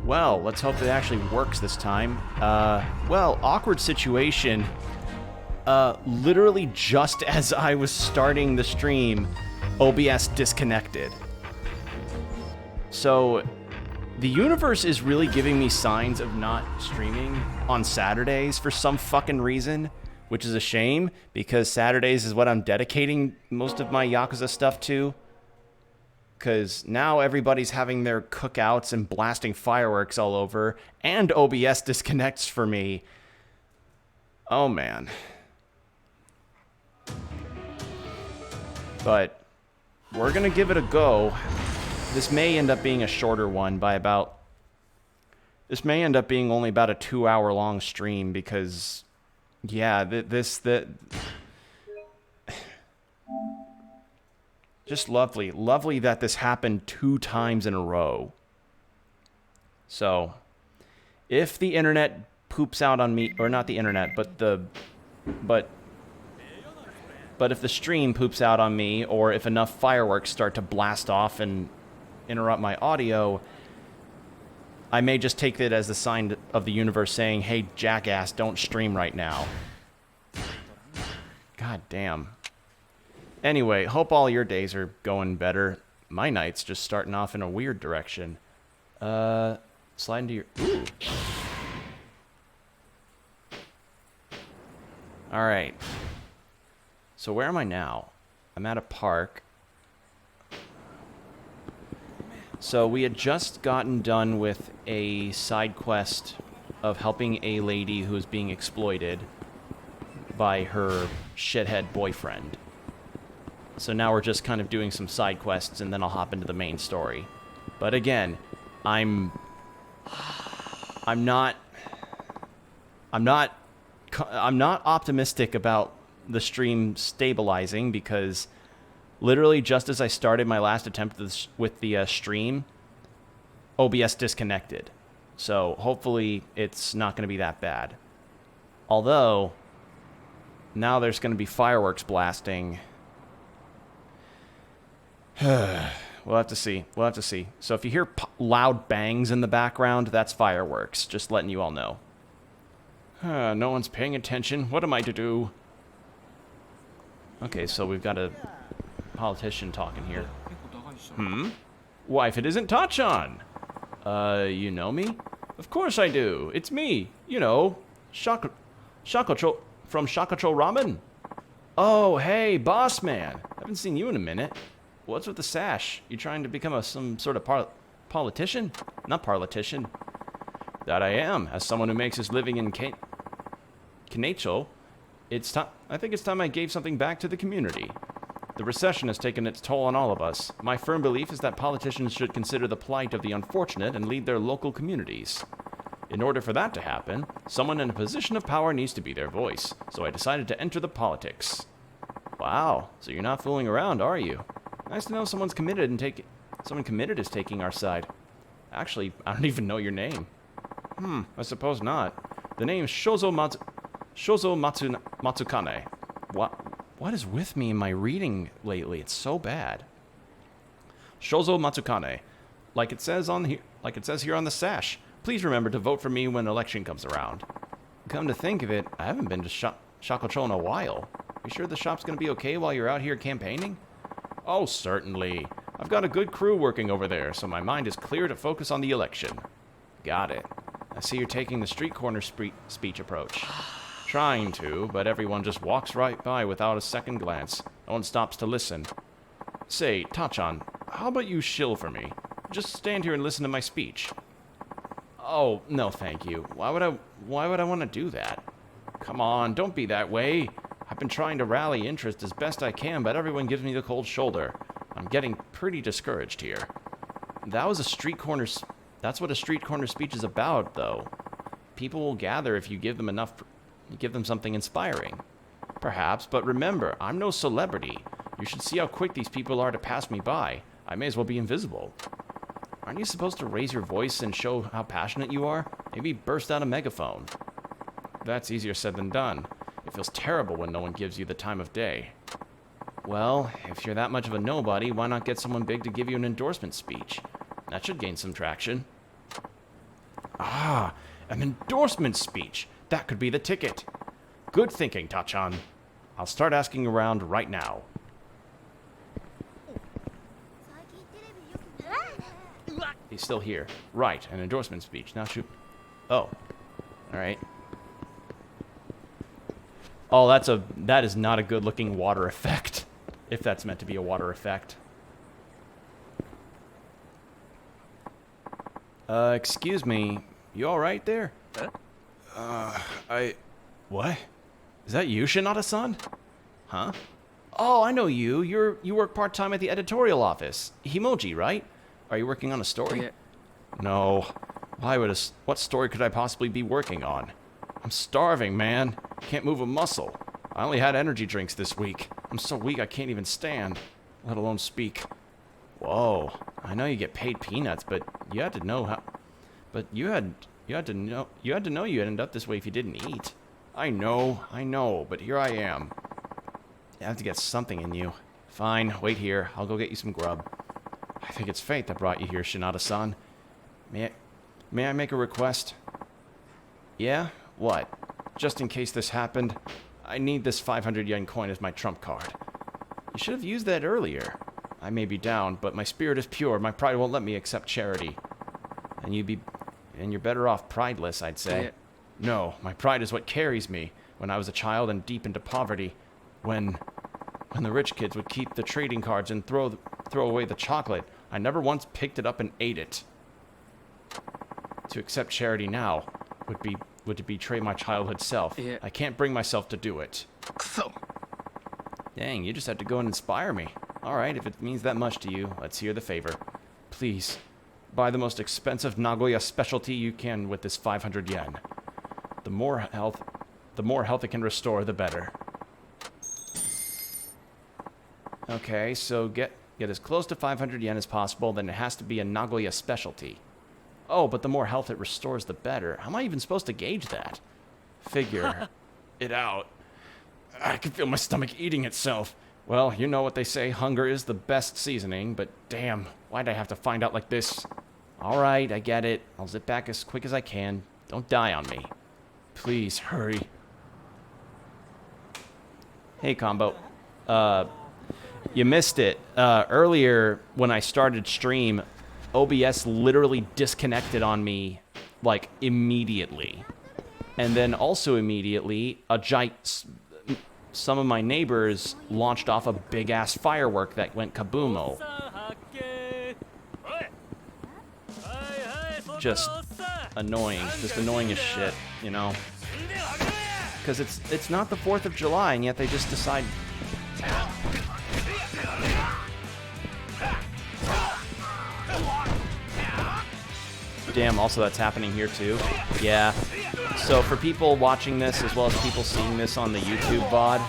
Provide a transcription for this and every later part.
Well, let's hope it actually works this time. Well, awkward situation. Literally just as I was starting the stream, OBS disconnected. So, the universe is really giving me signs of not streaming on Saturdays for some fucking reason, which is a shame, because Saturdays is what I'm dedicating most of my Yakuza stuff to. Because now everybody's having their cookouts and blasting fireworks all over, and OBS disconnects for me. Oh, man. But we're going to give it a go. This may end up being a shorter one by about... This may end up being only about a 2-hour-long stream because... Yeah, just lovely. Lovely that this happened 2 times in a row. So, if the internet poops out on me, or not the internet, but if the stream poops out on me, or if enough fireworks start to blast off and interrupt my audio, I may just take it as the sign of the universe saying, hey, jackass, don't stream right now. God damn. Anyway, hope all your days are going better. My night's just starting off in a weird direction. Slide into your... Ooh. Alright. So where am I now? I'm at a park. So we had just gotten done with a side quest of helping a lady who is being exploited by her shithead boyfriend. So now we're just kind of doing some side quests, and then I'll hop into the main story. But again, I'm not optimistic about the stream stabilizing, because literally just as I started my last attempt with the stream, OBS disconnected. So hopefully it's not going to be that bad. Although, now there's going to be fireworks blasting. We'll have to see. We'll have to see. So if you hear loud bangs in the background, that's fireworks. Just letting you all know. No one's paying attention. What am I to do? Okay, so we've got a politician talking here. Why, if it isn't Tachan? You know me? Of course I do. It's me. You know, Shakacho from Shakacho Ramen. Oh, hey, boss man. Haven't seen you in a minute. What's with the sash? You trying to become some sort of politician? Not politician. That I am. As someone who makes his living in Kanacho, I think it's time I gave something back to the community. The recession has taken its toll on all of us. My firm belief is that politicians should consider the plight of the unfortunate and lead their local communities. In order for that to happen, someone in a position of power needs to be their voice, so I decided to enter the politics. Wow, so you're not fooling around, are you? Nice to know someone committed is taking our side. Actually, I don't even know your name. I suppose not. The name is Shozo Matsukane. What is with me in my reading lately? It's so bad. Shozo Matsukane. Like it says here on the sash. Please remember to vote for me when election comes around. Come to think of it, I haven't been to Shakocho in a while. You sure the shop's gonna be okay while you're out here campaigning? Oh, certainly. I've got a good crew working over there, so my mind is clear to focus on the election. Got it. I see you're taking the street corner speech approach. Trying to, but everyone just walks right by without a second glance. No one stops to listen. Say, Tachan, how about you shill for me? Just stand here and listen to my speech. Oh, no thank you. Why would I want to do that? Come on, don't be that way. I've been trying to rally interest as best I can, but everyone gives me the cold shoulder. I'm getting pretty discouraged here. That's what a street corner speech is about, though. People will gather if you give them something inspiring. Perhaps, but remember, I'm no celebrity. You should see how quick these people are to pass me by. I may as well be invisible. Aren't you supposed to raise your voice and show how passionate you are? Maybe burst out a megaphone. That's easier said than done. It feels terrible when no one gives you the time of day. Well, if you're that much of a nobody, why not get someone big to give you an endorsement speech? That should gain some traction. An endorsement speech. That could be the ticket. Good thinking, Tachan. I'll start asking around right now. He's still here. Right, an endorsement speech. Now shoot. Oh. Alright. Oh, that is not a good looking water effect. If that's meant to be a water effect. Excuse me. You alright there? What? Is that you, Shinada-san? Huh? Oh, I know you. You work part-time at the editorial office. Himoji, right? Are you working on a story? Yeah. No. What story could I possibly be working on? I'm starving, man. Can't move a muscle. I only had energy drinks this week. I'm so weak I can't even stand, let alone speak. Whoa. I know you get paid peanuts, but you had to know how... But you had to know you'd end up this way if you didn't eat. I know, but here I am. You have to get something in you. Fine, wait here. I'll go get you some grub. I think it's fate that brought you here, Shinada-san. May I make a request? Yeah? What? Just in case this happened, I need this 500 yen coin as my trump card. You should have used that earlier. I may be down, but my spirit is pure. My pride won't let me accept charity. And you're better off prideless, I'd say. Yeah. No, my pride is what carries me. When I was a child and deep into poverty, when the rich kids would keep the trading cards and throw away the chocolate, I never once picked it up and ate it. To accept charity now would to betray my childhood self. Yeah. I can't bring myself to do it. So. Dang, you just had to go and inspire me. Alright, if it means that much to you, let's hear the favor. Please, buy the most expensive Nagoya specialty you can with this 500 yen. The more health it can restore, the better. Okay, so get as close to 500 yen as possible, then it has to be a Nagoya specialty. Oh, but the more health it restores, the better. How am I even supposed to gauge that? Figure it out. I can feel my stomach eating itself. Well, you know what they say, hunger is the best seasoning, but damn, why'd I have to find out like this? Alright, I get it. I'll zip back as quick as I can. Don't die on me. Please, hurry. Hey, Combo. You missed it. Earlier, when I started stream, OBS literally disconnected on me, like, immediately. And then also immediately, some of my neighbors launched off a big-ass firework that went kaboomo. Just annoying. Just annoying as shit, you know? Because it's not the 4th of July, and yet they just decide... Damn, also that's happening here too. Yeah. So for people watching this, as well as people seeing this on the YouTube VOD,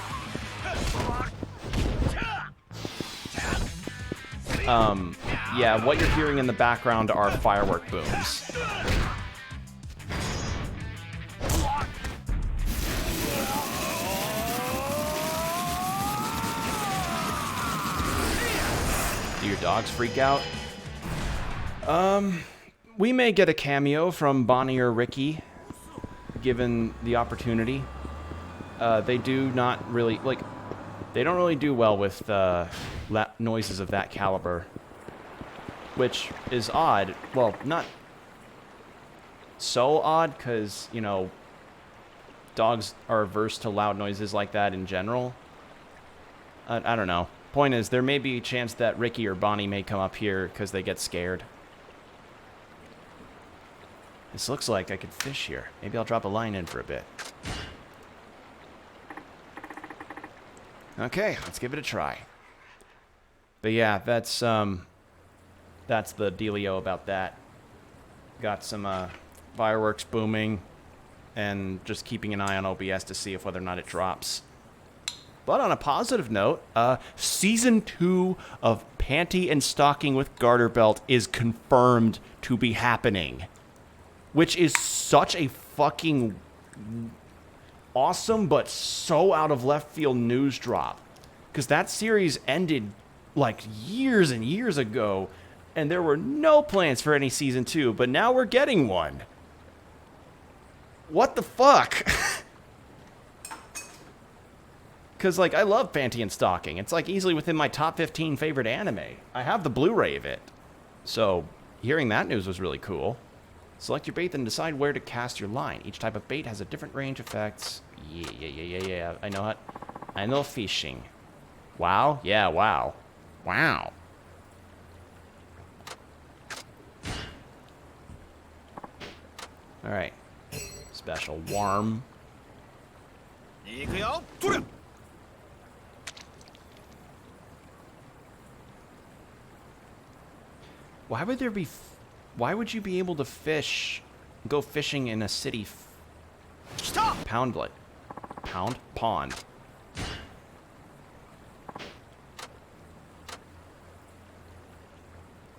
yeah, what you're hearing in the background are firework booms. Do your dogs freak out? We may get a cameo from Bonnie or Ricky, given the opportunity. They do not really, like, they don't really do well with noises of that caliber, which is odd. Well, not so odd, because, you know, dogs are averse to loud noises like that in general. I don't know. Point is, there may be a chance that Ricky or Bonnie may come up here because they get scared. This looks like I could fish here. Maybe I'll drop a line in for a bit. Okay, let's give it a try. But yeah, that's the dealio about that. Got some fireworks booming, and just keeping an eye on OBS to see if whether or not it drops. But on a positive note, Season 2 of Panty and Stocking with Garter Belt is confirmed to be happening. Which is such a fucking awesome but so out of left field news drop. Because that series ended like years and years ago, and there were no plans for any Season 2, but now we're getting one. What the fuck? Because, like, I love Panty and Stocking. It's, like, easily within my top 15 favorite anime. I have the Blu-ray of it. So, hearing that news was really cool. Select your bait and decide where to cast your line. Each type of bait has a different range of effects. Yeah. I know fishing. Wow? Yeah, wow. Wow. Alright. Special worm. Why would there be... Why would you be able to go fishing in a city... Pond? Pond.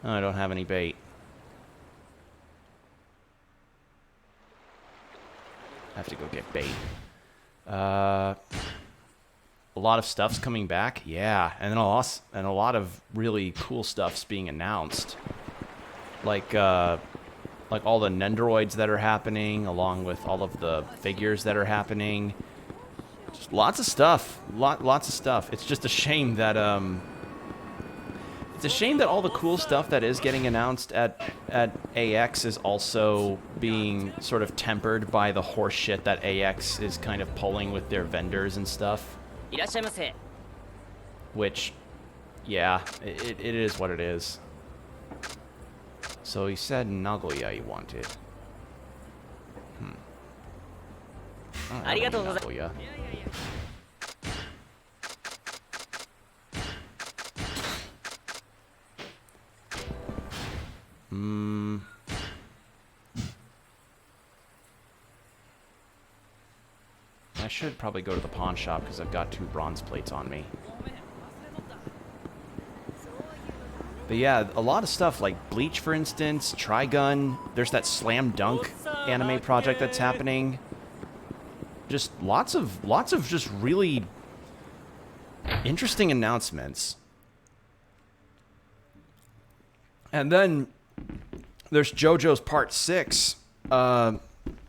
Oh, I don't have any bait. I have to go get bait. A lot of stuff's coming back, yeah, and then a lot of really cool stuff's being announced, like all the Nendoroids that are happening, along with all of the figures that are happening. Just lots of stuff, lots of stuff. It's just a shame that all the cool stuff that is getting announced at AX is also being sort of tempered by the horse shit that AX is kind of pulling with their vendors and stuff. Which, yeah, it is what it is. So he said Nagoya he wanted. I don't know Nagoya. I should probably go to the pawn shop because I've got 2 bronze plates on me. But yeah, a lot of stuff like Bleach, for instance, Trigun. There's that Slam Dunk anime project that's happening. Just lots of just really interesting announcements. And then there's JoJo's Part 6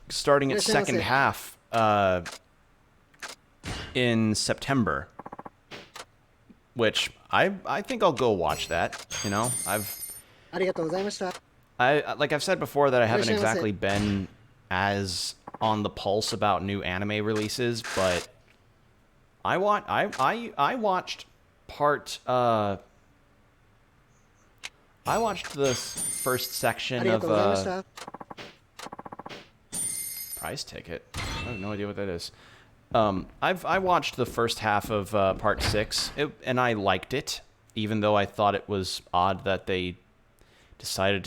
starting its second half in September. Which I think I'll go watch that, you know. Like I've said before that I haven't exactly been as on the pulse about new anime releases, but I watched the first section of prize ticket. I have no idea what that is. I watched the first half of Part 6, and I liked it, even though I thought it was odd that they decided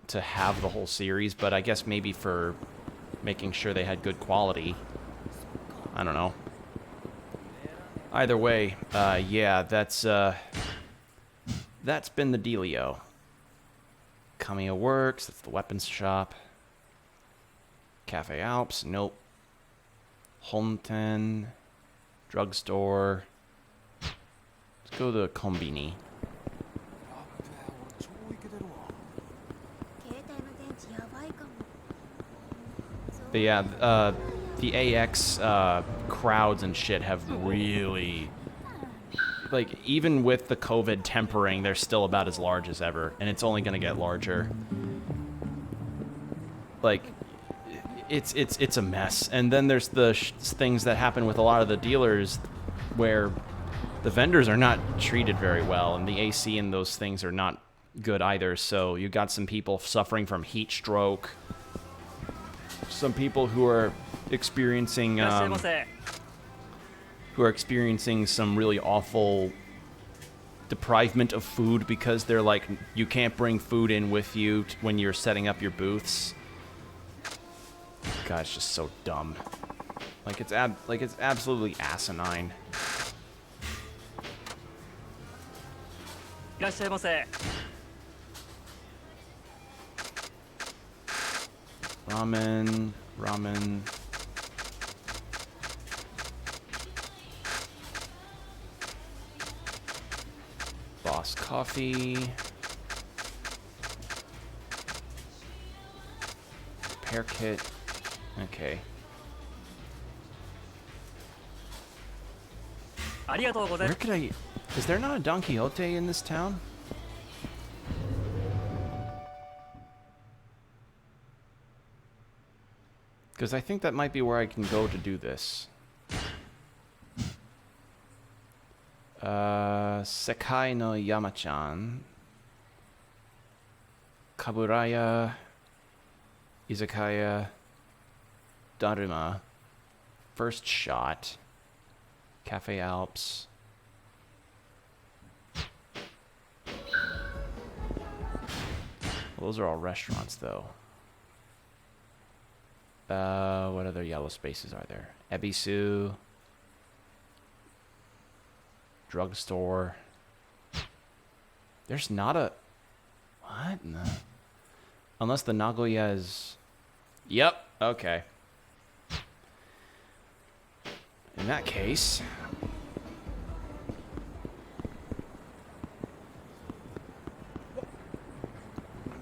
to have the whole series, but I guess maybe for making sure they had good quality. I don't know. Either way, yeah, that's been the dealio. Kamiya Works, that's the weapons shop. Cafe Alps, nope. Honten, drugstore. Let's go to Konbini. But yeah, the AX crowds and shit have really, like, even with the COVID tempering, they're still about as large as ever, and it's only going to get larger. Like, it's a mess. And then there's the things that happen with a lot of the dealers where the vendors are not treated very well, and the AC and those things are not good either. So you got some people suffering from heat stroke, some people who are experiencing some really awful deprivement of food because they're like, you can't bring food in with you when you're setting up your booths. God, it's just so dumb. Like it's absolutely asinine. Ramen. Boss Coffee. Repair kit. Okay. Where could I... Is there not a Don Quixote in this town? Because I think that might be where I can go to do this. Sekai no Yamachan. Kaburaya. Izakaya. Daruma. First Shot. Cafe Alps. Well, those are all restaurants, though. What other yellow spaces are there? Ebisu. Drugstore. There's not a... What? No. Unless the Nagoya is... Yep. Okay. In that case...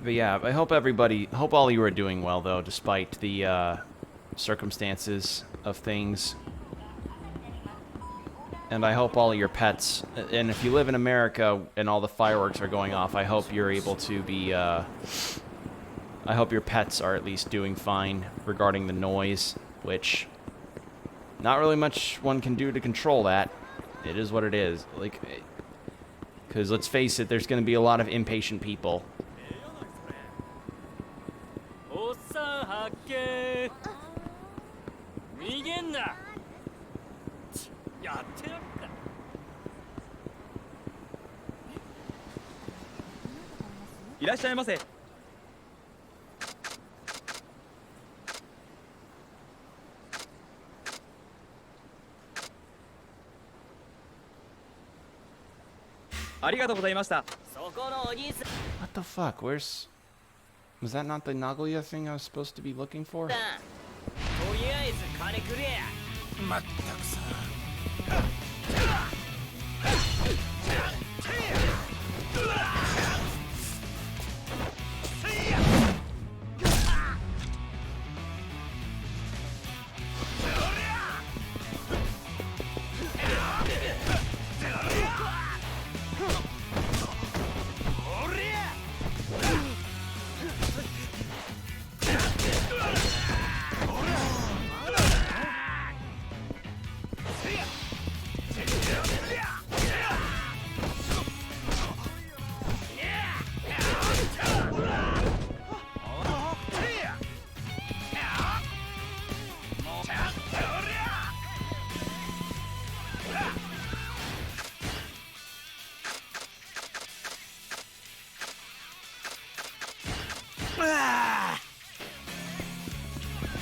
But yeah, I hope hope all of you are doing well, though, despite the circumstances of things. And I hope all of your pets, and if you live in America and all the fireworks are going off, I hope you're able to be, I hope your pets are at least doing fine regarding the noise, which not really much one can do to control that. It is what it is. Like, because let's face it, there's going to be a lot of impatient people. What the fuck? Where's... Was that not the Nagoya thing I was supposed to be looking for?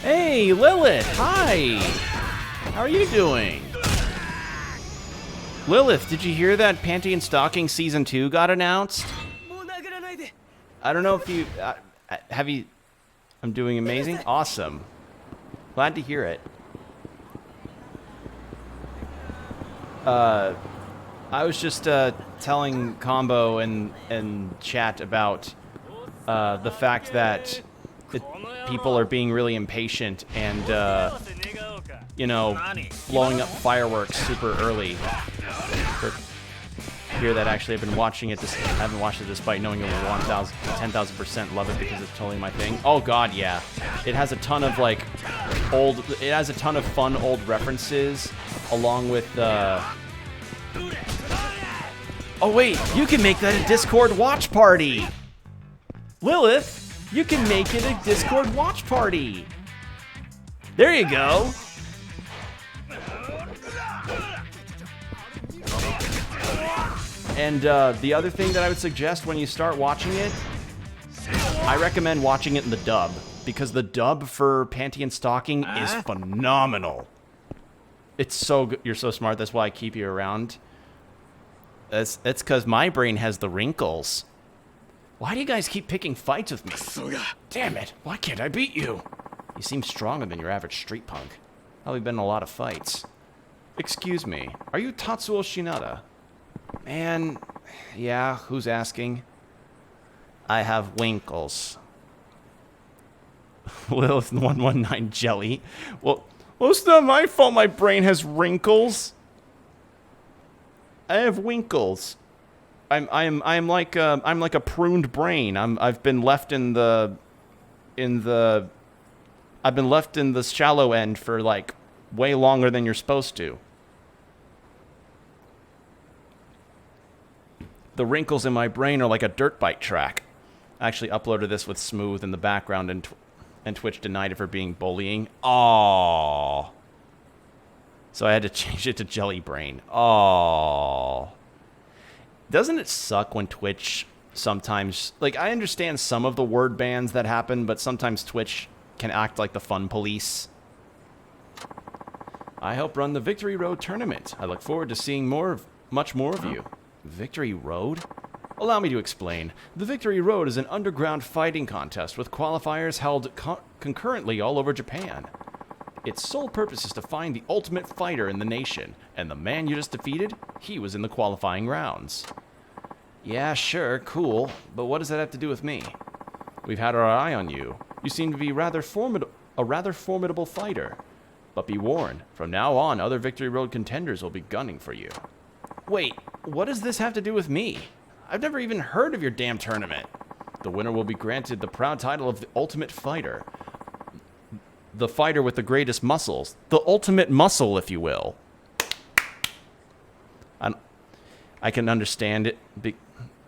Hey, Lilith! Hi! How are you doing? Lilith, did you hear that Panty and Stocking Season 2 got announced? I don't know if you... have you... I'm doing amazing? Awesome. Glad to hear it. I was just telling Combo and chat about the fact that people are being really impatient and, you know, blowing up fireworks super early. For here that actually I've been watching it, I haven't watched it despite knowing it will 10,000% love it because it's totally my thing. Oh god, yeah. It has a ton of, like, it has a ton of fun old references along with, oh wait, you can make that a Discord watch party! Lilith! You can make it a Discord watch party. There you go. And the other thing that I would suggest when you start watching it, I recommend watching it in the dub. Because the dub for Panty and Stocking is phenomenal. It's so good. You're so smart. That's why I keep you around. It's because my brain has the wrinkles. Why do you guys keep picking fights with me? Damn it, why can't I beat you? You seem stronger than your average street punk. Probably been in a lot of fights. Excuse me, are you Tatsuo Shinada? Man, yeah, who's asking? I have winkles. Lilith119 jelly. Well, it's not my fault my brain has wrinkles. I have winkles. I'm like a pruned brain. I've been left in the shallow end for like way longer than you're supposed to. The wrinkles in my brain are like a dirt bike track. I actually uploaded this with Smooth in the background, and Twitch denied it for being bullying. Aww. So I had to change it to Jelly Brain. Aww. Doesn't it suck when Twitch sometimes... Like, I understand some of the word bans that happen, but sometimes Twitch can act like the fun police. I help run the Victory Road tournament. I look forward to seeing much more of you. Victory Road? Allow me to explain. The Victory Road is an underground fighting contest with qualifiers held concurrently all over Japan. Its sole purpose is to find the ultimate fighter in the nation, and the man you just defeated, he was in the qualifying rounds. Yeah, sure, cool, but what does that have to do with me? We've had our eye on you. You seem to be a rather formidable fighter. But be warned, from now on, other Victory Road contenders will be gunning for you. Wait, what does this have to do with me? I've never even heard of your damn tournament. The winner will be granted the proud title of the Ultimate Fighter. The fighter with the greatest muscles. The ultimate muscle, if you will. I can understand it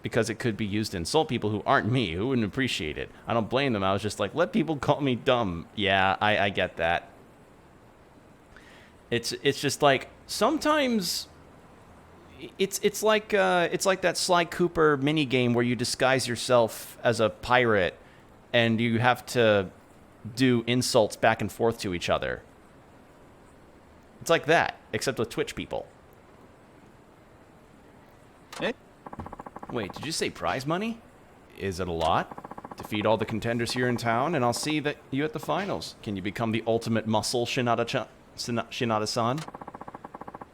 because it could be used to insult people who aren't me, who wouldn't appreciate it. I don't blame them. I was just like, let people call me dumb. Yeah, I get that. It's just like, sometimes... It's like that Sly Cooper mini game where you disguise yourself as a pirate and you have to do insults back and forth to each other. It's like that, except with Twitch people. Eh? Wait, did you say prize money? Is it a lot? Defeat all the contenders here in town and I'll see that you at the finals. Can you become the ultimate muscle, Shinada-san?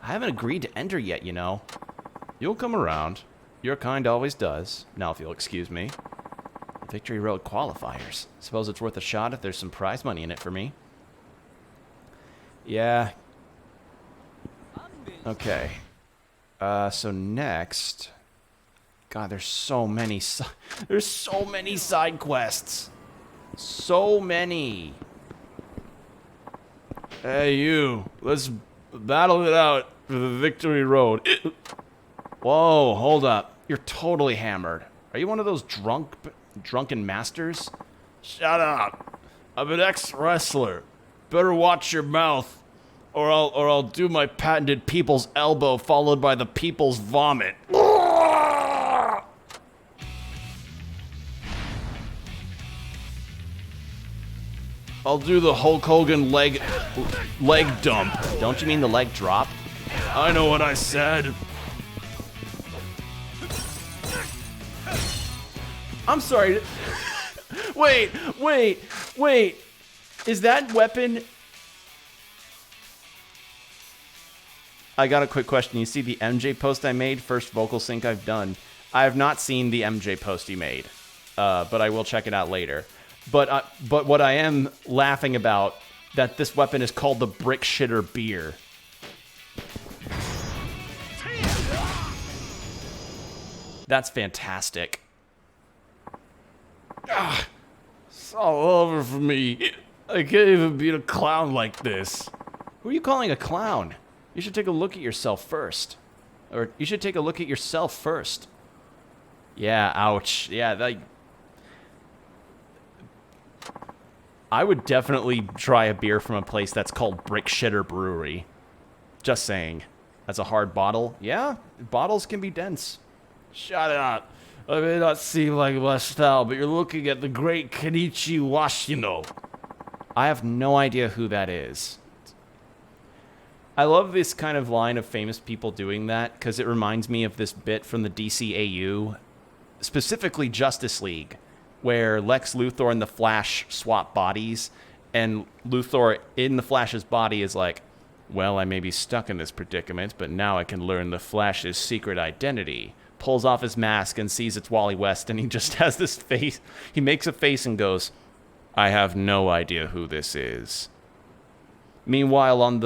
I haven't agreed to enter yet, you know. You'll come around. Your kind always does. Now, if you'll excuse me. Victory Road qualifiers. Suppose it's worth a shot if there's some prize money in it for me. Yeah. Okay. So next... God, there's so many side quests. So many. Hey, you. Let's battle it out for the Victory Road. Whoa, hold up. You're totally hammered. Are you one of those drunken masters? Shut up. I'm an ex-wrestler. Better watch your mouth, or I'll do my patented people's elbow followed by the people's vomit. I'll do the Hulk Hogan leg dump. Don't you mean the leg drop? I know what I said. I'm sorry. Wait. Is that weapon... I got a quick question. You see the MJ post I made? First vocal sync I've done. I have not seen the MJ post you made, but I will check it out later. But what I am laughing about, that this weapon is called the Brick Shitter Beer. That's fantastic. Ah, it's all over for me. I can't even beat a clown like this. Who are you calling a clown? You should take a look at yourself first. Or you should take a look at yourself first. Yeah, ouch. Yeah, that... I would definitely try a beer from a place that's called Brick Shitter Brewery. Just saying. That's a hard bottle. Yeah, bottles can be dense. Shut up. I may not seem like my style, but you're looking at the great Kenichi Washino. I have no idea who that is. I love this kind of line of famous people doing that, because it reminds me of this bit from the DCAU, specifically Justice League, where Lex Luthor and the Flash swap bodies, and Luthor in the Flash's body is like, well, I may be stuck in this predicament, but now I can learn the Flash's secret identity. Pulls off his mask and sees it's Wally West, and he just has this face. He makes a face and goes, I have no idea who this is. Meanwhile, on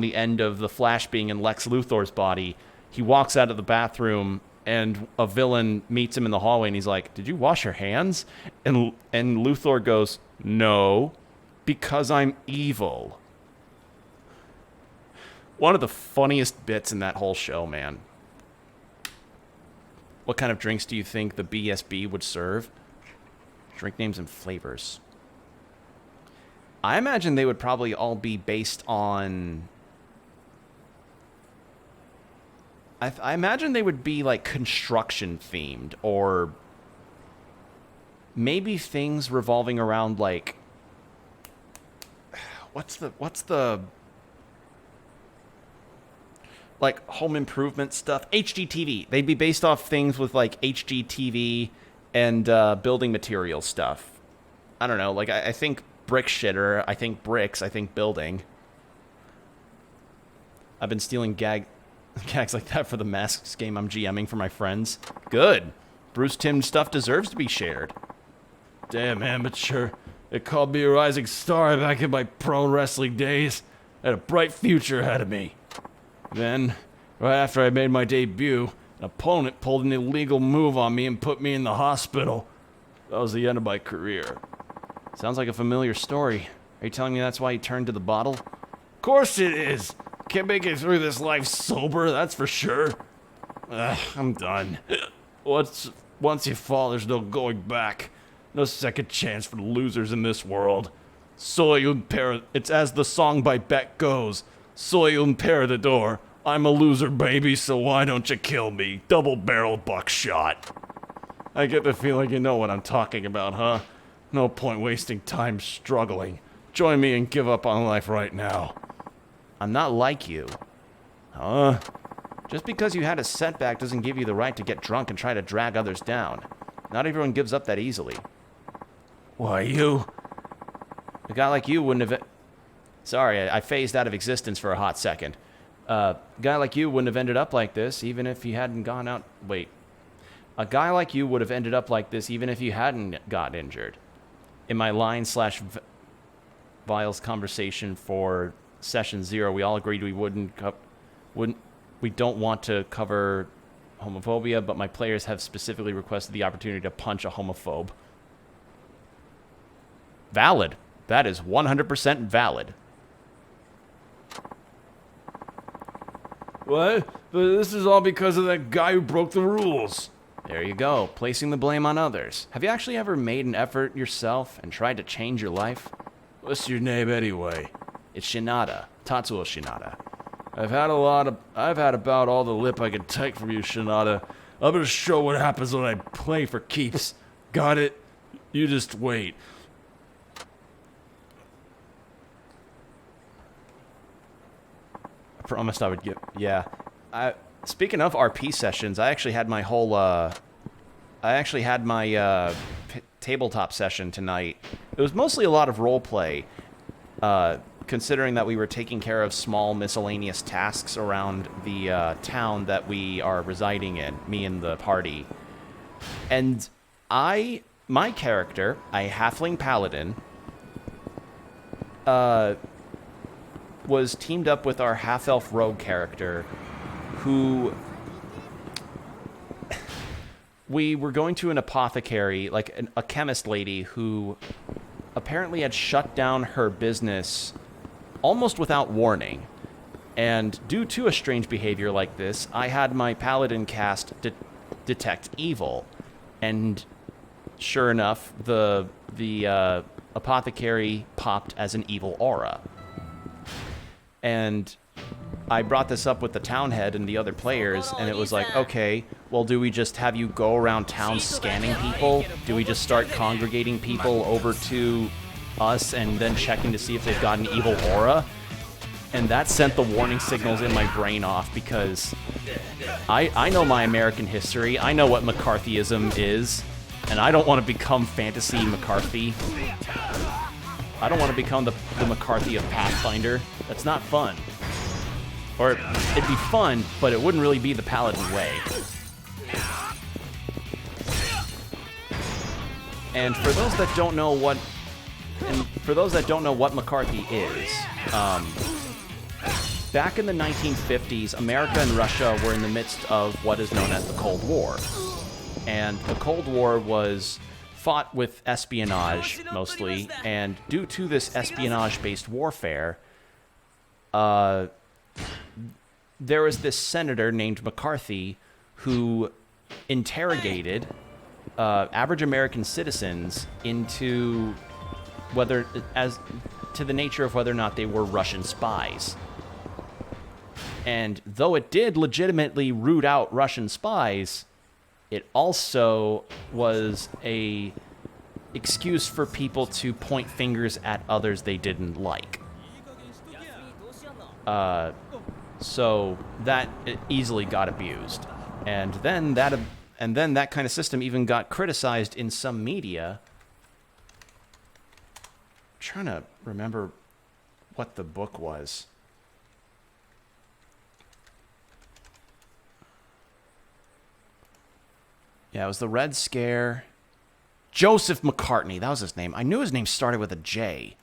the end of the Flash being in Lex Luthor's body, he walks out of the bathroom and a villain meets him in the hallway and he's like, "Did you wash your hands?" And Luthor goes, "No, because I'm evil." One of the funniest bits in that whole show, man. What kind of drinks do you think the BSB would serve? Drink names and flavors. I imagine they would probably all be based on... I imagine they would be like construction themed, or maybe things revolving around like... What's the like home improvement stuff? HGTV. They'd be based off things with like HGTV and building material stuff. I don't know. Like I think brick shitter. I think bricks. I think building. I've been stealing gags like that for the Masks game I'm GMing for my friends. Good. Bruce Timm stuff deserves to be shared. Damn, amateur. They called me a rising star back in my pro wrestling days. I had a bright future ahead of me. Then, right after I made my debut, an opponent pulled an illegal move on me and put me in the hospital. That was the end of my career. Sounds like a familiar story. Are you telling me that's why you turned to the bottle? Of course it is. Can't make it through this life sober, that's for sure. I'm done. Once you fall, there's no going back. No second chance for the losers in this world. Soy un per... It's as the song by Beck goes. Soy un perdedor. I'm a loser, baby, so why don't you kill me? Double-barrel buckshot. I get the feeling you know what I'm talking about, huh? No point wasting time struggling. Join me and give up on life right now. I'm not like you. Huh? Just because you had a setback doesn't give you the right to get drunk and try to drag others down. Not everyone gives up that easily. Why, you? A guy like you wouldn't have... Sorry, I phased out of existence for a hot second. A guy like you wouldn't have ended up like this even if you hadn't gone out... Wait. A guy like you would have ended up like this even if you hadn't got injured. In my line/Viles conversation for Session 0, we all agreed we we don't want to cover homophobia, but my players have specifically requested the opportunity to punch a homophobe. Valid. That is 100% valid. What? But this is all because of that guy who broke the rules. There you go, placing the blame on others. Have you actually ever made an effort yourself and tried to change your life? What's your name anyway? It's Shinada, Tatsuo Shinada. I've had about all the lip I can take from you, Shinada. I'm gonna show what happens when I play for keeps. Got it? You just wait. I promised I would get... Yeah. Speaking of RP sessions, I actually had my whole... tabletop session tonight. It was mostly a lot of roleplay, considering that we were taking care of small miscellaneous tasks around the town that we are residing in, me and the party. And my character, a halfling paladin, was teamed up with our half-elf rogue character, who... We were going to an apothecary, like a chemist lady who apparently had shut down her business almost without warning. And due to a strange behavior like this, I had my paladin cast detect evil. And sure enough, the apothecary popped as an evil aura. And I brought this up with the town head and the other players, and it was like, okay, well, do we just have you go around town scanning people? Do we just start congregating people over to us and then checking to see if they've got an evil aura? And that sent the warning signals in my brain off, because I know my American history. I know what McCarthyism is, and I don't want to become fantasy McCarthy. I don't want to become the McCarthy of Pathfinder. That's not fun. Or it'd be fun, but it wouldn't really be the paladin way. And for those that don't know what and for those that don't know what McCarthy is, back in the 1950s, America and Russia were in the midst of what is known as the Cold War. And the Cold War was fought with espionage, mostly, and due to this espionage-based warfare, there was this senator named McCarthy who interrogated average American citizens into to the nature of whether or not they were Russian spies. And though it did legitimately root out Russian spies, it also was a excuse for people to point fingers at others they didn't like. So that easily got abused. And then that kind of system even got criticized in some media. I'm trying to remember what the book was. Yeah, it was the Red Scare. Joseph McCartney, that was his name. I knew his name started with a J.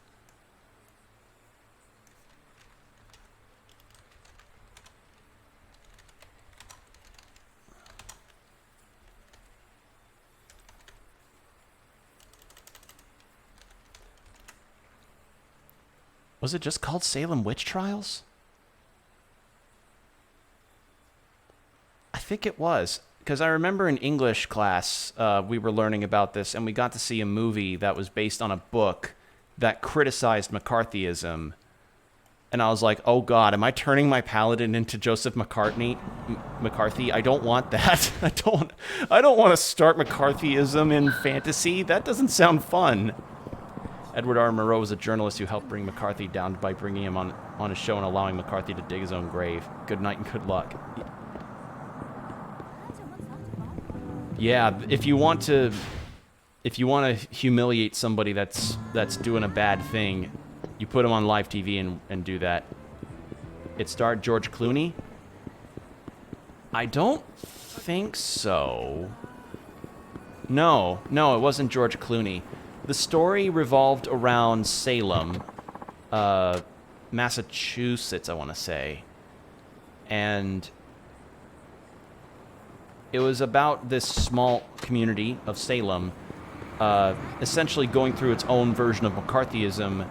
Was it just called Salem Witch Trials? I think it was. Because I remember in English class, we were learning about this, and we got to see a movie that was based on a book that criticized McCarthyism. And I was like, oh God, am I turning my paladin into Joseph McCarthy? I don't want that. I don't want to start McCarthyism in fantasy. That doesn't sound fun. Edward R. Murrow was a journalist who helped bring McCarthy down by bringing him on a show and allowing McCarthy to dig his own grave. Good night and good luck. Yeah, if you want to humiliate somebody that's doing a bad thing, you put them on live TV and do that. It starred George Clooney? I don't think so. No, it wasn't George Clooney. The story revolved around Salem, Massachusetts, I want to say. And it was about this small community of Salem essentially going through its own version of McCarthyism,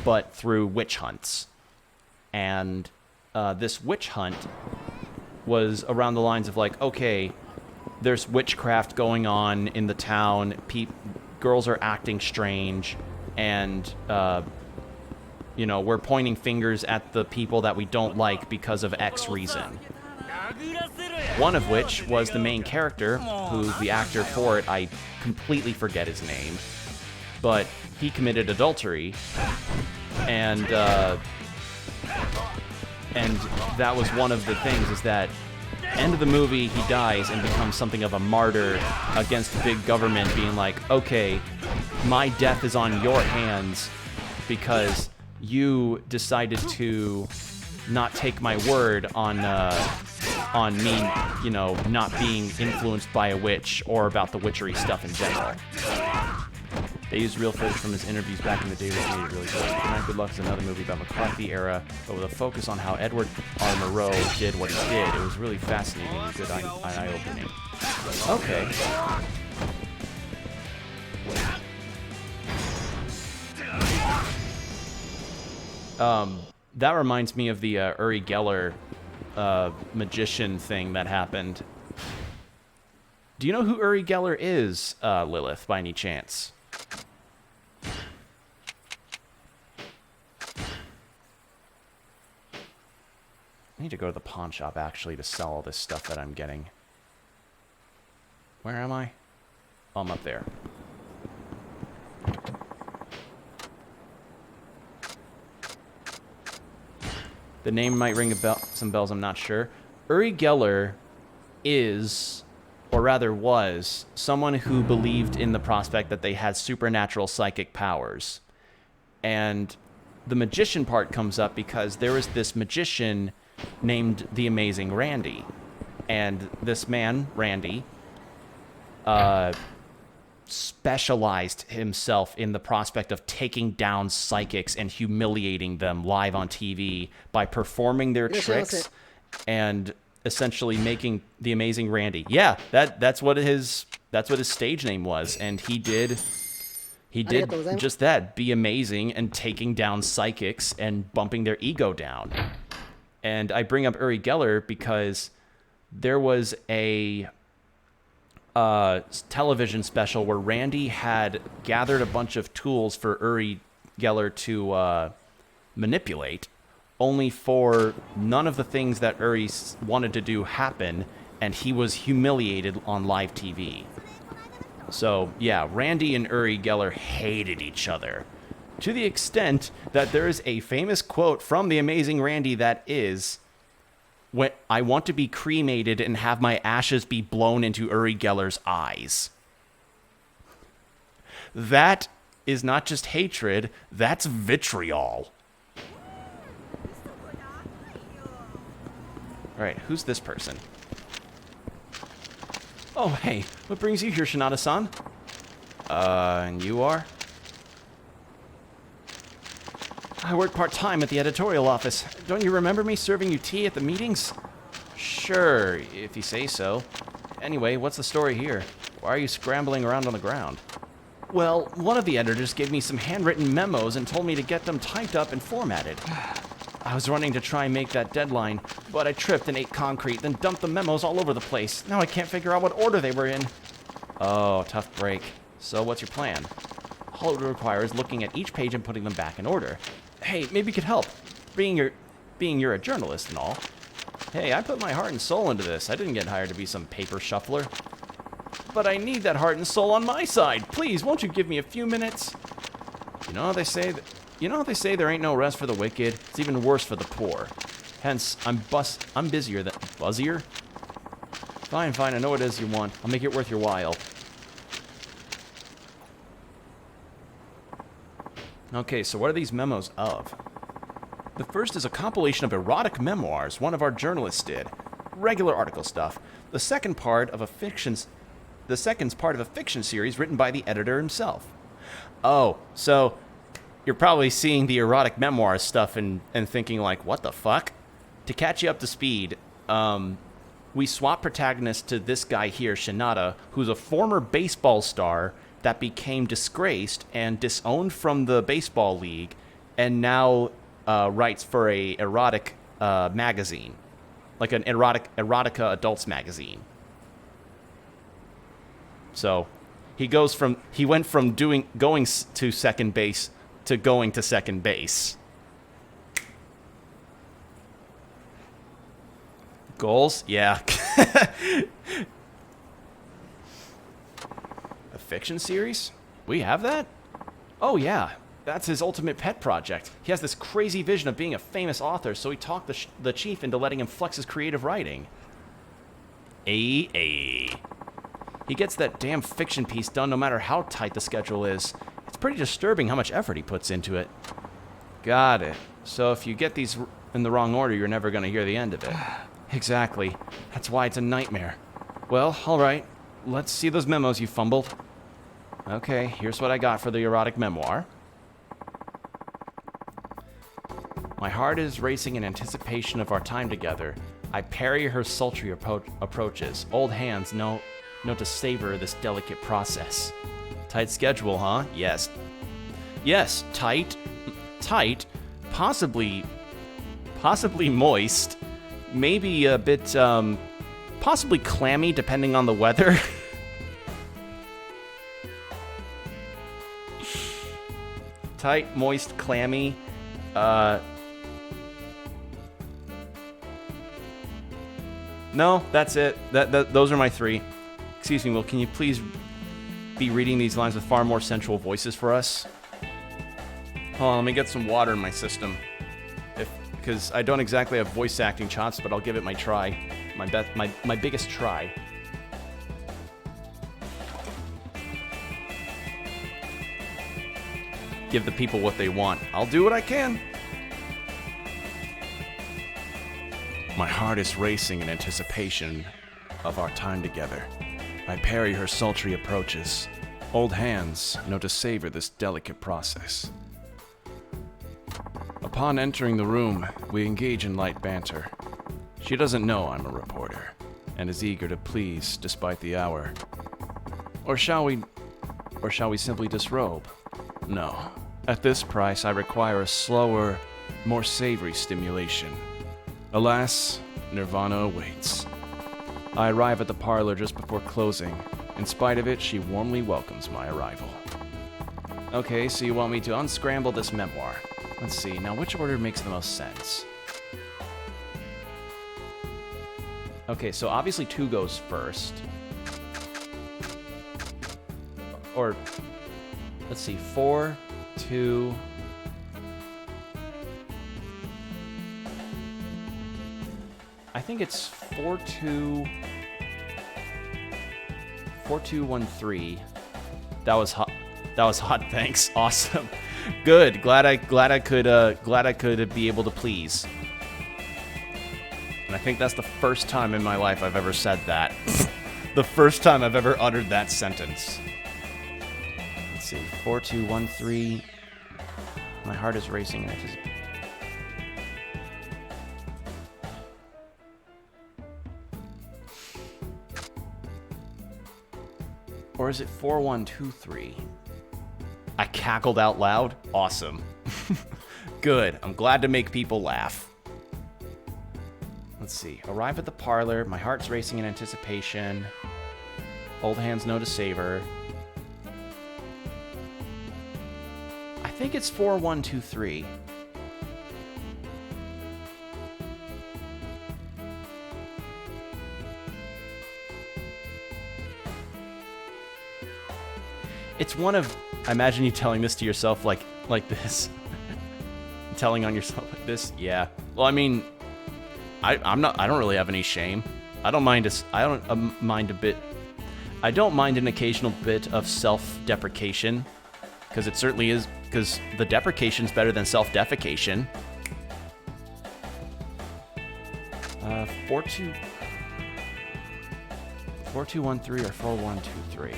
but through witch hunts. And this witch hunt was around the lines of like, okay, there's witchcraft going on in the town, girls are acting strange, and we're pointing fingers at the people that we don't like because of X reason. One of which was the main character, who the actor for it, I completely forget his name, but he committed adultery, and that was one of the things, is that end of the movie, he dies and becomes something of a martyr against big government, being like, okay, my death is on your hands because you decided to not take my word on me, not being influenced by a witch or about the witchery stuff in general. They used real footage from his interviews back in the day, which made it really good. Good Night, Good Luck is another movie about McCarthy era, but with a focus on how Edward R. Murrow did what he did. It was really fascinating and good eye-opening. Okay. That reminds me of the Uri Geller magician thing that happened. Do you know who Uri Geller is, Lilith, by any chance? I need to go to the pawn shop, actually, to sell all this stuff that I'm getting. Where am I? Oh, I'm up there. The name might ring some bells, I'm not sure. Uri Geller is, or rather was, someone who believed in the prospect that they had supernatural psychic powers. And the magician part comes up because there was this magician named the Amazing Randy. And this man, Randy, specialized himself in the prospect of taking down psychics and humiliating them live on TV by performing their tricks and essentially making the Amazing Randy. Yeah, that's what his stage name was, and he did just that, be amazing and taking down psychics and bumping their ego down. And I bring up Uri Geller because there was a television special where Randy had gathered a bunch of tools for Uri Geller to manipulate, only for none of the things that Uri wanted to do happen, and he was humiliated on live TV. So, yeah, Randy and Uri Geller hated each other, to the extent that there is a famous quote from The Amazing Randy that is, "When I want to be cremated and have my ashes be blown into Uri Geller's eyes." That is not just hatred, that's vitriol. All right, who's this person? Oh, hey, what brings you here, Shinada-san? And you are? I work part-time at the editorial office. Don't you remember me serving you tea at the meetings? Sure, if you say so. Anyway, what's the story here? Why are you scrambling around on the ground? Well, one of the editors gave me some handwritten memos and told me to get them typed up and formatted. I was running to try and make that deadline, but I tripped and ate concrete, then dumped the memos all over the place. Now I can't figure out what order they were in. Oh, tough break. So what's your plan? All it requires is looking at each page and putting them back in order. Hey, maybe you could help. Being you're a journalist and all. Hey, I put my heart and soul into this. I didn't get hired to be some paper shuffler. But I need that heart and soul on my side. Please, won't you give me a few minutes? You know how they say there ain't no rest for the wicked. It's even worse for the poor. Hence, I'm busier than buzzier. Fine, I know what it is you want. I'll make it worth your while. Okay, so what are these memos of? The first is a compilation of erotic memoirs one of our journalists did. Regular article stuff. The second's part of a fiction series written by the editor himself. Oh, so you're probably seeing the erotic memoir stuff and thinking like, what the fuck? To catch you up to speed, we swap protagonists to this guy here, Shinada, who's a former baseball star that became disgraced and disowned from the baseball league, and now writes for a erotic magazine, like an erotica adults magazine. So he went from going to second base to going to second base. Goals? Yeah. A fiction series? We have that? Oh, yeah. That's his ultimate pet project. He has this crazy vision of being a famous author, so he talked the chief into letting him flex his creative writing. He gets that damn fiction piece done no matter how tight the schedule is. It's pretty disturbing how much effort he puts into it. Got it. So if you get these in the wrong order, you're never going to hear the end of it. Exactly. That's why it's a nightmare. Well, all right. Let's see those memos you fumbled. Okay, here's what I got for the erotic memoir. My heart is racing in anticipation of our time together. I parry her sultry approaches. Old hands know to savor this delicate process. Tight schedule, huh? Yes. Yes, tight, possibly moist, maybe a bit, possibly clammy depending on the weather. Tight, moist, clammy, no, that's it. Those are my three. Excuse me, Will, can you please be reading these lines with far more sensual voices for us? Hold on, let me get some water in my system. Because I don't exactly have voice acting chops, but I'll give it my try. My biggest try. Give the people what they want. I'll do what I can. My heart is racing in anticipation of our time together. I parry her sultry approaches. Old hands know to savor this delicate process. Upon entering the room, we engage in light banter. She doesn't know I'm a reporter, and is eager to please despite the hour. Or shall we simply disrobe? No. At this price, I require a slower, more savory stimulation. Alas, Nirvana awaits. I arrive at the parlor just before closing. In spite of it, she warmly welcomes my arrival. Okay, so you want me to unscramble this memoir. Let's see, now which order makes the most sense? Okay, so obviously 2 goes first. Or, let's see, 4, 2... I think it's 4213. That was hot. That was hot. Thanks. Awesome. Good. Glad I could be able to please. And I think that's the first time in my life I've ever said that. The first time I've ever uttered that sentence. Let's see. 4213. My heart is racing. And or is it 4123? I cackled out loud. Awesome. Good. I'm glad to make people laugh. Let's see. Arrive at the parlor. My heart's racing in anticipation. Old hands know to savor. I think it's 4123. It's one of... I imagine you telling this to yourself like this. Telling on yourself like this? Yeah. Well, I mean, I don't really have any shame. I don't mind an occasional bit of self-deprecation. Because it certainly is... Because the deprecation's better than self-defecation. 4213 or 4123.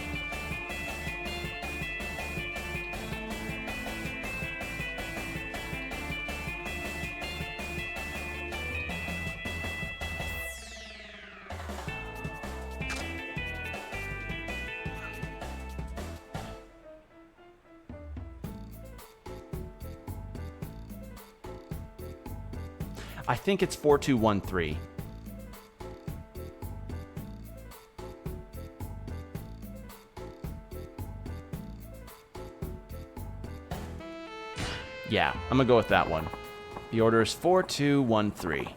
I think it's 4213. Yeah, I'm gonna go with that one. The order is 4213.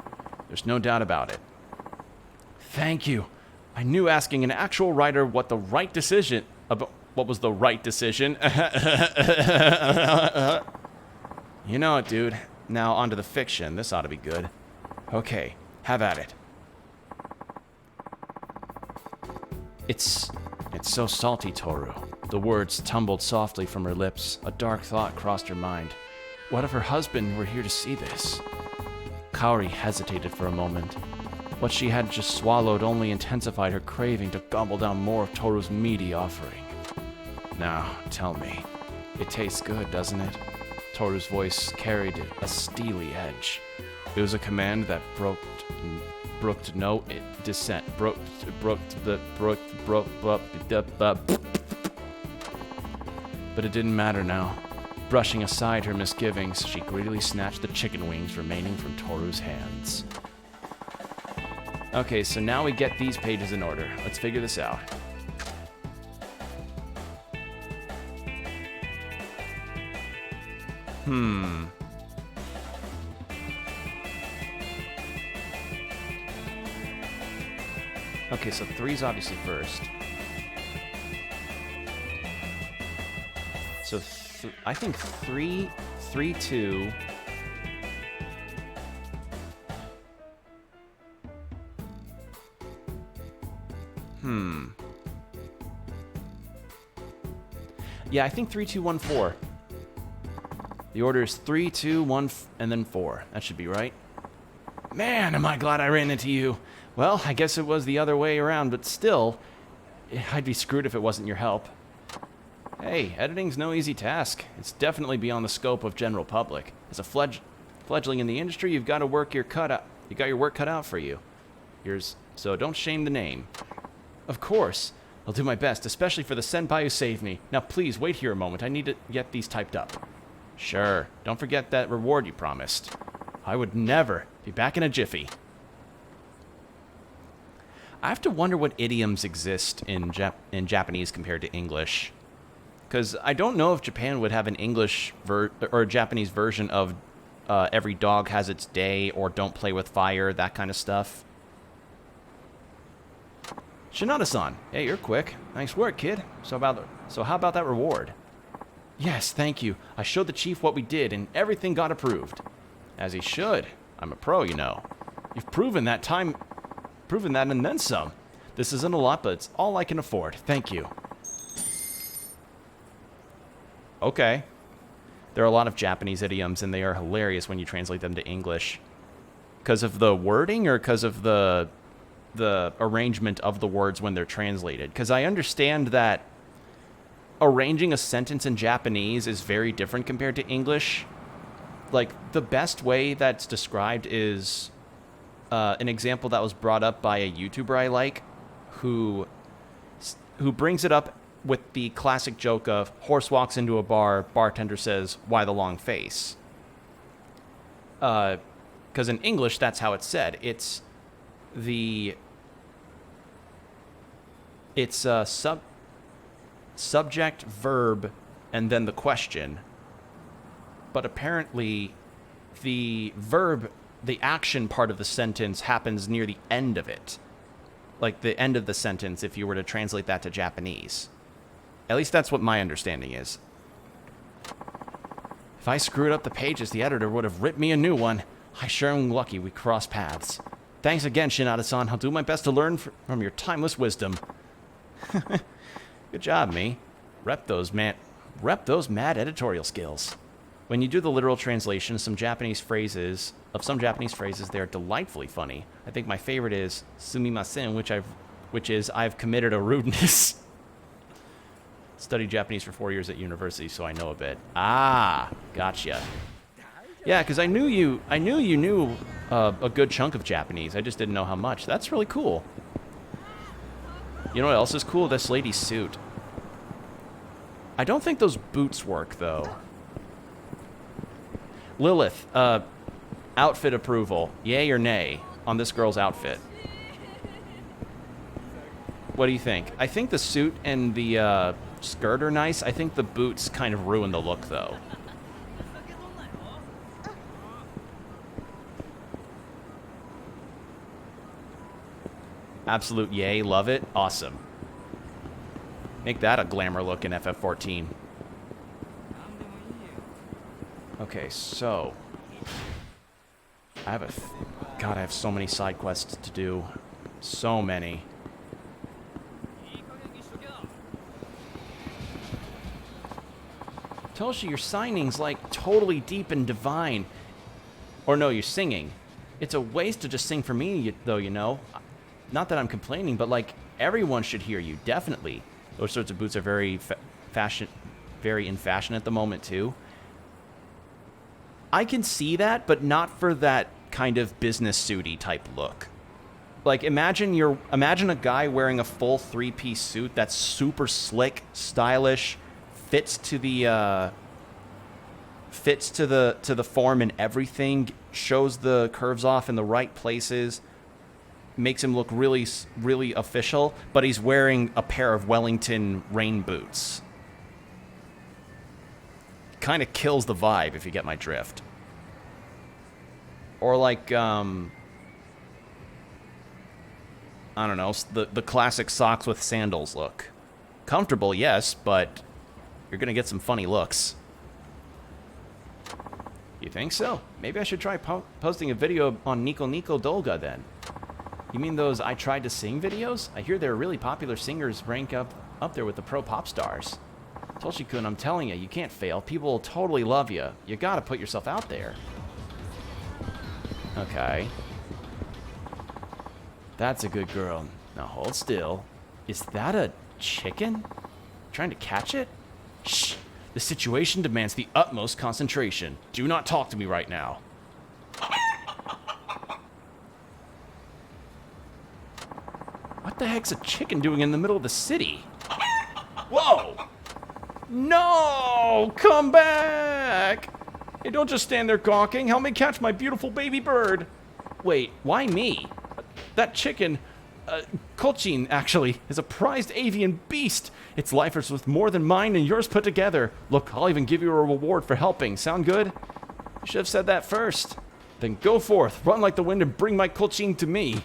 There's no doubt about it. Thank you. I knew asking an actual writer what the right decision about what was the right decision. You know it, dude. Now, onto the fiction. This ought to be good. Okay, have at it. It's so salty, Toru. The words tumbled softly from her lips. A dark thought crossed her mind. What if her husband were here to see this? Kaori hesitated for a moment. What she had just swallowed only intensified her craving to gobble down more of Toru's meaty offering. Now, tell me. It tastes good, doesn't it? Toru's voice carried a steely edge. It was a command that brooked no dissent. But it didn't matter now. Brushing aside her misgivings, she greedily snatched the chicken wings remaining from Toru's hands. Okay, so now we get these pages in order. Let's figure this out. Okay, so 3's obviously first. So I think 3, 2. Yeah, I think 3, 2, 1, 4. The order is 3, 2, 1, and then 4. That should be right. Man, am I glad I ran into you. Well, I guess it was the other way around, but still, I'd be screwed if it wasn't your help. Hey, editing's no easy task. It's definitely beyond the scope of general public. As a fledgling in the industry, you've got to work your cut out. You got your work cut out for you. So don't shame the name. Of course. I'll do my best, especially for the senpai who saved me. Now please, wait here a moment. I need to get these typed up. Sure. Don't forget that reward you promised. I would never. Be back in a jiffy. I have to wonder what idioms exist in Japanese compared to English. Because I don't know if Japan would have an English or a Japanese version of every dog has its day or don't play with fire, that kind of stuff. Shinada-san, hey, you're quick. Nice work, kid. So how about that reward? Yes, thank you. I showed the chief what we did, and everything got approved. As he should. I'm a pro, you know. You've proven that and then some. This isn't a lot, but it's all I can afford. Thank you. Okay. There are a lot of Japanese idioms, and they are hilarious when you translate them to English. Because of the wording, or because of the arrangement of the words when they're translated? Because I understand that arranging a sentence in Japanese is very different compared to English. Like, the best way that's described is an example that was brought up by a YouTuber I like, who brings it up with the classic joke of horse walks into a bar, bartender says, "Why the long face?" Because in English, that's how it's said. It's subject, verb, and then the question. But apparently, the verb, the action part of the sentence happens near the end of it. Like the end of the sentence, if you were to translate that to Japanese. At least that's what my understanding is. If I screwed up the pages, the editor would have ripped me a new one. I sure am lucky we crossed paths. Thanks again, Shinada-san. I'll do my best to learn from your timeless wisdom. Good job, me. Rep those mad editorial skills. When you do the literal translation of some Japanese phrases, they are delightfully funny. I think my favorite is sumimasen, which is I've committed a rudeness. Studied Japanese for 4 years at university, so I know a bit. Ah, gotcha. Yeah, because I knew you knew a good chunk of Japanese. I just didn't know how much. That's really cool. You know what else is cool? This lady's suit. I don't think those boots work, though. Lilith, outfit approval. Yay or nay on this girl's outfit? What do you think? I think the suit and the skirt are nice. I think the boots kind of ruin the look, though. Absolute yay, love it, awesome. Make that a glamour look in FF14. Okay, so I have so many side quests to do. So many. Toshi, your signing's like totally deep and divine. Or no, you're singing. It's a waste to just sing for me, though, you know. Not that I'm complaining, but like everyone should hear you, definitely. Those sorts of boots are very in fashion at the moment too. I can see that, but not for that kind of business suity type look. Like imagine a guy wearing a full 3-piece suit that's super slick, stylish, fits to the form and everything, shows the curves off in the right places, makes him look really, really official, but he's wearing a pair of Wellington rain boots. Kind of kills the vibe, if you get my drift. Or like, I don't know, the classic socks with sandals look. Comfortable, yes, but you're gonna get some funny looks. You think so? Maybe I should try posting a video on Nico Nico Dolga then. You mean those I Tried to Sing videos? I hear they're really popular singers, rank up there with the pro pop stars. Toshi-kun, I'm telling you, you can't fail. People will totally love you. You gotta put yourself out there. Okay. That's a good girl. Now hold still. Is that a chicken? Trying to catch it? Shh. The situation demands the utmost concentration. Do not talk to me right now. What the heck's a chicken doing in the middle of the city? Whoa! No! Come back! Hey, don't just stand there gawking. Help me catch my beautiful baby bird. Wait, why me? That chicken, Colchin, actually, is a prized avian beast. Its life is worth more than mine and yours put together. Look, I'll even give you a reward for helping. Sound good? You should have said that first. Then go forth, run like the wind, and bring my Colchin to me.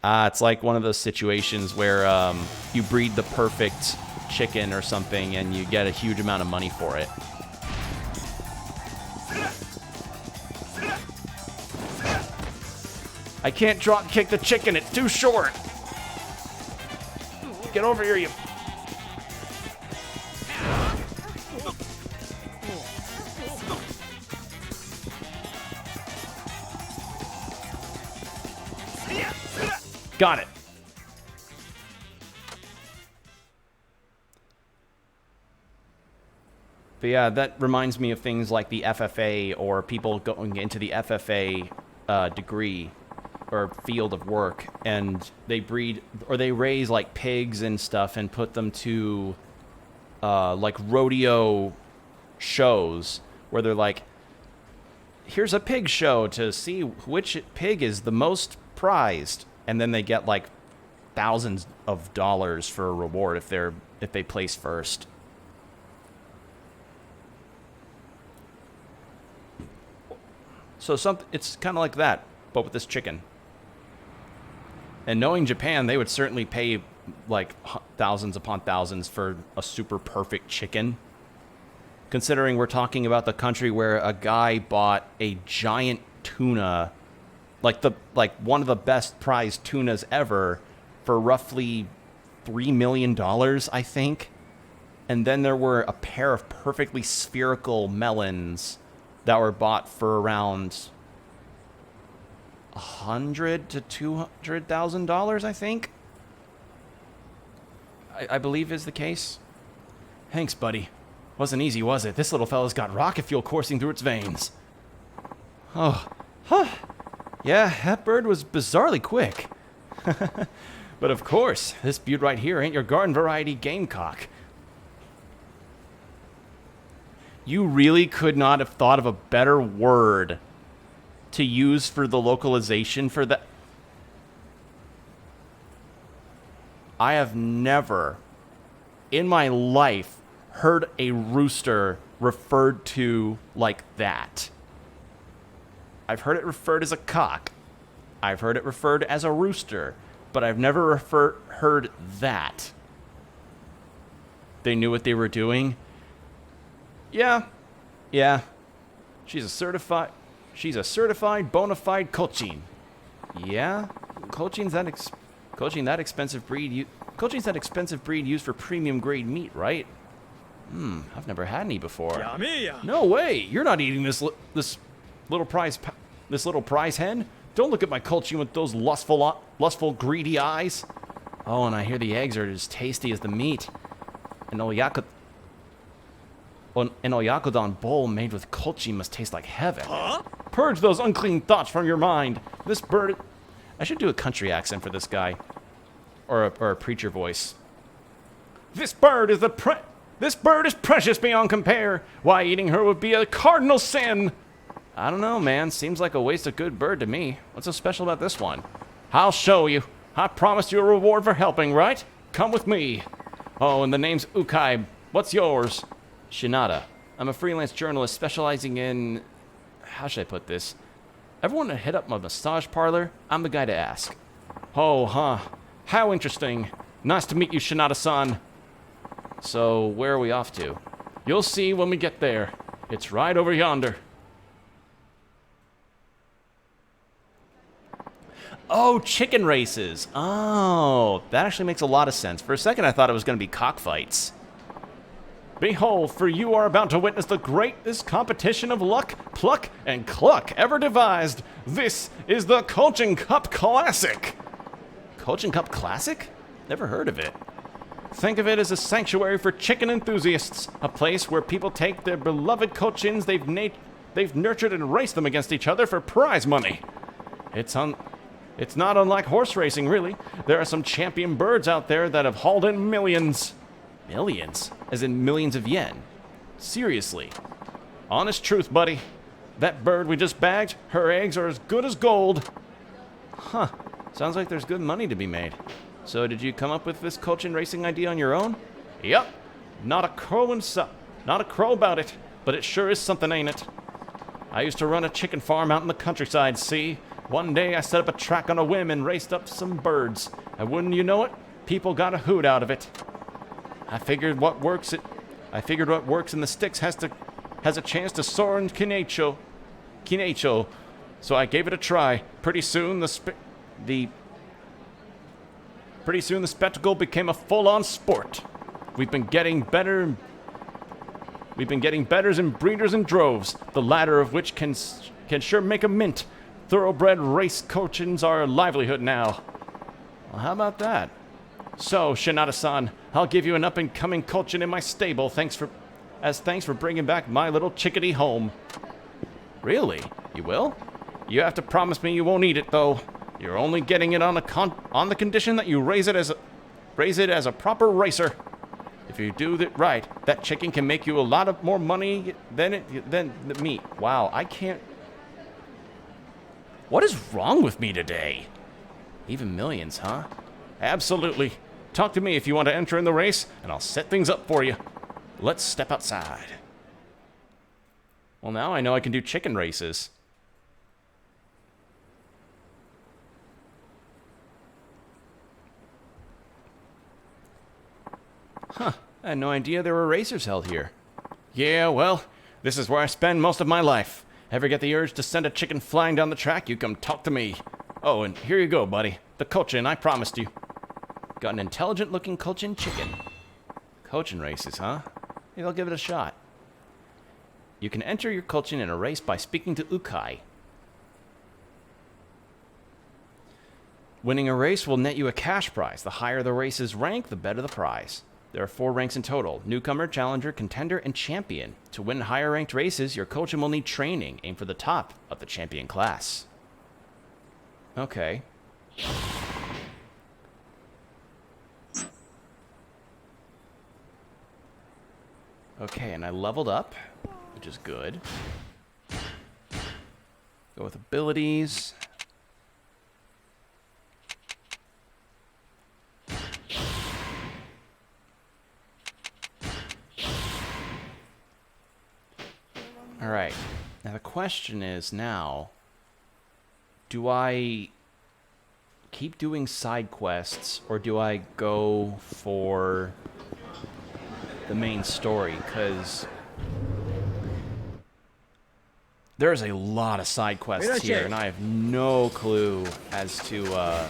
It's like one of those situations where you breed the perfect chicken or something and you get a huge amount of money for it. I can't drop kick the chicken, it's too short. Get over here, you... Got it. But yeah, that reminds me of things like the FFA or people going into the FFA degree or field of work, and they breed or they raise like pigs and stuff and put them to like rodeo shows where they're like, here's a pig show to see which pig is the most prized, and then they get like thousands of dollars for a reward if they place first. So it's kind of like that, but with this chicken. And knowing Japan, they would certainly pay like thousands upon thousands for a super perfect chicken. Considering we're talking about the country where a guy bought a giant tuna, like one of the best prized tunas ever, for roughly $3 million, I think. And then there were a pair of perfectly spherical melons that were bought for around $100,000 to $200,000, I think. I believe is the case. Thanks, buddy. Wasn't easy, was it? This little fella's got rocket fuel coursing through its veins. Oh, huh. Yeah, that bird was bizarrely quick. But of course, this beaut right here ain't your garden variety gamecock. You really could not have thought of a better word to use for the localization for that. I have never in my life heard a rooster referred to like that. I've heard it referred as a cock. I've heard it referred as a rooster, but I've never heard that. They knew what they were doing. Yeah. She's a certified bona fide Colchin. Yeah? Colchin's that expensive breed. Colchin's that expensive breed used for premium grade meat, right? I've never had any before. No way. You're not eating this little prize hen. Don't look at my Colchin with those lustful greedy eyes. Oh, and I hear the eggs are as tasty as the meat. An Oyakodon bowl made with Colchin must taste like heaven. Huh? Purge those unclean thoughts from your mind. This bird... I should do a country accent for this guy. Or a preacher voice. This bird is precious beyond compare. Why eating her would be a cardinal sin. I don't know, man. Seems like a waste of good bird to me. What's so special about this one? I'll show you. I promised you a reward for helping, right? Come with me. Oh, and the name's Ukai. What's yours? Shinada. I'm a freelance journalist specializing in... How should I put this? Ever want to hit up my massage parlor? I'm the guy to ask. Oh, huh. How interesting. Nice to meet you, Shinada-san. So, where are we off to? You'll see when we get there. It's right over yonder. Oh, chicken races. Oh, that actually makes a lot of sense. For a second, I thought it was going to be cockfights. Behold, for you are about to witness the greatest competition of luck, pluck, and cluck ever devised. This is the Colchin Cup Classic. Colchin Cup Classic? Never heard of it. Think of it as a sanctuary for chicken enthusiasts, a place where people take their beloved cochins they've nurtured and race them against each other for prize money. It's not unlike horse racing, really. There are some champion birds out there that have hauled in millions. Millions? As in millions of yen? Seriously. Honest truth, buddy. That bird we just bagged, her eggs are as good as gold. Huh. Sounds like there's good money to be made. So did you come up with this cochin racing idea on your own? Yep. Not a crow about it, but it sure is something, ain't it? I used to run a chicken farm out in the countryside, see? One day I set up a track on a whim and raced up some birds. And wouldn't you know it, people got a hoot out of it. I figured what works in the sticks has a chance to soar in Kinecho. So I gave it a try. Pretty soon the spectacle became a full-on sport. We've been getting betters and breeders in droves, the latter of which can sure make a mint. Thoroughbred race cochins are a livelihood now. Well, how about that? So, Shinada-san, I'll give you an up-and-coming cochin in my stable thanks for bringing back my little chickadee home. Really? You will? You have to promise me you won't eat it, though. You're only getting it on the condition that you raise it as a proper racer. If you do it right, that chicken can make you a lot of more money than the meat. Wow, I can't. What is wrong with me today? Even millions, huh? Absolutely. Talk to me if you want to enter in the race, and I'll set things up for you. Let's step outside. Well, now I know I can do chicken races. Huh, I had no idea there were racers held here. Yeah, well, this is where I spend most of my life. Ever get the urge to send a chicken flying down the track, you come talk to me. Oh, and here you go, buddy. The cochin I promised you. Got an intelligent-looking cochin chicken. Cochin races, huh? Maybe I'll give it a shot. You can enter your cochin in a race by speaking to Ukai. Winning a race will net you a cash prize. The higher the race's rank, the better the prize. There are 4 ranks in total: newcomer, challenger, contender, and champion. To win higher ranked races, your cochin will need training. Aim for the top of the champion class. Okay. Okay, and I leveled up, which is good. Go with abilities. Alright, now the question is now, do I keep doing side quests, or do I go for the main story? Because there's a lot of side quests here, and I have no clue as to, I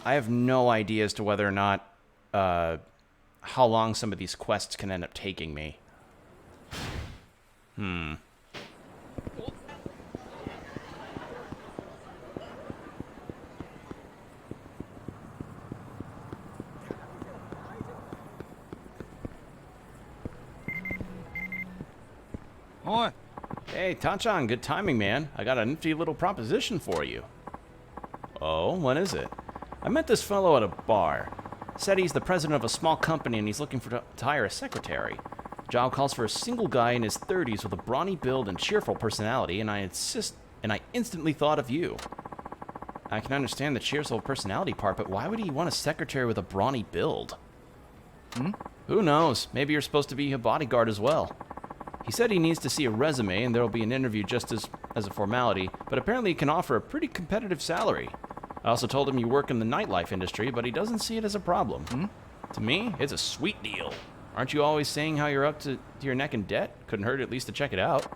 have no idea as to whether or not, how long some of these quests can end up taking me. Hey, Tachan, good timing, man. I got a nifty little proposition for you. Oh, what is it? I met this fellow at a bar. Said he's the president of a small company and he's looking to hire a secretary. Job calls for a single guy in his 30s with a brawny build and cheerful personality, and I instantly thought of you. I can understand the cheerful personality part, but why would he want a secretary with a brawny build? Who knows? Maybe you're supposed to be a bodyguard as well. He said he needs to see a resume and there'll be an interview just as a formality, but apparently he can offer a pretty competitive salary. I also told him you work in the nightlife industry, but he doesn't see it as a problem. To me, it's a sweet deal. Aren't you always saying how you're up to your neck in debt? Couldn't hurt at least to check it out.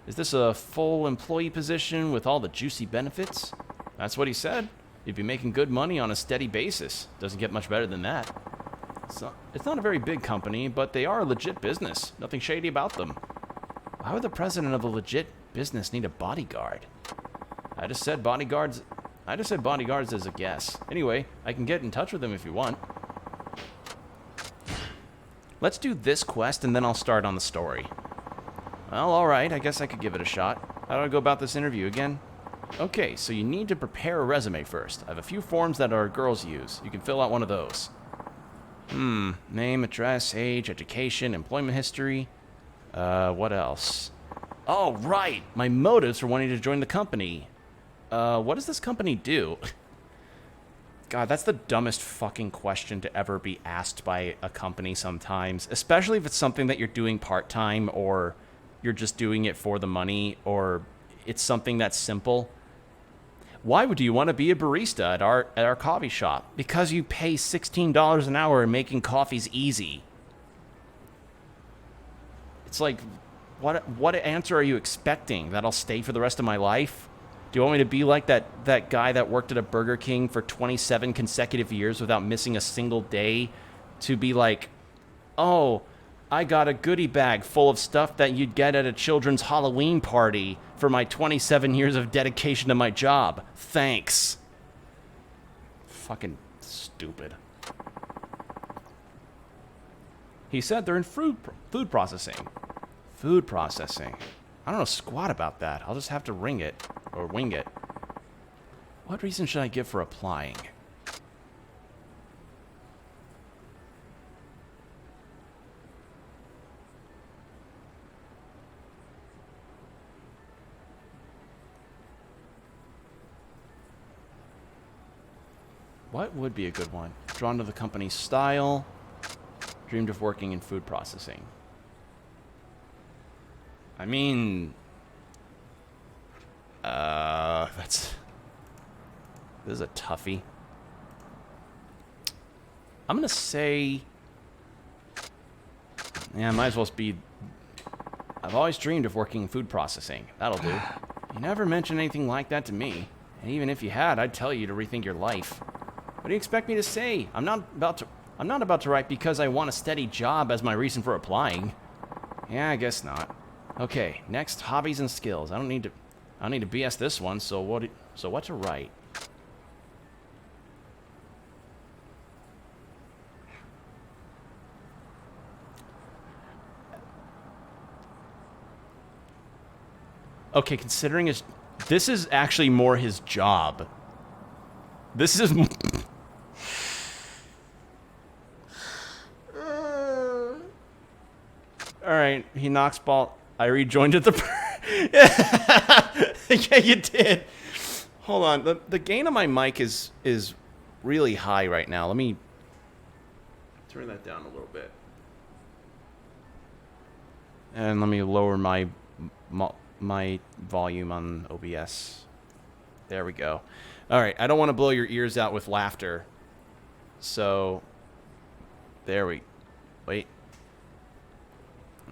Is this a full employee position with all the juicy benefits? That's what he said. You'd be making good money on a steady basis. Doesn't get much better than that. It's not a very big company, but they are a legit business. Nothing shady about them. Why would the president of a legit business need a bodyguard? I just said bodyguards I just said bodyguards as a guess. Anyway, I can get in touch with them if you want. Let's do this quest, and then I'll start on the story. Well, alright, I guess I could give it a shot. How do I go about this interview again? Okay, so you need to prepare a resume first. I have a few forms that our girls use. You can fill out one of those. Name, address, age, education, employment history. What else? Oh, right! My motives for wanting to join the company. What does this company do? God, that's the dumbest fucking question to ever be asked by a company sometimes. Especially if it's something that you're doing part-time, or you're just doing it for the money, or it's something that's simple. Why would you want to be a barista at our coffee shop? Because you pay $16 an hour and making coffee's easy. It's like, what answer are you expecting? That I'll stay for the rest of my life? Do you want me to be like that guy that worked at a Burger King for 27 consecutive years without missing a single day? To be like, oh, I got a goodie bag full of stuff that you'd get at a children's Halloween party for my 27 years of dedication to my job. Thanks. Fucking stupid. He said they're in food processing. Food processing. I don't know squat about that. I'll just have to ring it. Or wing it. What reason should I give for applying? What would be a good one? Drawn to the company's style. Dreamed of working in food processing. I mean... This is a toughie. I'm gonna say... Yeah, might as well be... I've always dreamed of working in food processing. That'll do. You never mentioned anything like that to me. And even if you had, I'd tell you to rethink your life. What do you expect me to say? I'm not about to write because I want a steady job as my reason for applying. Yeah, I guess not. Okay, next, hobbies and skills. I don't need to BS this one, so what to write? Okay, considering this is actually more his job. This is... Alright, he knocks ball... I rejoined at the... Yeah, you did. Hold on. The gain on my mic is really high right now. Let me turn that down a little bit. And let me lower my volume on OBS. There we go. All right. I don't want to blow your ears out with laughter. So, there we... Wait.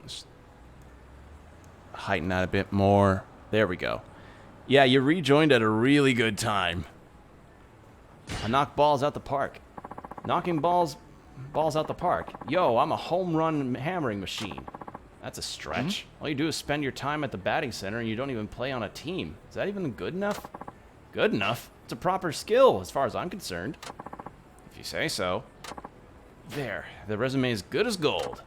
Let's heighten that a bit more. There we go. Yeah, you rejoined at a really good time. I knock balls out the park. Knocking balls out the park. Yo, I'm a home run hammering machine. That's a stretch. All you do is spend your time at the batting center and you don't even play on a team. Is that even good enough? Good enough? It's a proper skill as far as I'm concerned. If you say so. There. The resume is good as gold.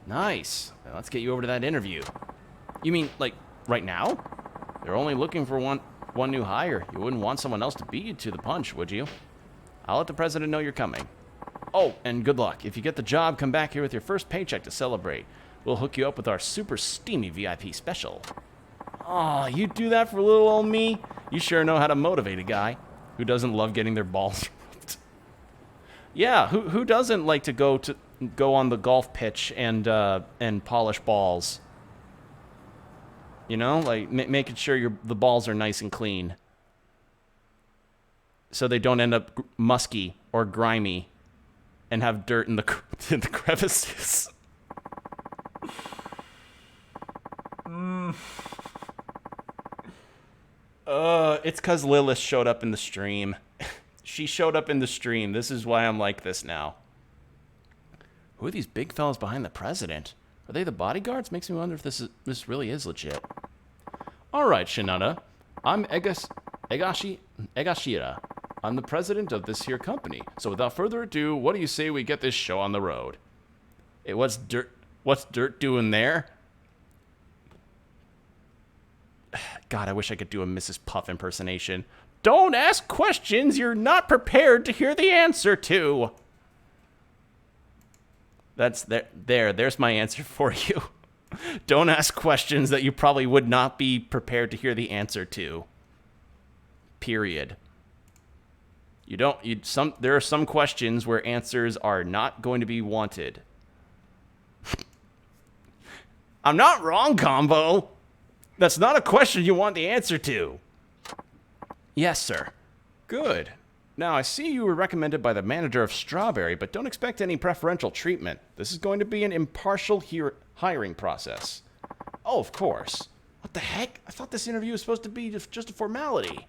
Nice. Now let's get you over to that interview. You mean, like, right now? They're only looking for one new hire. You wouldn't want someone else to beat you to the punch, would you? I'll let the president know you're coming. Oh, and good luck. If you get the job, come back here with your first paycheck to celebrate. We'll hook you up with our super steamy VIP special. Aw, you do that for little old me? You sure know how to motivate a guy who doesn't love getting their balls rubbed. Yeah, who doesn't like to go on the golf pitch and polish balls? You know, like making sure the balls are nice and clean, so they don't end up musky or grimy, and have dirt in the crevices. It's because Lilith showed up in the stream. She showed up in the stream. This is why I'm like this now. Who are these big fellas behind the president? Are they the bodyguards? Makes me wonder if this really is legit. All right, Shinada. I'm Egashira. I'm the president of this here company. So without further ado, what do you say we get this show on the road? Hey, what's Dirt doing there? God, I wish I could do a Mrs. Puff impersonation. Don't ask questions you're not prepared to hear the answer to. There's my answer for you. Don't ask questions that you probably would not be prepared to hear the answer to. Period. There are some questions where answers are not going to be wanted. I'm not wrong, Combo. That's not a question you want the answer to. Yes, sir. Good. Now, I see you were recommended by the manager of Strawberry, but don't expect any preferential treatment. This is going to be an impartial hiring process. Oh, of course. What the heck? I thought this interview was supposed to be just a formality.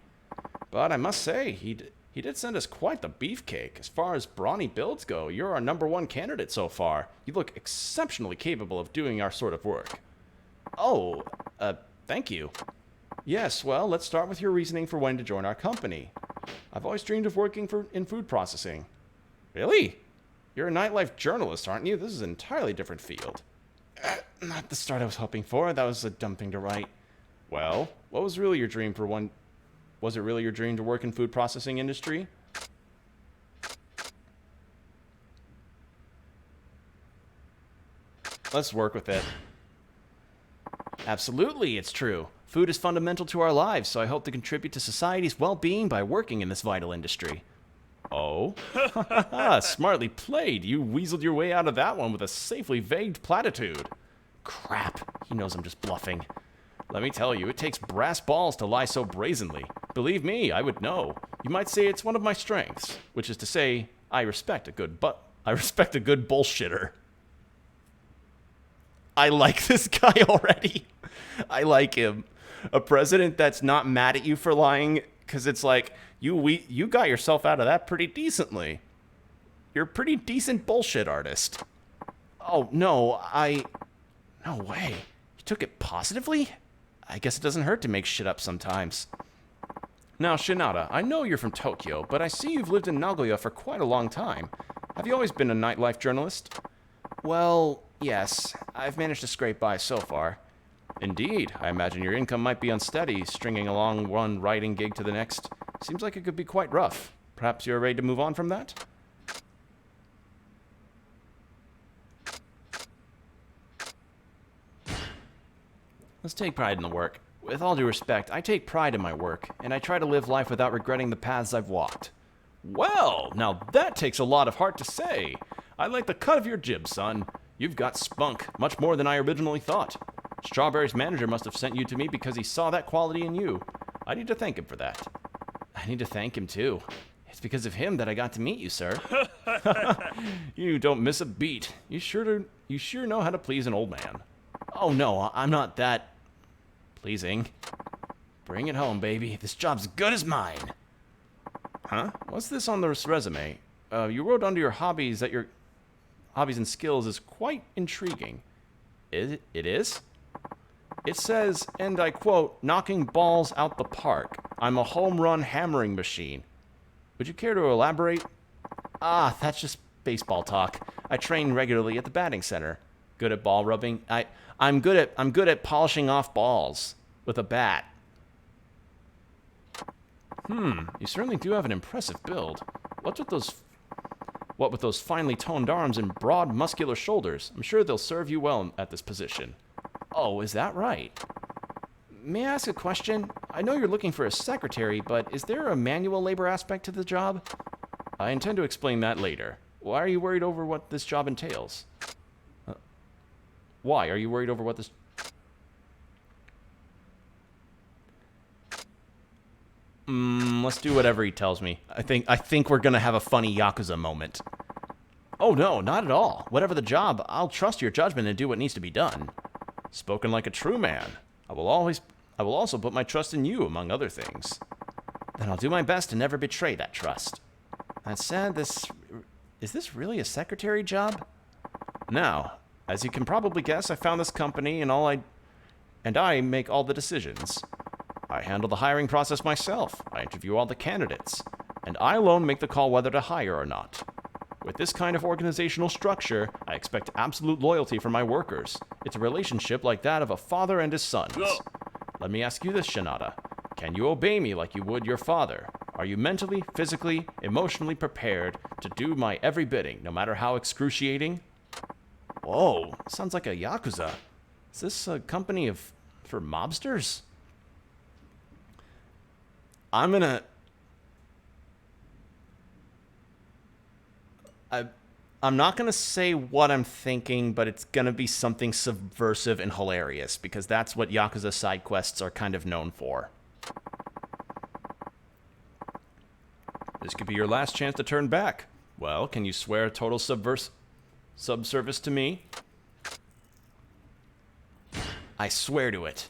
But I must say, he did send us quite the beefcake. As far as brawny builds go, you're our #1 candidate so far. You look exceptionally capable of doing our sort of work. Oh, thank you. Yes, well, let's start with your reasoning for wanting to join our company. I've always dreamed of working in food processing. Really? You're a nightlife journalist, aren't you? This is an entirely different field. Not the start I was hoping for. That was a dumb thing to write. Well, what was really your dream for one... Was it really your dream to work in food processing industry? Let's work with it. Absolutely, it's true. Food is fundamental to our lives, so I hope to contribute to society's well-being by working in this vital industry. Oh? Smartly played. You weaseled your way out of that one with a safely vague platitude. Crap. He knows I'm just bluffing. Let me tell you, it takes brass balls to lie so brazenly. Believe me, I would know. You might say it's one of my strengths, which is to say, I respect a good bullshitter. I like this guy already. I like him. A president that's not mad at you for lying, because it's like, you got yourself out of that pretty decently. You're a pretty decent bullshit artist. Oh, no, no way. You took it positively? I guess it doesn't hurt to make shit up sometimes. Now, Shinada, I know you're from Tokyo, but I see you've lived in Nagoya for quite a long time. Have you always been a nightlife journalist? Well, yes. I've managed to scrape by so far. Indeed. I imagine your income might be unsteady, stringing along one writing gig to the next. Seems like it could be quite rough. Perhaps you're ready to move on from that? Let's take pride in the work. With all due respect, I take pride in my work, and I try to live life without regretting the paths I've walked. Well, now that takes a lot of heart to say. I like the cut of your jib, son. You've got spunk, much more than I originally thought. Strawberry's manager must have sent you to me because he saw that quality in you. I need to thank him for that. I need to thank him, too. It's because of him that I got to meet you, sir. You don't miss a beat. You sure know how to please an old man. Oh, no, I'm not that pleasing. Bring it home, baby. This job's good as mine. Huh? What's this on this resume? You wrote under your hobbies that your hobbies and skills is quite intriguing. It is? It says, and I quote, knocking balls out the park. I'm a home run hammering machine. Would you care to elaborate? Ah, that's just baseball talk. I train regularly at the batting center. Good at ball rubbing. I'm good at polishing off balls with a bat. You certainly do have an impressive build. What with those finely toned arms and broad muscular shoulders? I'm sure they'll serve you well at this position. Oh, is that right? May I ask a question? I know you're looking for a secretary, but is there a manual labor aspect to the job? I intend to explain that later. Why are you worried over what this job entails? Why are you worried over what this... Let's do whatever he tells me. I think we're gonna have a funny Yakuza moment. Oh no, not at all. Whatever the job, I'll trust your judgment and do what needs to be done. Spoken like a true man. I will also put my trust in you, among other things. Then I'll do my best to never betray that trust. That said, is this really a secretary job? Now, as you can probably guess, I found this company and I make all the decisions. I handle the hiring process myself. I interview all the candidates. And I alone make the call whether to hire or not. With this kind of organizational structure, I expect absolute loyalty from my workers. It's a relationship like that of a father and his sons. Let me ask you this, Shinada. Can you obey me like you would your father? Are you mentally, physically, emotionally prepared to do my every bidding, no matter how excruciating? Whoa, sounds like a Yakuza. Is this a company for mobsters? I'm not gonna say what I'm thinking, but it's gonna be something subversive and hilarious, because that's what Yakuza side quests are kind of known for. This could be your last chance to turn back. Well, can you swear total subservice to me? I swear to it.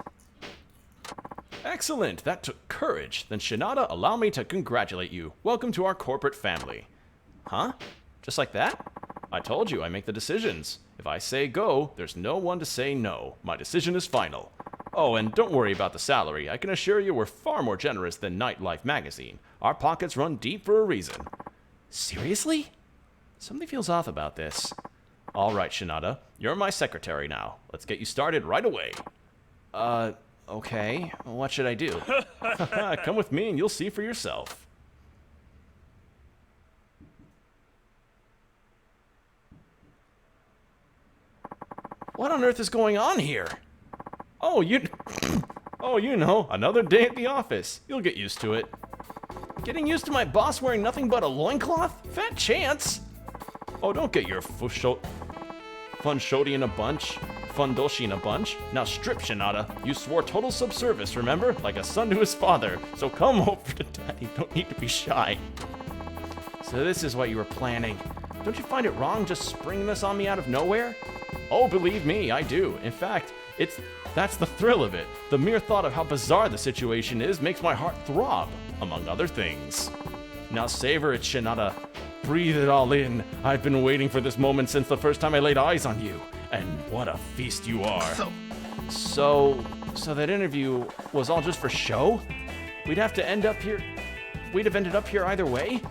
Excellent, that took courage. Then Shinada, allow me to congratulate you. Welcome to our corporate family. Huh? Just like that? I told you I make the decisions. If I say go, there's no one to say no. My decision is final. Oh, and don't worry about the salary. I can assure you we're far more generous than Nightlife magazine. Our pockets run deep for a reason. Seriously? Something feels off about this. All right, Shinada. You're my secretary now. Let's get you started right away. Okay. What should I do? Come with me and you'll see for yourself. What on earth is going on here? Oh, you know, another day at the office. You'll get used to it. Getting used to my boss wearing nothing but a loincloth? Fat chance. Oh, don't get your fundoshi in a bunch. Now strip, Shinada. You swore total subservice, remember? Like a son to his father. So come over to Daddy. Don't need to be shy. So this is what you were planning. Don't you find it wrong just springing this on me out of nowhere? Oh, believe me, I do. In fact, that's the thrill of it. The mere thought of how bizarre the situation is makes my heart throb, among other things. Now savor it, Shinada. Breathe it all in. I've been waiting for this moment since the first time I laid eyes on you. And what a feast you are. So that interview was all just for show? We'd have ended up here either way?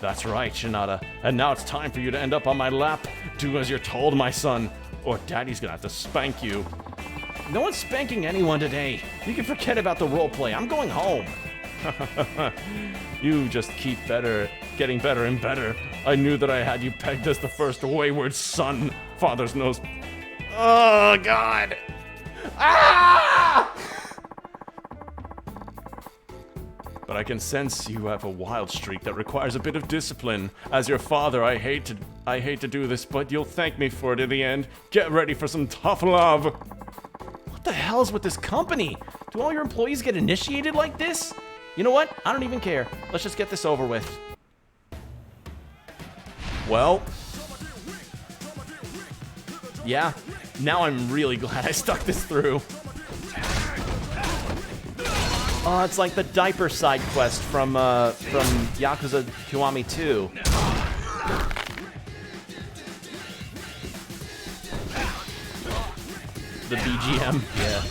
That's right, Shinada. And now it's time for you to end up on my lap. Do as you're told, my son, or Daddy's gonna have to spank you. No one's spanking anyone today. You can forget about the roleplay. I'm going home. You just keep getting better and better. I knew that I had you pegged as the first wayward son. Father's knows. Oh, God. Ah! But I can sense you have a wild streak that requires a bit of discipline. As your father, I hate to do this, but you'll thank me for it in the end. Get ready for some tough love. What the hell's with this company? Do all your employees get initiated like this? You know what? I don't even care. Let's just get this over with. Well. Yeah. Now I'm really glad I stuck this through. Oh, it's like the diaper side quest from Yakuza Kiwami 2. The BGM, yeah.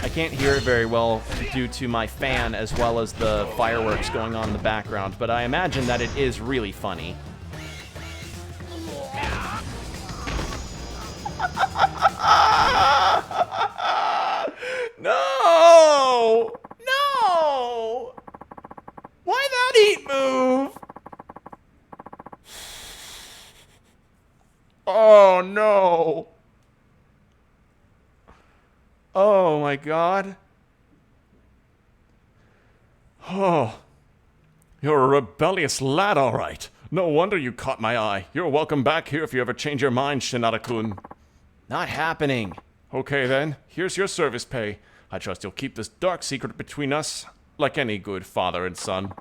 I can't hear it very well due to my fan as well as the fireworks going on in the background, but I imagine that it is really funny. No! No! Why that heat move? Oh, no. Oh, my God. Oh. You're a rebellious lad, all right. No wonder you caught my eye. You're welcome back here if you ever change your mind, Shinada-kun. Not happening. Okay, then. Here's your service pay. I trust you'll keep this dark secret between us, like any good father and son.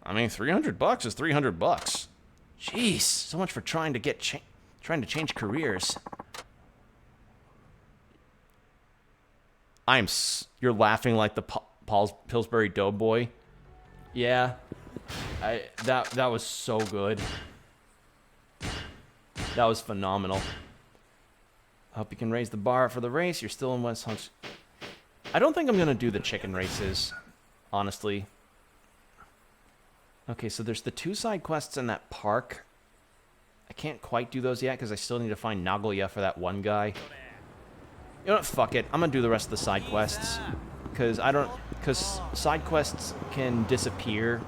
I mean, $300 is $300. Jeez, so much for trying to change careers. You're laughing like the Pillsbury Doughboy. Yeah, that was so good. That was phenomenal. Hope you can raise the bar for the race. You're still in West Hunts. I don't think I'm going to do the chicken races, honestly. Okay, so there's the 2 side quests in that park. I can't quite do those yet because I still need to find Nagoya for that one guy. You know what? Fuck it. I'm going to do the rest of the side quests. Because side quests can disappear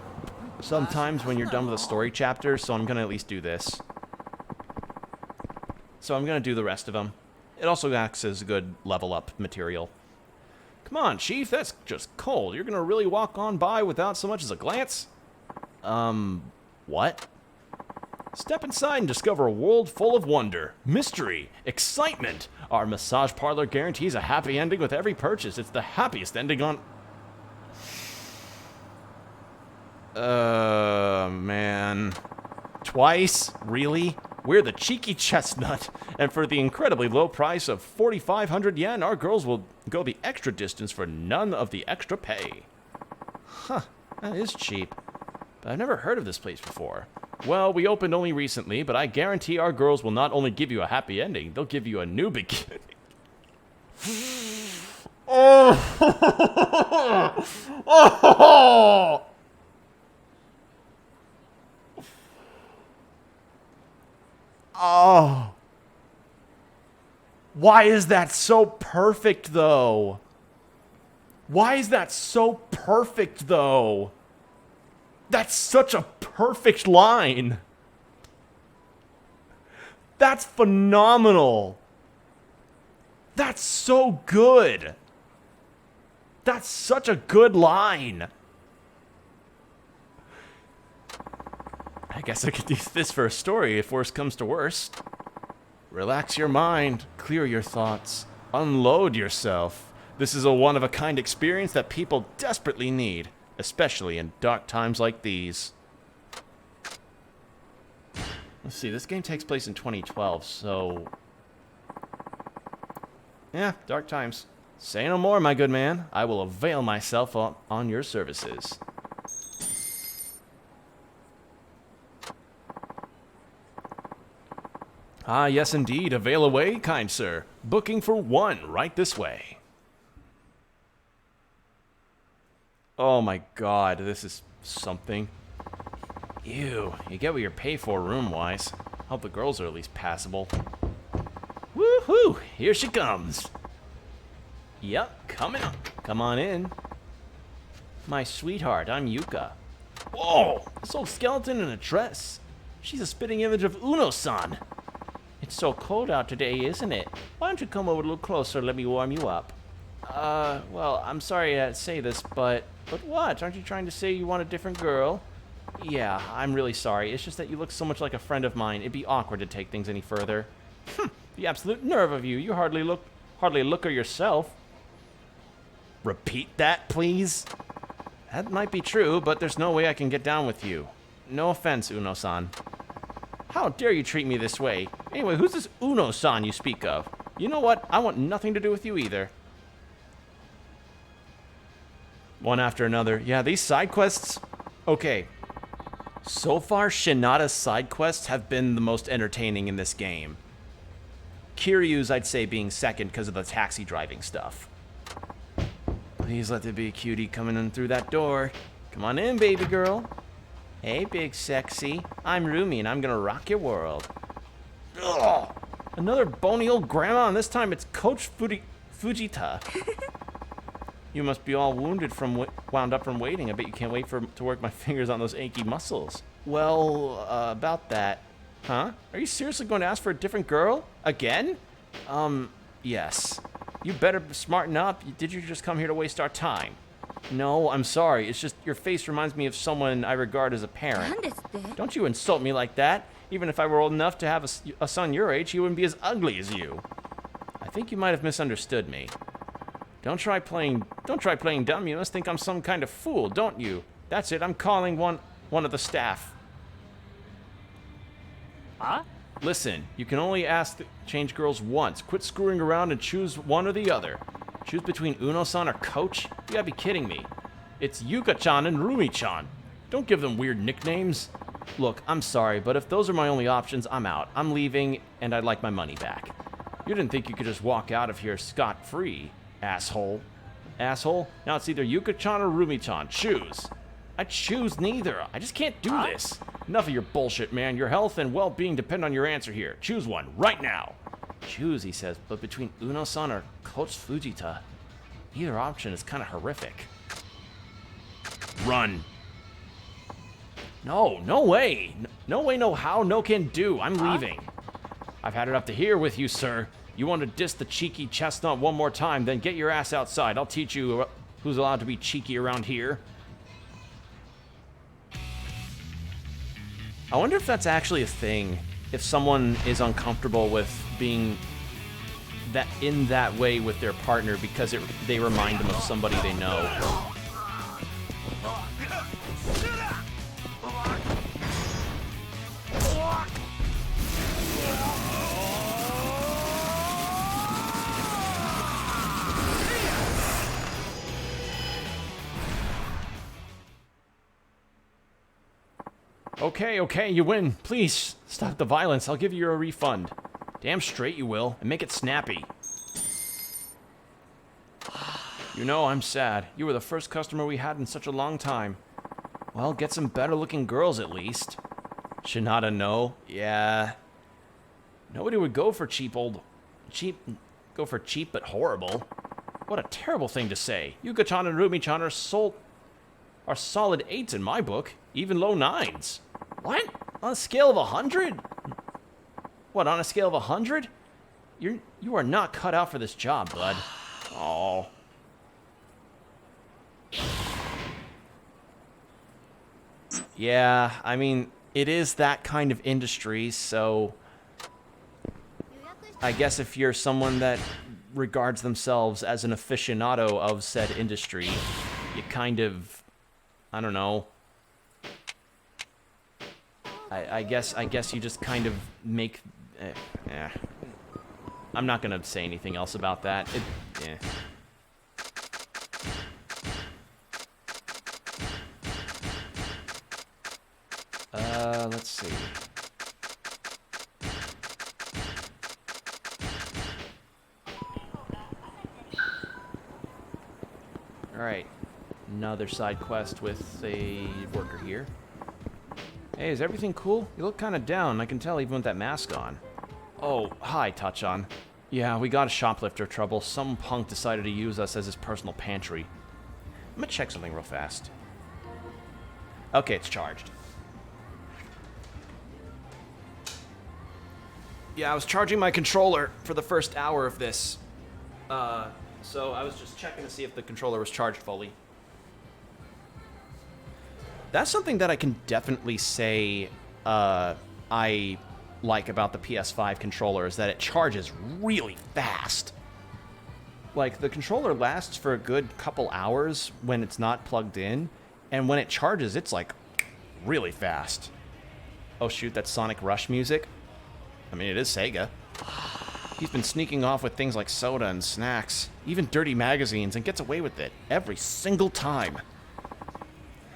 sometimes when you're done with a story chapter, so I'm going to at least do this. So I'm going to do the rest of them. It also acts as good level up material. Come on, Chief, that's just cold. You're going to really walk on by without so much as a glance? What? Step inside and discover a world full of wonder, mystery, excitement. Our massage parlor guarantees a happy ending with every purchase. It's the happiest ending on... man. Twice? Really? We're the cheeky chestnut, and for the incredibly low price of 4,500 yen, our girls will go the extra distance for none of the extra pay. Huh, that is cheap. But I've never heard of this place before. Well, we opened only recently, but I guarantee our girls will not only give you a happy ending, they'll give you a new beginning. Oh! Oh. Why is that so perfect, though? Why is that so perfect, though? That's such a perfect line. That's phenomenal. That's so good. That's such a good line. I guess I could use this for a story if worst comes to worst. Relax your mind, clear your thoughts, unload yourself. This is a one-of-a-kind experience that people desperately need, especially in dark times like these. Let's see, this game takes place in 2012, so... yeah, dark times. Say no more, my good man. I will avail myself on your services. Ah, yes, indeed. Avail away, kind sir. Booking for 1 right this way. Oh my god, this is something. Ew, you get what you're paid for room-wise. Hope the girls are at least passable. Woohoo! Here she comes. Yep, coming up. Come on in. My sweetheart, I'm Yuka. Whoa! This old skeleton in a dress. She's a spitting image of Uno-san. It's so cold out today, isn't it? Why don't you come over a little closer, let me warm you up. Well, I'm sorry to say this, but what? Aren't you trying to say you want a different girl? Yeah, I'm really sorry. It's just that you look so much like a friend of mine. It'd be awkward to take things any further. The absolute nerve of you. You hardly a looker yourself. Repeat that, please? That might be true, but there's no way I can get down with you. No offense, Uno-san. How dare you treat me this way? Anyway, who's this Uno-san you speak of? You know what? I want nothing to do with you either. One after another. Yeah, these side quests... okay. So far, Shinada's side quests have been the most entertaining in this game. Kiryu's, I'd say, being second because of the taxi driving stuff. Please let there be a cutie coming in through that door. Come on in, baby girl. Hey, big sexy. I'm Rumi, and I'm gonna rock your world. Ugh! Another bony old grandma, and this time it's Coach Fujita. You must be all wound up from waiting. I bet you can't wait to work my fingers on those achy muscles. Well, about that. Huh? Are you seriously going to ask for a different girl? Again? Yes. You better smarten up. Did you just come here to waste our time? No, I'm sorry. It's just your face reminds me of someone I regard as a parent. Don't you insult me like that. Even if I were old enough to have a son your age, he wouldn't be as ugly as you. I think you might have misunderstood me. Don't try playing dumb. You must think I'm some kind of fool, don't you? That's it. I'm calling one of the staff. Huh? Listen, you can only ask to change girls once. Quit screwing around and choose one or the other. Choose between Uno-san or Coach? You gotta be kidding me. It's Yuka-chan and Rumi-chan. Don't give them weird nicknames. Look, I'm sorry, but if those are my only options, I'm out. I'm leaving, and I'd like my money back. You didn't think you could just walk out of here scot-free, asshole. Asshole? Now it's either Yuka-chan or Rumi-chan. Choose. I choose neither. I just can't do this. Enough of your bullshit, man. Your health and well-being depend on your answer here. Choose one, right now. Choose, he says, but between Uno-san or Coach Fujita, either option is kind of horrific. Run. No, no way. No way, no how, no can do. I'm leaving. I've had it up to here with you, sir. You want to diss the cheeky chestnut one more time, then get your ass outside. I'll teach you who's allowed to be cheeky around here. I wonder if that's actually a thing. If someone is uncomfortable with being in that way with their partner because they remind them of somebody they know. Okay, you win. Please, stop the violence. I'll give you a refund. Damn straight you will, and make it snappy. You know, I'm sad. You were the first customer we had in such a long time. Well, get some better-looking girls at least. Shinada, no. Yeah. Nobody would go for cheap but horrible. What a terrible thing to say. Yuka-chan and Rumi-chan are solid 8s in my book, even low 9s. What? On a scale of 100? What, on a scale of 100? You are not cut out for this job, bud. Oh. Yeah, I mean, it is that kind of industry, so I guess if you're someone that regards themselves as an aficionado of said industry, you kind of, I don't know. I guess you just kind of make. I'm not gonna say anything else about that. Let's see. All right, another side quest with a worker here. Hey, is everything cool? You look kind of down. I can tell even with that mask on. Oh, hi, Tachan. Yeah, we got a shoplifter trouble. Some punk decided to use us as his personal pantry. I'm gonna check something real fast. Okay, it's charged. Yeah, I was charging my controller for the first hour of this. So I was just checking to see if the controller was charged fully. That's something that I can definitely say I like about the PS5 controller is that it charges really fast. Like, the controller lasts for a good couple hours when it's not plugged in, and when it charges, it's, like, really fast. Oh, shoot, that's Sonic Rush music? I mean, it is Sega. He's been sneaking off with things like soda and snacks, even dirty magazines, and gets away with it every single time.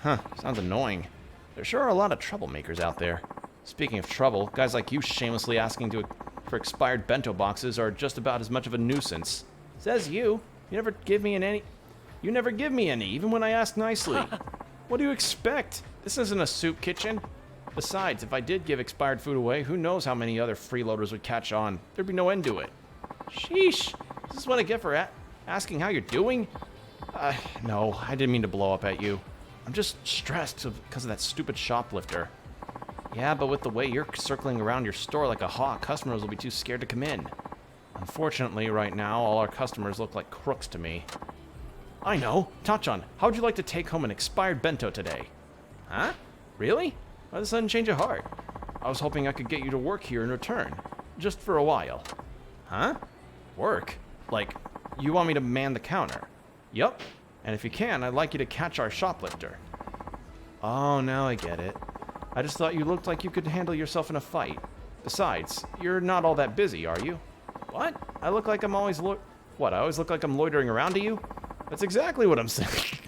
Huh, sounds annoying. There sure are a lot of troublemakers out there. Speaking of trouble, guys like you shamelessly asking for expired bento boxes are just about as much of a nuisance. Says you. You never give me any, even when I ask nicely. What do you expect? This isn't a soup kitchen. Besides, if I did give expired food away, who knows how many other freeloaders would catch on. There'd be no end to it. Sheesh. Is this what I get for asking how you're doing? No, I didn't mean to blow up at you. I'm just stressed because of that stupid shoplifter. Yeah, but with the way you're circling around your store like a hawk, customers will be too scared to come in. Unfortunately, right now, all our customers look like crooks to me. I know. Tachan, how would you like to take home an expired bento today? Huh? Really? Why the sudden change of heart? I was hoping I could get you to work here in return. Just for a while. Huh? Work? Like, you want me to man the counter? Yup. And if you can, I'd like you to catch our shoplifter. Oh, now I get it. I just thought you looked like you could handle yourself in a fight. Besides, you're not all that busy, are you? What? I look like I'm always What, I always look like I'm loitering around to you? That's exactly what I'm saying.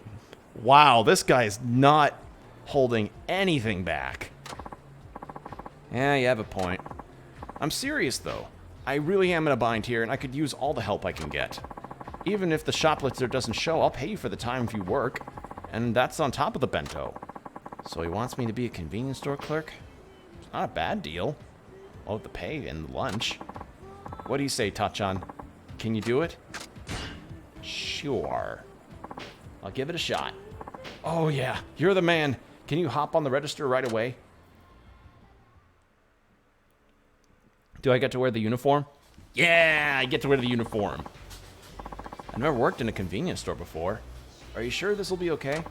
Wow, this guy's not holding anything back. Yeah, you have a point. I'm serious, though. I really am in a bind here, and I could use all the help I can get. Even if the shoplifter doesn't show, I'll pay you for the time if you work. And that's on top of the bento. So he wants me to be a convenience store clerk? It's not a bad deal. Oh, the pay and the lunch. What do you say, Tachan? Can you do it? Sure. I'll give it a shot. Oh yeah, you're the man. Can you hop on the register right away? Do I get to wear the uniform? Yeah, I get to wear the uniform. I've never worked in a convenience store before. Are you sure this will be okay?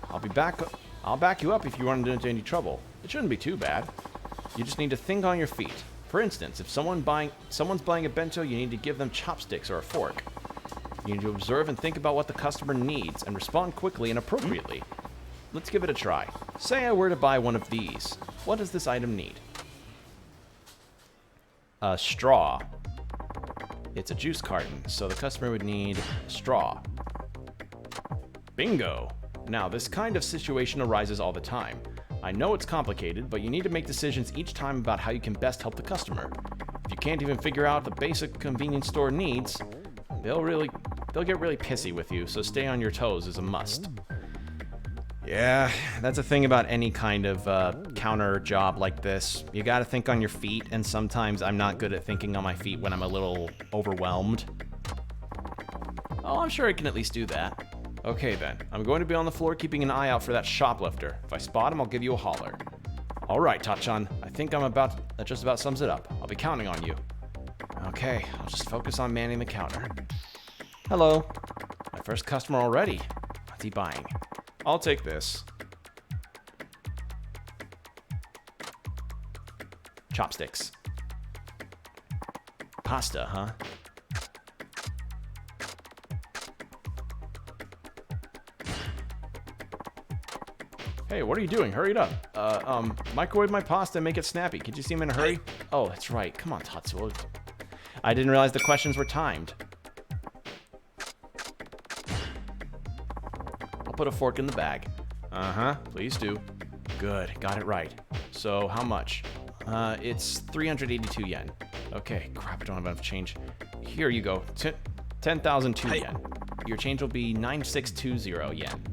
I'll back you up if you run into any trouble. It shouldn't be too bad. You just need to think on your feet. For instance, if someone's buying a bento, you need to give them chopsticks or a fork. You need to observe and think about what the customer needs and respond quickly and appropriately. Let's give it a try. Say I were to buy one of these. What does this item need? A straw. It's a juice carton, so the customer would need a straw. Bingo! Now, this kind of situation arises all the time. I know it's complicated, but you need to make decisions each time about how you can best help the customer. If you can't even figure out the basic convenience store needs, they'll get really pissy with you, so stay on your toes is a must. Yeah, that's a thing about any kind of counter job like this. You gotta think on your feet, and sometimes I'm not good at thinking on my feet when I'm a little overwhelmed. Oh, I'm sure I can at least do that. Okay then, I'm going to be on the floor keeping an eye out for that shoplifter. If I spot him, I'll give you a holler. Alright, Tachan, I think that just about sums it up. I'll be counting on you. Okay, I'll just focus on manning the counter. Hello. My first customer already. What's he buying? I'll take this. Chopsticks. Pasta, huh? Hey, what are you doing? Hurry it up. Microwave my pasta and make it snappy. Could you see him in a hurry? Oh, that's right. Come on, Tatsuo. I didn't realize the questions were timed. I'll put a fork in the bag. Uh-huh, please do. Good, got it right. So, how much? It's 382 yen. Okay, crap, I don't have enough change. Here you go. 10,002 yen. Your change will be 9620 yen.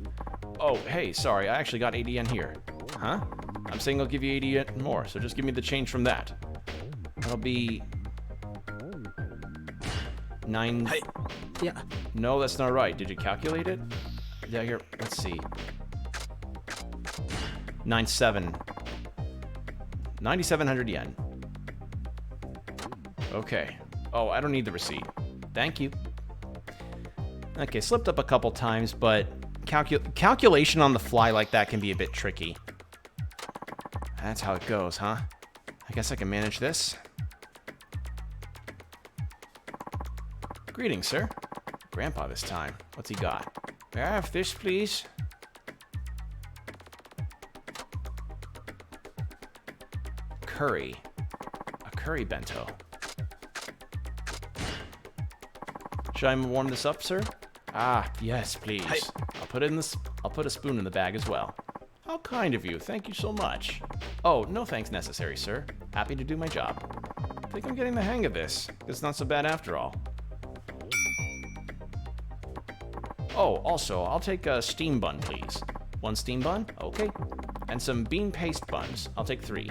Oh, hey, sorry, I actually got 80 yen here. Huh? I'm saying I'll give you 80 yen more, so just give me the change from that. That'll be... 9... Yeah. No, that's not right. Did you calculate it? Yeah, here, let's see. 9,700 yen. Okay. Oh, I don't need the receipt. Thank you. Okay, slipped up a couple times, but calculation on the fly like that can be a bit tricky. That's how it goes, huh? I guess I can manage this. Greetings, sir. Grandpa this time. What's he got? May I have this, please? Curry. A curry bento. Should I warm this up, sir? Ah, yes, please. I'll put a spoon in the bag as well. How kind of you. Thank you so much. Oh, no thanks necessary, sir. Happy to do my job. I think I'm getting the hang of this. It's not so bad after all. Oh, also, I'll take a steam bun, please. 1 steam bun? Okay. And some bean paste buns. I'll take 3.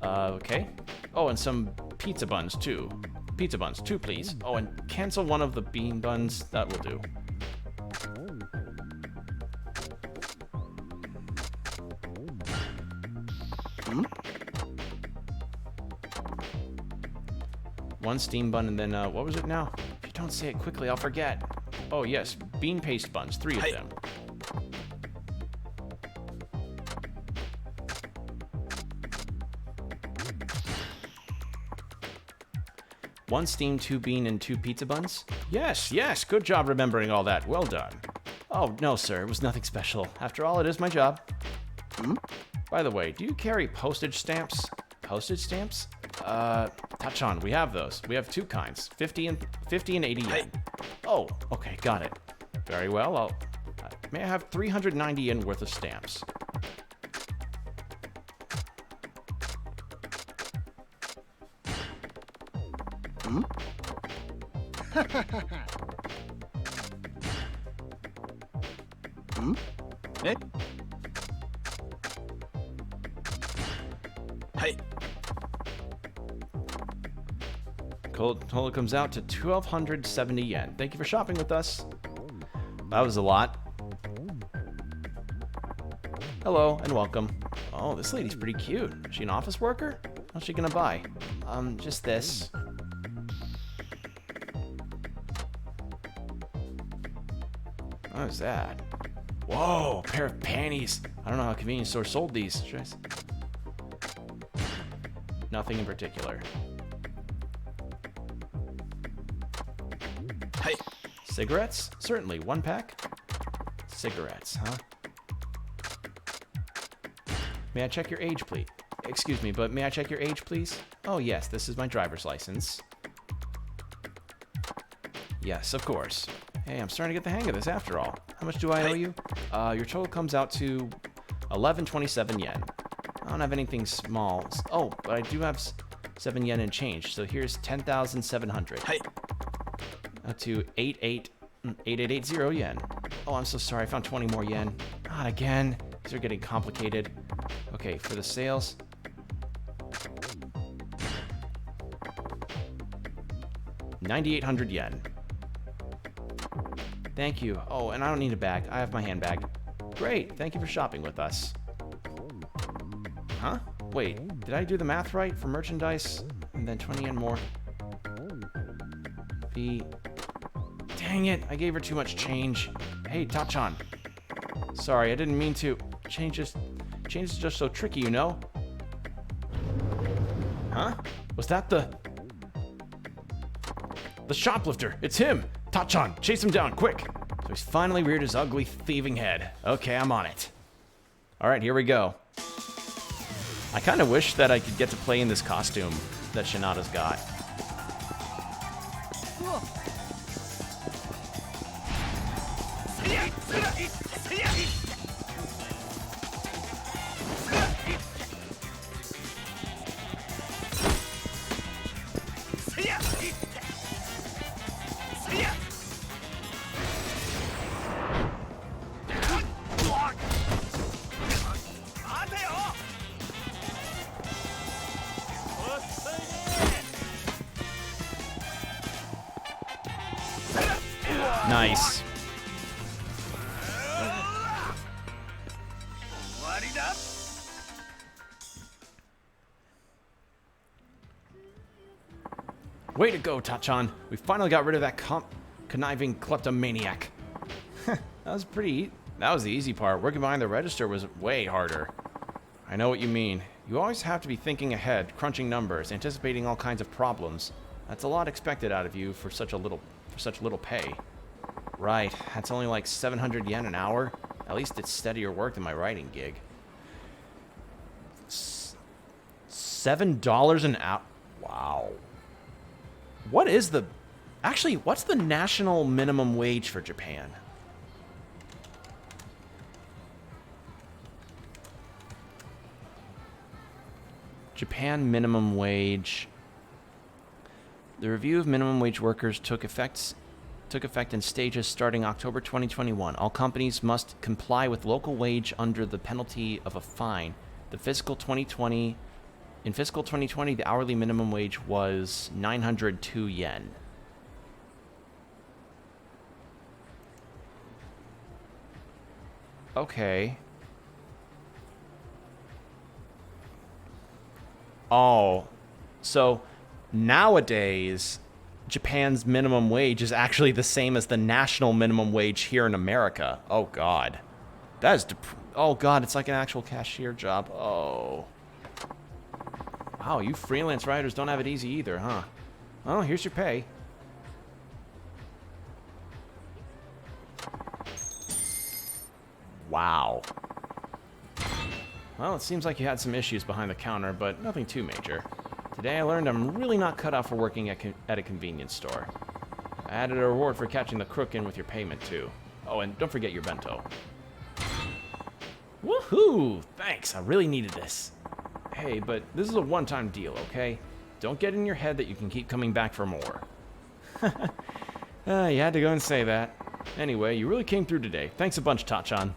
Okay. Oh, and some pizza buns, too. Pizza buns, 2, please. Oh, and cancel one of the bean buns. That will do. One steam bun, and then, what was it now? If you don't say it quickly, I'll forget. Oh, yes, bean paste buns, 3 of them. One steam, 2 bean, and 2 pizza buns? Yes, yes, good job remembering all that. Well done. Oh, no, sir, it was nothing special. After all, it is my job. By the way, do you carry postage stamps? Postage stamps? Tachan, we have those. We have 2 kinds, 50 and 80 yen. Oh, okay, got it. Very well, may I have 390 yen worth of stamps? えはい Total comes out to 1,270 yen. Thank you for shopping with us. That was a lot. Hello and welcome. Oh, this lady's pretty cute. Is she an office worker? What's she gonna buy? Just this. What is that? Whoa, a pair of panties. I don't know how convenience stores sold these. Nothing in particular. Hey. Cigarettes? Certainly. 1 pack? Cigarettes, huh? May I check your age, please? Excuse me, but may I check your age, please? Oh, yes, this is my driver's license. Yes, of course. Hey, I'm starting to get the hang of this after all. How much do I owe you? Your total comes out to 1127 yen. I don't have anything small. Oh, but I do have 7 yen in change, so here's 10,700. Hey. To 8880 yen. Oh, I'm so sorry. I found 20 more yen. Not again. These are getting complicated. Okay, for the sales. $9,800 yen. Thank you. Oh, and I don't need a bag. I have my handbag. Great. Thank you for shopping with us. Huh? Wait, did I do the math right for merchandise? And then 20 yen more. Fee. Dang it, I gave her too much change. Hey, Tachan. Sorry, I didn't mean to. Change is just so tricky, you know? Huh? Was that the shoplifter? It's him! Tachan, chase him down, quick! So he's finally reared his ugly, thieving head. Okay, I'm on it. Alright, here we go. I kind of wish that I could get to play in this costume that Shinada's got. Nice. Way to go, Tachan. We finally got rid of that conniving kleptomaniac. That was the easy part. Working behind the register was way harder. I know what you mean. You always have to be thinking ahead, crunching numbers, anticipating all kinds of problems. That's a lot expected out of you for such little pay. Right, that's only like 700 yen an hour. At least it's steadier work than my writing gig. $7 an hour? Wow. What's the national minimum wage for Japan? Japan minimum wage. The review of minimum wage workers took effect in stages starting October 2021. All companies must comply with local wage under the penalty of a fine. In fiscal 2020, the hourly minimum wage was 902 yen. Okay. Oh, so nowadays, Japan's minimum wage is actually the same as the national minimum wage here in America. Oh, God. That is... oh, God, it's like an actual cashier job. Oh. Wow, you freelance writers don't have it easy either, huh? Well, here's your pay. Wow. Well, it seems like you had some issues behind the counter, but nothing too major. Today I learned I'm really not cut out for working at a convenience store. I added a reward for catching the crook in with your payment, too. Oh, and don't forget your bento. Woohoo! Thanks, I really needed this. Hey, but this is a one-time deal, okay? Don't get in your head that you can keep coming back for more. You had to go and say that. Anyway, you really came through today. Thanks a bunch, Tachan.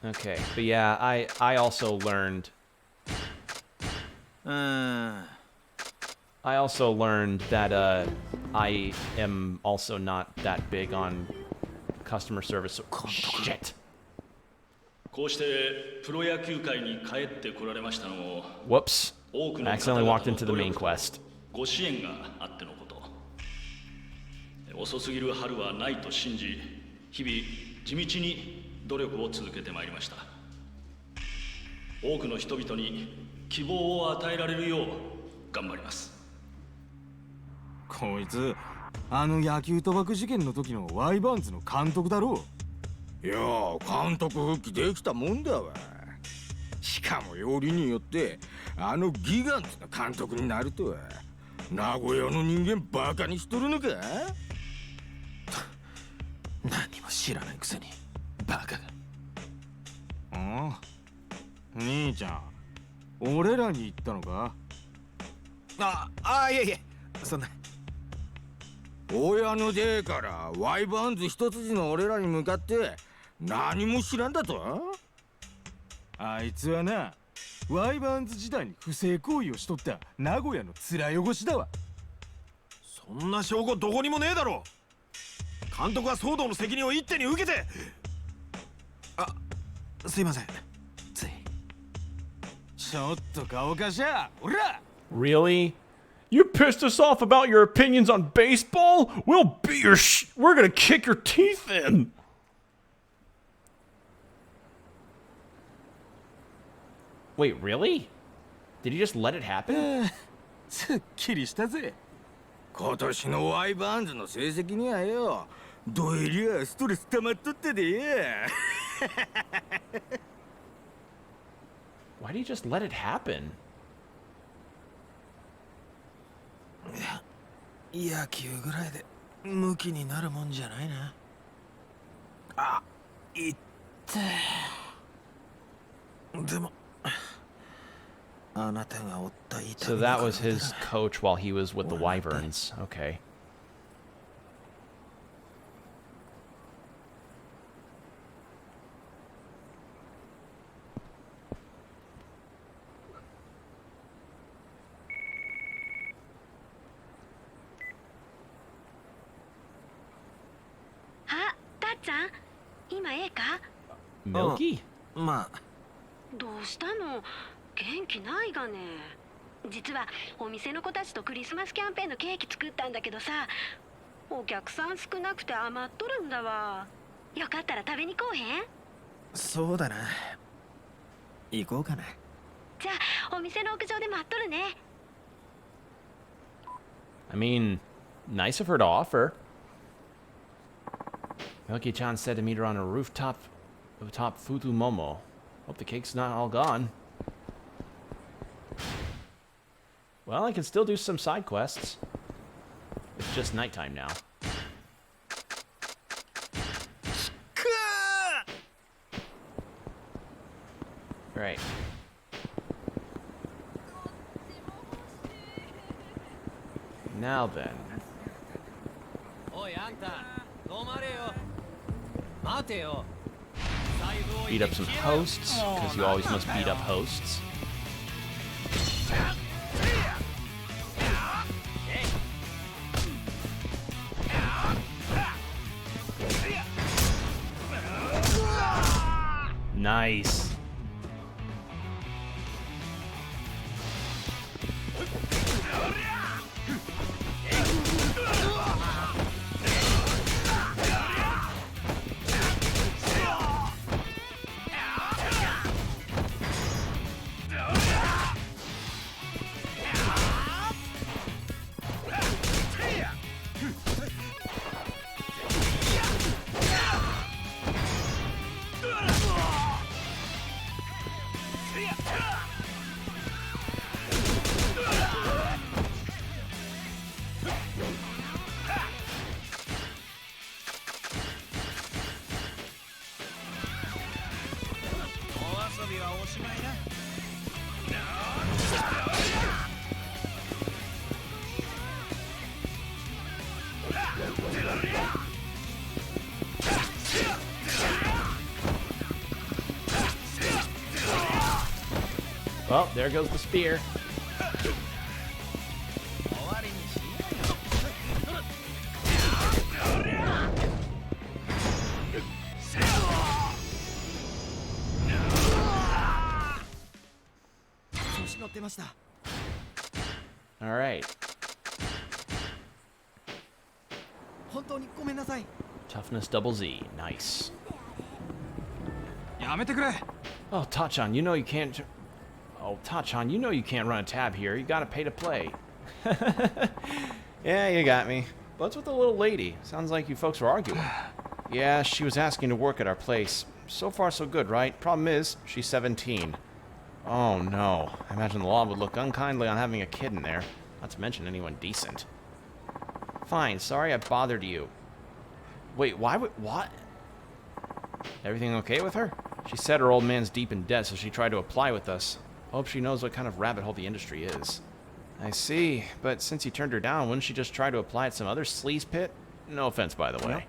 Okay, but yeah, I also learned... I also learned that I am also not that big on customer service. So shit. Whoops. I accidentally walked into the main quest. 遅すぎる春はないと信じ、日々地道に努力を続けてまいりました。多くの人々に希望を与えられるよう頑張ります。こいつ、あの野球賭博事件の時のワイバーンズの監督だろう。いや、監督復帰できたもんだわ。しかもよりによってあのギガンツの監督になるとは、名古屋の人間バカにしとるのか？何も知らないくせにバカが。ああ、兄ちゃん、俺らに言ったのか？いえいえ、そんな。親の出からワイバーンズ一筋の俺らに向かって何も知らんだと？あいつはな、ワイバーンズ時代に不正行為をしとった名古屋の面汚しだわ。そんな証拠どこにもねえだろ。監督は騒動の責任を一手に受けて。すいません、ついちょっと顔かしゃ、おら。 Really? You pissed us off about your opinions on baseball? We'll beat your we're gonna kick your teeth in. Wait, really? Did he just let it happen? すっきりしたぜ。今年のワイバーンズの成績にはよ、どえりゃストレス溜まっとってでや。Why did he just let it happen? 野球ぐらいでムキになるもんじゃないな。いってでもあなたが負った痛 So み that was his coach while he was with the Wyverns. Okay. Milky? まあどうしたの？元気ないがね。実はお店の子たちとクリスマスキャンペーンのケーキ作ったんだけどさ、お客さん少なくて余っとるんだわ。よかったら食べに来おへん？そうだな、行こうかな。じゃあお店の屋上で待っとるね。 I mean, nice of her to offer. Milky-chan said to meet her on a rooftop atop Futu Momo. Hope the cake's not all gone. Well, I can still do some side quests. It's just nighttime now. Right. Now then. Beat up some hosts, because you always must beat up hosts. Nice. Well, there goes the spear. All right. Toughness double Z. Nice. やめてくれ Oh, Tachan, you know you can't... Oh, Tachan, you know you can't run a tab here. You gotta pay to play. Yeah, you got me. What's with the little lady? Sounds like you folks were arguing. Yeah, she was asking to work at our place. So far, so good, right? Problem is, she's 17. Oh, no. I imagine the law would look unkindly on having a kid in there. Not to mention anyone decent. Fine, sorry I bothered you. Wait, why would... What? Everything okay with her? She said her old man's deep in debt, so she tried to apply with us. Hope she knows what kind of rabbit hole the industry is. I see, but since he turned her down, wouldn't she just try to apply at some other sleaze pit? No offense, by the way.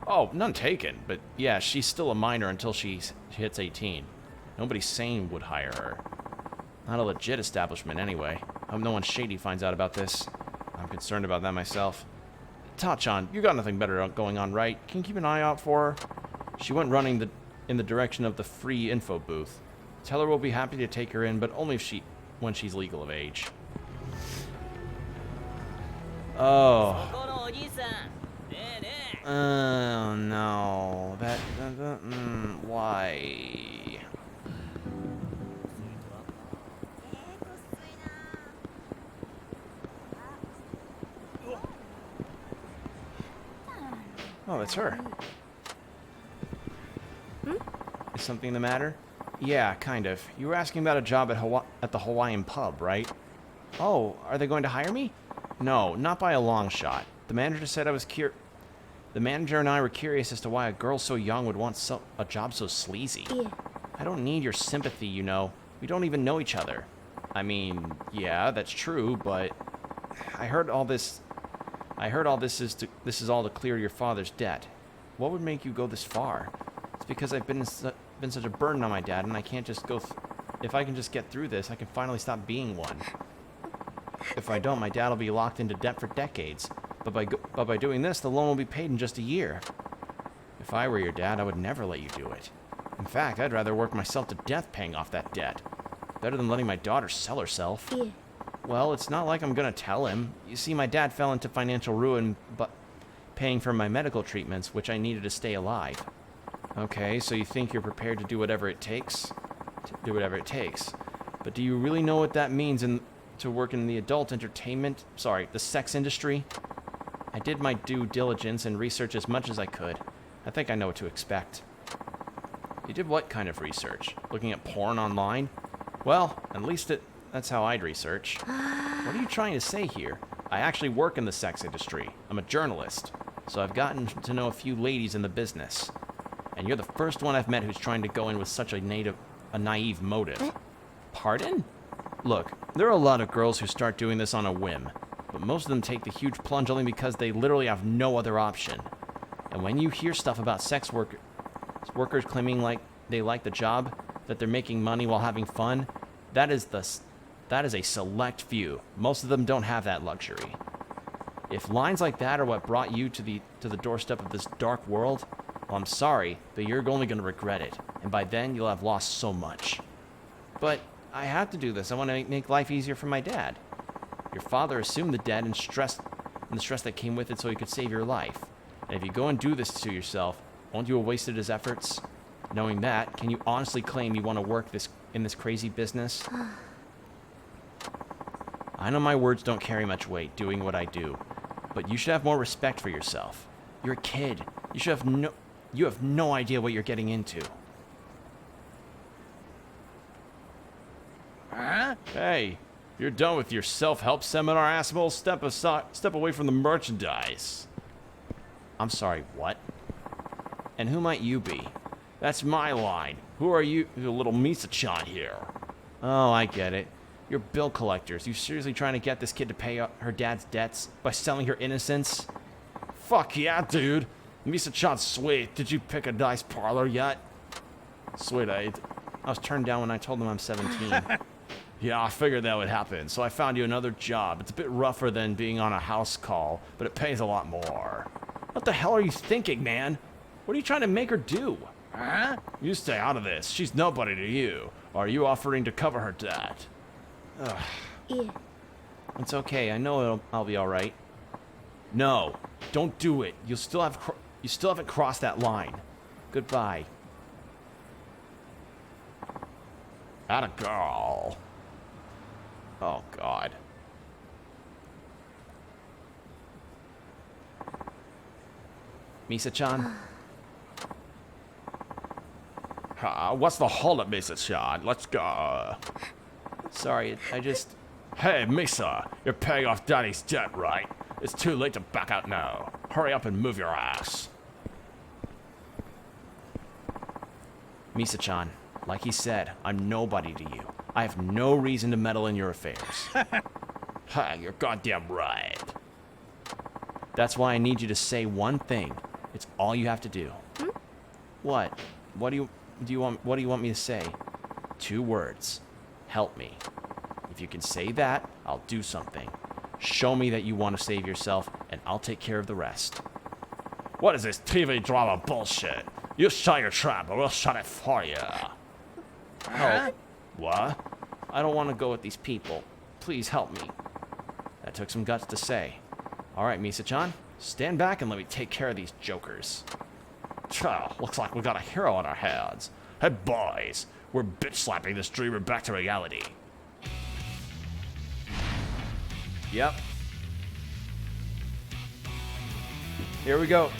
Oh, none taken, but yeah, she's still a minor until she hits 18. Nobody sane would hire her. Not a legit establishment, anyway. I hope no one shady finds out about this. I'm concerned about that myself. Tachan, you got nothing better going on, right? Can you keep an eye out for her? She went running in the direction of the free info booth. Tell her we'll be happy to take her in, but only if when she's legal of age. Oh. Oh no. Why? Oh, that's her. Is something the matter? Yeah, kind of. You were asking about a job at the Hawaiian pub, right? Oh, are they going to hire me? No, not by a long shot. The manager said I was The manager and I were curious as to why a girl so young would want a job so sleazy. Yeah. I don't need your sympathy, you know. We don't even know each other. I mean, yeah, that's true, but I heard all this is all to clear your father's debt. What would make you go this far? It's because I've been such a burden on my dad, and I can't just go... If I can just get through this, I can finally stop being one. If I don't, my dad will be locked into debt for decades. But by doing this, the loan will be paid in just a year. If I were your dad, I would never let you do it. In fact, I'd rather work myself to death paying off that debt. Better than letting my daughter sell herself. Yeah. Well, it's not like I'm gonna tell him. You see, my dad fell into financial ruin, but paying for my medical treatments, which I needed to stay alive. Okay, so you think you're prepared to do whatever it takes? But do you really know what that means to work in the the sex industry? I did my due diligence and research as much as I could. I think I know what to expect. You did what kind of research? Looking at porn online? Well, at least that's how I'd research. What are you trying to say here? I actually work in the sex industry. I'm a journalist, so I've gotten to know a few ladies in the business. And you're the first one I've met who's trying to go in with such a naive motive. Pardon? Look, there are a lot of girls who start doing this on a whim, but most of them take the huge plunge only because they literally have no other option. And when you hear stuff about sex workers claiming like they like the job, that they're making money while having fun, that is a select few. Most of them don't have that luxury. If lines like that are what brought you to the doorstep of this dark world, well, I'm sorry, but you're only going to regret it, and by then you'll have lost so much. But I have to do this. I want to make life easier for my dad. Your father assumed the debt and the stress that came with it so he could save your life. And if you go and do this to yourself, won't you have wasted his efforts? Knowing that, can you honestly claim you want to work in this crazy business? I know my words don't carry much weight doing what I do, but you should have more respect for yourself. You're a kid. You have no idea what you're getting into. Huh? Hey, you're done with your self-help seminar, asshole. Step away from the merchandise. I'm sorry, what? And who might you be? That's my line. Who are you, little Misa-chan here? Oh, I get it. You're bill collectors. You seriously trying to get this kid to pay her dad's debts by selling her innocence? Fuck yeah, dude. Misa-chan's sweet. Did you pick a nice parlor yet? Sweet, I was turned down when I told them I'm 17. Yeah, I figured that would happen, so I found you another job. It's a bit rougher than being on a house call, but it pays a lot more. What the hell are you thinking, man? What are you trying to make her do? Huh? You stay out of this. She's nobody to you. Or are you offering to cover her debt? Ugh. いえ It's okay. I know I'll be all right. No, don't do it. You still haven't crossed that line. Goodbye. Atta girl. Oh God. Misa-chan. What's the holdup, Misa-chan? Let's go. Sorry, I just... Hey, Misa, you're paying off Daddy's debt, right? It's too late to back out now. Hurry up and move your ass. Misa-chan, like he said, I'm nobody to you. I have no reason to meddle in your affairs. Ha, you're goddamn right. That's why I need you to say one thing. It's all you have to do. What? What do you want me to say? 2 words. Help me. If you can say that, I'll do something. Show me that you want to save yourself, and I'll take care of the rest. What is this TV drama bullshit? You shut your trap, or we'll shut it for you. Help. What? I don't want to go with these people. Please help me. That took some guts to say. Alright, Misa-chan. Stand back and let me take care of these jokers. Looks like we got a hero on our hands. Hey boys, we're bitch-slapping this dreamer back to reality. Yep. Here we go.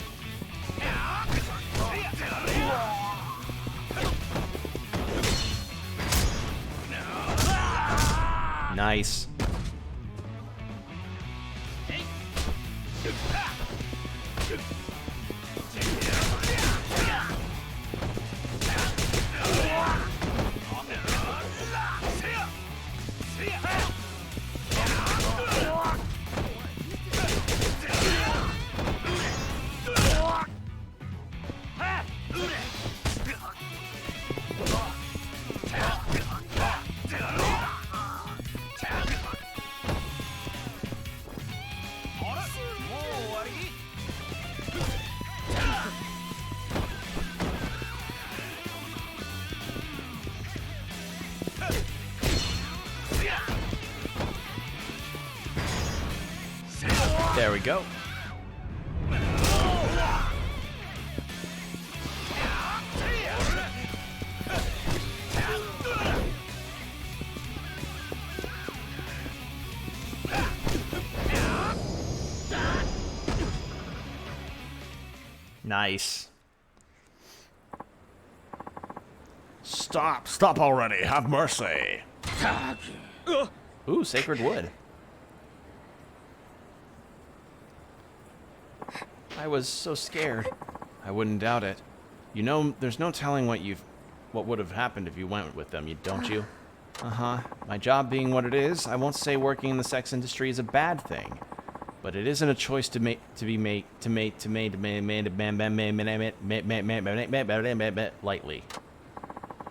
Nice. There we go. Nice. Stop already. Have mercy. Ooh, sacred wood. I was so scared. I wouldn't doubt it. You know, there's no telling what would have happened if you went with them, don't you? Uh-huh. My job being what it is, I won't say working in the sex industry is a bad thing, but it isn't a choice lightly.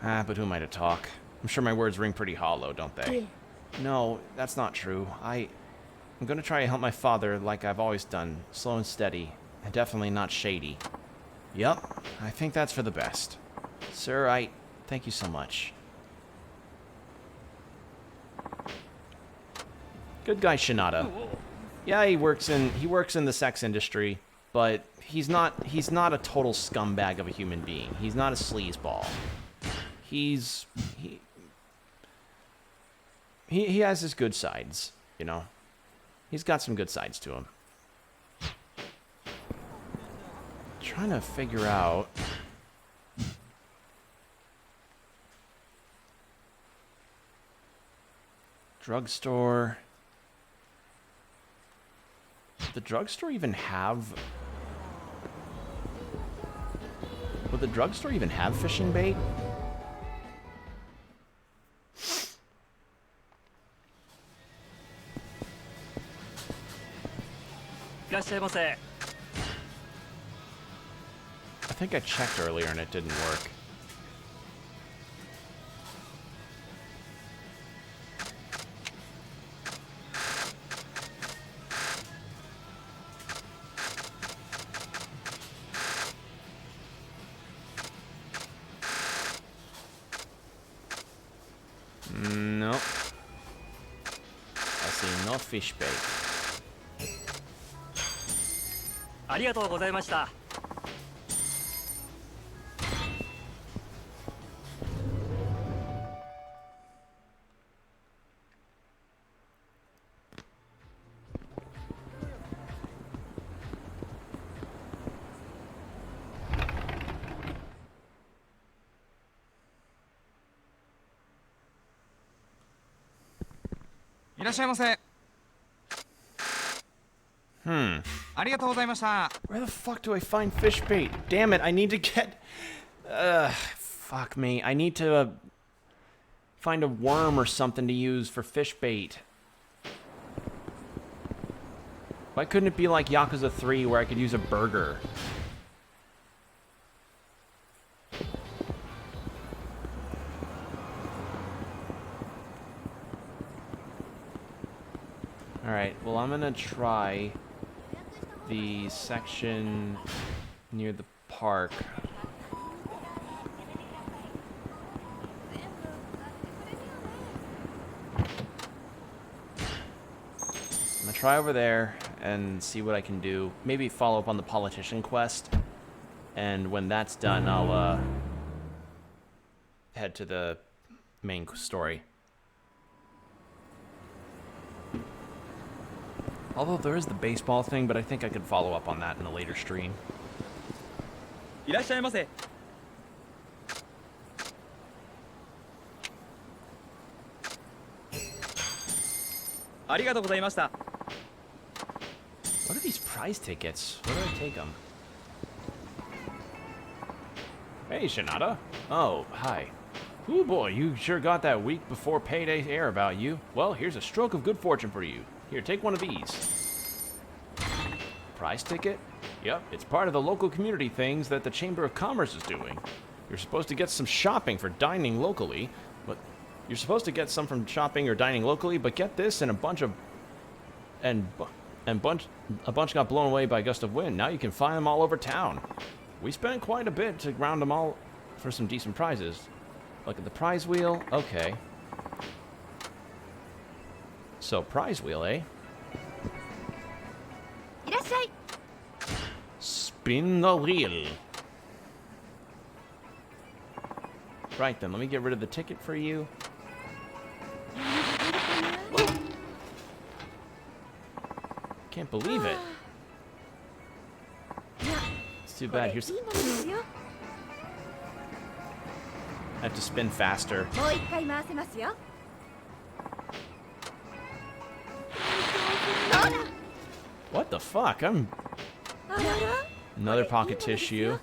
But who am I to talk? I'm sure my words ring pretty hollow, don't they? Yeah. No, that's not true. I'm gonna try to help my father like I've always done, slow and steady, and definitely not shady. Yup, I think that's for the best. Sir, I thank you so much. Good guy Shinada. Yeah, he works in the sex industry, but he's not a total scumbag of a human being. He's not a sleazeball. He has his good sides, you know. He's got some good sides to him. Trying to figure out drugstore. The drugstore even have? Would the drugstore even have fishing bait? I think I checked earlier and it didn't work. fish bait. ありがとうございました。いらっしゃいませ。 ありがとうございました。 Where the fuck do I find fish bait? Damn it, I need to get... fuck me. I need to find a worm or something to use for fish bait. Why couldn't it be like Yakuza 3 where I could use a burger? Alright, well I'm gonna try the section near the park. I'm gonna try over there and see what I can do. Maybe follow up on the politician quest. And when that's done, I'll head to the main story. Although there is the baseball thing, but I think I could follow up on that in a later stream. いらっしゃいませ。ありがとうございました。 What are these prize tickets? Where do I take them? Hey, Shinada. Oh, hi. Ooh, boy, you sure got that week before payday air about you. Well, here's a stroke of good fortune for you. Here, take one of these. Prize ticket? Yep, it's part of the local community things that the Chamber of Commerce is doing. You're supposed to get some shopping for dining locally, but you're supposed to get some from shopping or dining locally, but get this and a bunch got blown away by a gust of wind. Now you can find them all over town. We spent quite a bit to round them all for some decent prizes. Look at the prize wheel. Okay. So, prize wheel, eh? いらっしゃい。 Spin the wheel. Right then, let me get rid of the ticket for you. Can't believe it. It's too bad. Here's... いいものですよ。 I have to spin faster. もう一回回せますよ。 What the fuck? I'm... あらら。 Another pocket tissue.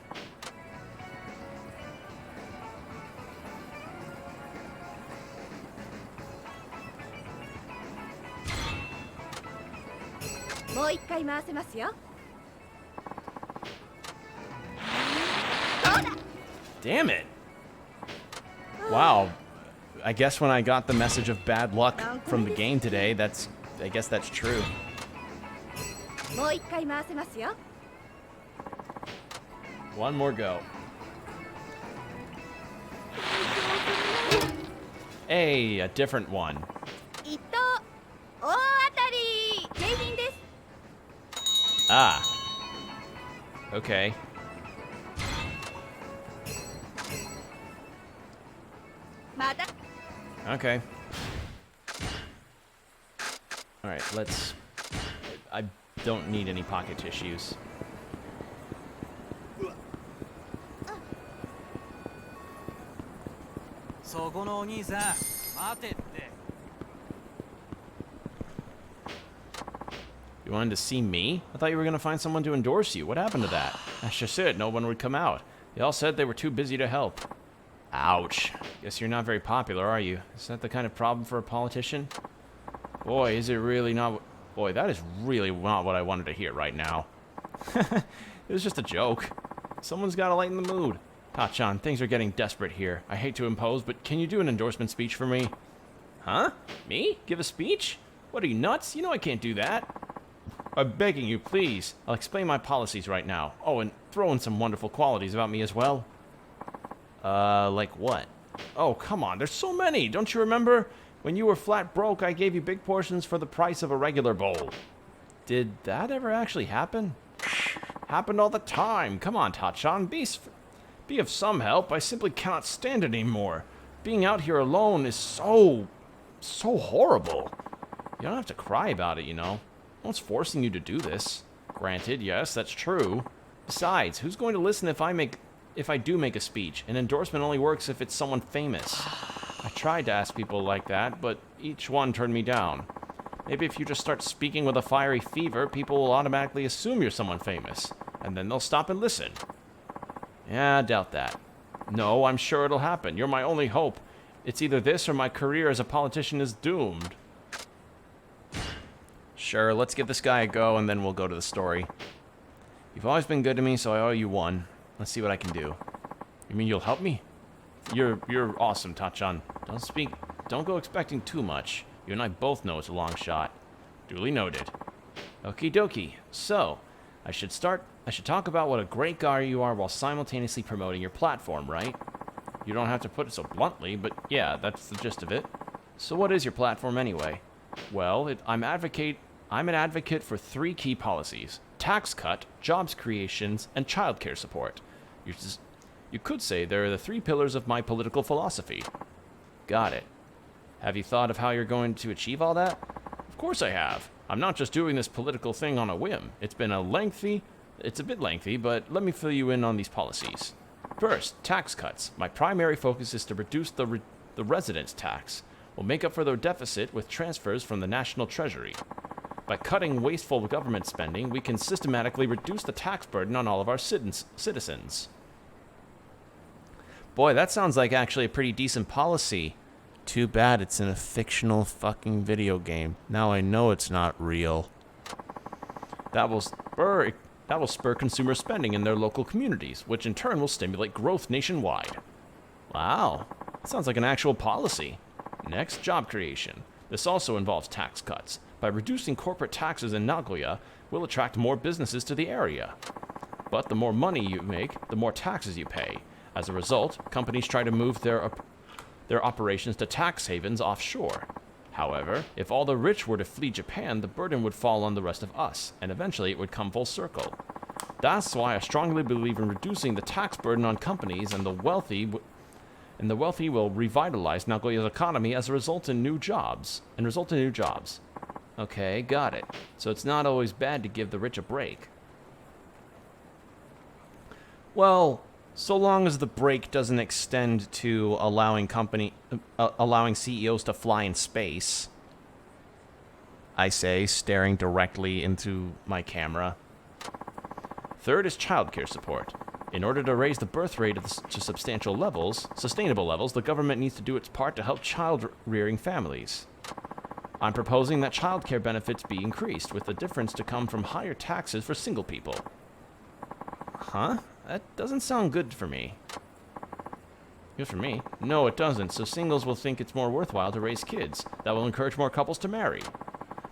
もう一回回せますよ。 Damn it. Wow. I guess when I got the message of bad luck from the game today, I guess that's true. もう一回回せますよ。 One more go. Hey, a different one. 一等大当たり。景品です。 Ah. Okay. Okay. Alright, let's... I don't need any pocket tissues. You wanted to see me? I thought you were going to find someone to endorse you. What happened to that? I just said no one would come out. They all said they were too busy to help. Ouch. Guess you're not very popular, are you? Is that the kind of problem for a politician? Boy, is it really not... Boy, that is really not what I wanted to hear right now. It was just a joke. Someone's got to lighten the mood. Ta-chan, things are getting desperate here. I hate to impose, but can you do an endorsement speech for me? Huh? Me? Give a speech? What, are you nuts? You know I can't do that. I'm begging you, please. I'll explain my policies right now. Oh, and throw in some wonderful qualities about me as well. Like what? Oh, come on, there's so many. Don't you remember? When you were flat broke, I gave you big portions for the price of a regular bowl. Did that ever actually happen? Happened all the time. Come on, Tachan, be of some help. I simply cannot stand it anymore. Being out here alone is so horrible. You don't have to cry about it, you know. No one's forcing you to do this. Granted, yes, that's true. Besides, who's going to listen if I do make a speech? An endorsement only works if it's someone famous. I tried to ask people like that, but each one turned me down. Maybe if you just start speaking with a fiery fever, people will automatically assume you're someone famous, and then they'll stop and listen. Yeah, I doubt that. No, I'm sure it'll happen. You're my only hope. It's either this or my career as a politician is doomed. Sure, let's give this guy a go, and then we'll go to the story. You've always been good to me, so I owe you one. Let's see what I can do. You mean you'll help me? You're awesome, Tachan. Don't go expecting too much. You and I both know it's a long shot. Duly noted. Okie dokie. So, I should talk about what a great guy you are while simultaneously promoting your platform, right? You don't have to put it so bluntly, but yeah, that's the gist of it. So what is your platform anyway? Well, I'm an advocate for 3 key policies: tax cut, jobs creations, and childcare support. You could say they're the 3 pillars of my political philosophy. Got it. Have you thought of how you're going to achieve all that? Of course I have. I'm not just doing this political thing on a whim. It's a bit lengthy, but let me fill you in on these policies. First, tax cuts. My primary focus is to reduce the residence tax. We'll make up for the deficit with transfers from the National Treasury. By cutting wasteful government spending, we can systematically reduce the tax burden on all of our citizens. Boy, that sounds like actually a pretty decent policy. Too bad it's in a fictional fucking video game. Now I know it's not real. That will spur consumer spending in their local communities, which in turn will stimulate growth nationwide. Wow, that sounds like an actual policy. Next, job creation. This also involves tax cuts. By reducing corporate taxes in Nagoya, we'll attract more businesses to the area. But the more money you make, the more taxes you pay. As a result, companies try to move their operations to tax havens offshore. However, if all the rich were to flee Japan, the burden would fall on the rest of us, and eventually it would come full circle. That's why I strongly believe in reducing the tax burden on companies, and the wealthy will revitalize Nagoya's economy as a result in new jobs. Okay, got it. So it's not always bad to give the rich a break. Well, so long as the break doesn't extend to allowing CEOs to fly in space, I say, staring directly into my camera. Third is childcare support. In order to raise the birth rate to sustainable levels, the government needs to do its part to help child-rearing families. I'm proposing that childcare benefits be increased, with the difference to come from higher taxes for single people. Huh? That doesn't sound good for me. Good for me? No, it doesn't, so singles will think it's more worthwhile to raise kids. That will encourage more couples to marry.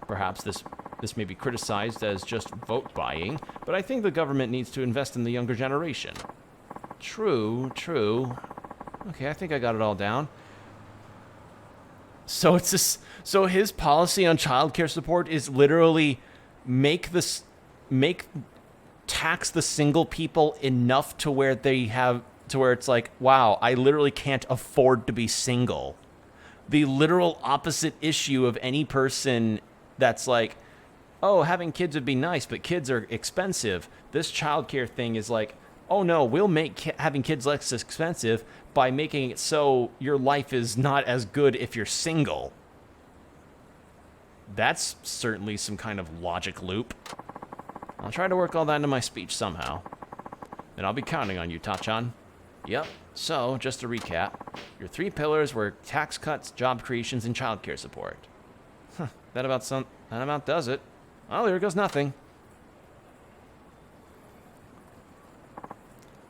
Perhaps this may be criticized as just vote buying, but I think the government needs to invest in the younger generation. True. Okay, I think I got it all down. So so his policy on childcare support is literally tax the single people enough to where it's like, wow, I literally can't afford to be single. The literal opposite issue of any person that's like, oh, having kids would be nice, but kids are expensive. This childcare thing is like, oh no, we'll make having kids less expensive by making it so your life is not as good if you're single. That's certainly some kind of logic loop. I'll try to work all that into my speech somehow. And I'll be counting on you, Tachan. Yep, so, just to recap, your 3 pillars were tax cuts, job creations, and childcare support. That about does it. Well, here goes nothing.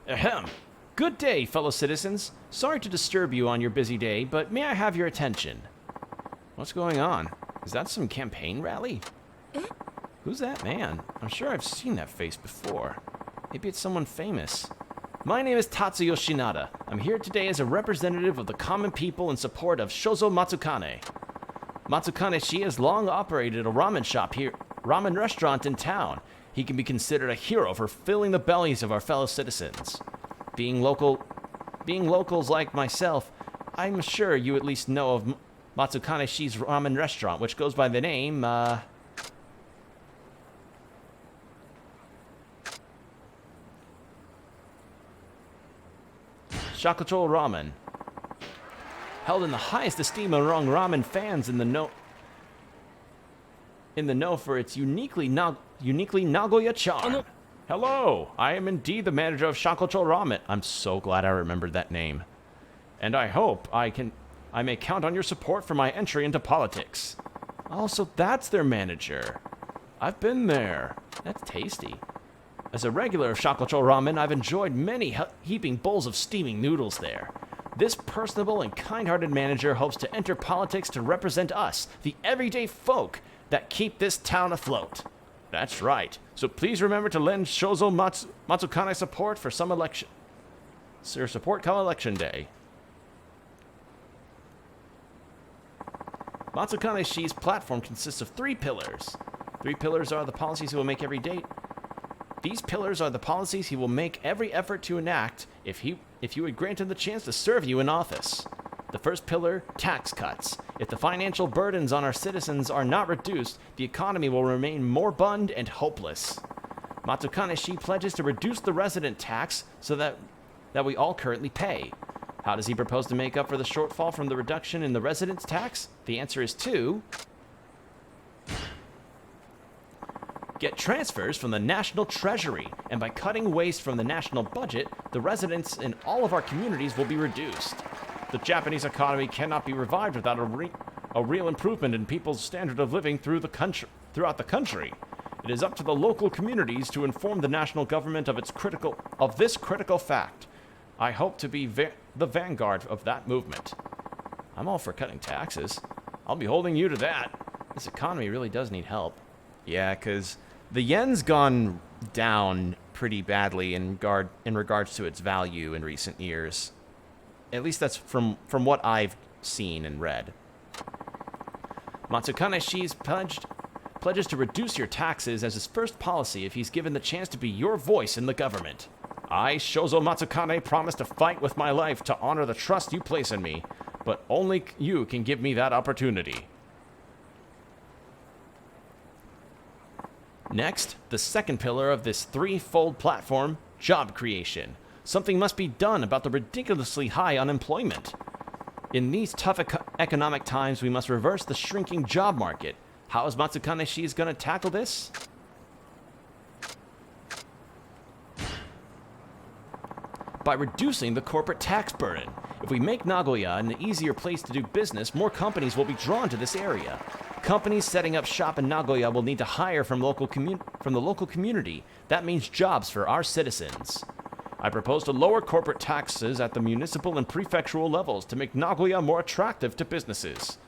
Ahem. Good day, fellow citizens. Sorry to disturb you on your busy day, but may I have your attention? What's going on? Is that some campaign rally? Who's that man? I'm sure I've seen that face before. Maybe it's someone famous. My name is Tatsuyo Shinada. I'm here today as a representative of the common people in support of Shozo Matsukane. Matsukane Shi has long operated a ramen restaurant in town. He can be considered a hero for filling the bellies of our fellow citizens. Being locals like myself, I'm sure you at least know of Matsukane Shi's ramen restaurant, which goes by the name, Shakucho Ramen. Held in the highest esteem among ramen fans in the know for its uniquely Nagoya charm. Hello, I am indeed the manager of Shakucho Ramen. I'm so glad I remembered that name. And I hope I may count on your support for my entry into politics. Oh, so that's their manager. I've been there. That's tasty. As a regular of Shakucho Ramen, I've enjoyed many heaping bowls of steaming noodles there. This personable and kind-hearted manager hopes to enter politics to represent us, the everyday folk that keep this town afloat. That's right. So please remember to lend Shozo Matsukane support for some election. Sir, support come election day. Matsukane Shi's platform consists of 3 pillars. 3 pillars are the policies he will make every day. These pillars are the policies he will make every effort to enact if you would grant him the chance to serve you in office. The first pillar, tax cuts. If the financial burdens on our citizens are not reduced, the economy will remain moribund and hopeless. Matsukane Shi pledges to reduce the resident tax so that we all currently pay. How does he propose to make up for the shortfall from the reduction in the residence tax? The answer is to get transfers from the national treasury, and by cutting waste from the national budget, the residents in all of our communities will be reduced. The Japanese economy cannot be revived without a real improvement in people's standard of living throughout the country. It is up to the local communities to inform the national government of this critical fact. I hope to be the vanguard of that movement. I'm all for cutting taxes. I'll be holding you to that. This economy really does need help. Yeah, because the yen's gone down pretty badly in regards to its value in recent years. At least that's from what I've seen and read. Matsukane Shi's pledges to reduce your taxes as his first policy if he's given the chance to be your voice in the government. I, Shozo Matsukane, promise to fight with my life to honor the trust you place in me, but only you can give me that opportunity. Next, the second pillar of this 3-fold platform, job creation. Something must be done about the ridiculously high unemployment. In these tough economic times, we must reverse the shrinking job market. How is Matsukane Shi going to tackle this? By reducing the corporate tax burden. If we make Nagoya an easier place to do business, more companies will be drawn to this area. Companies setting up shop in Nagoya will need to hire from the local community. That means jobs for our citizens. I propose to lower corporate taxes at the municipal and prefectural levels to make Nagoya more attractive to businesses.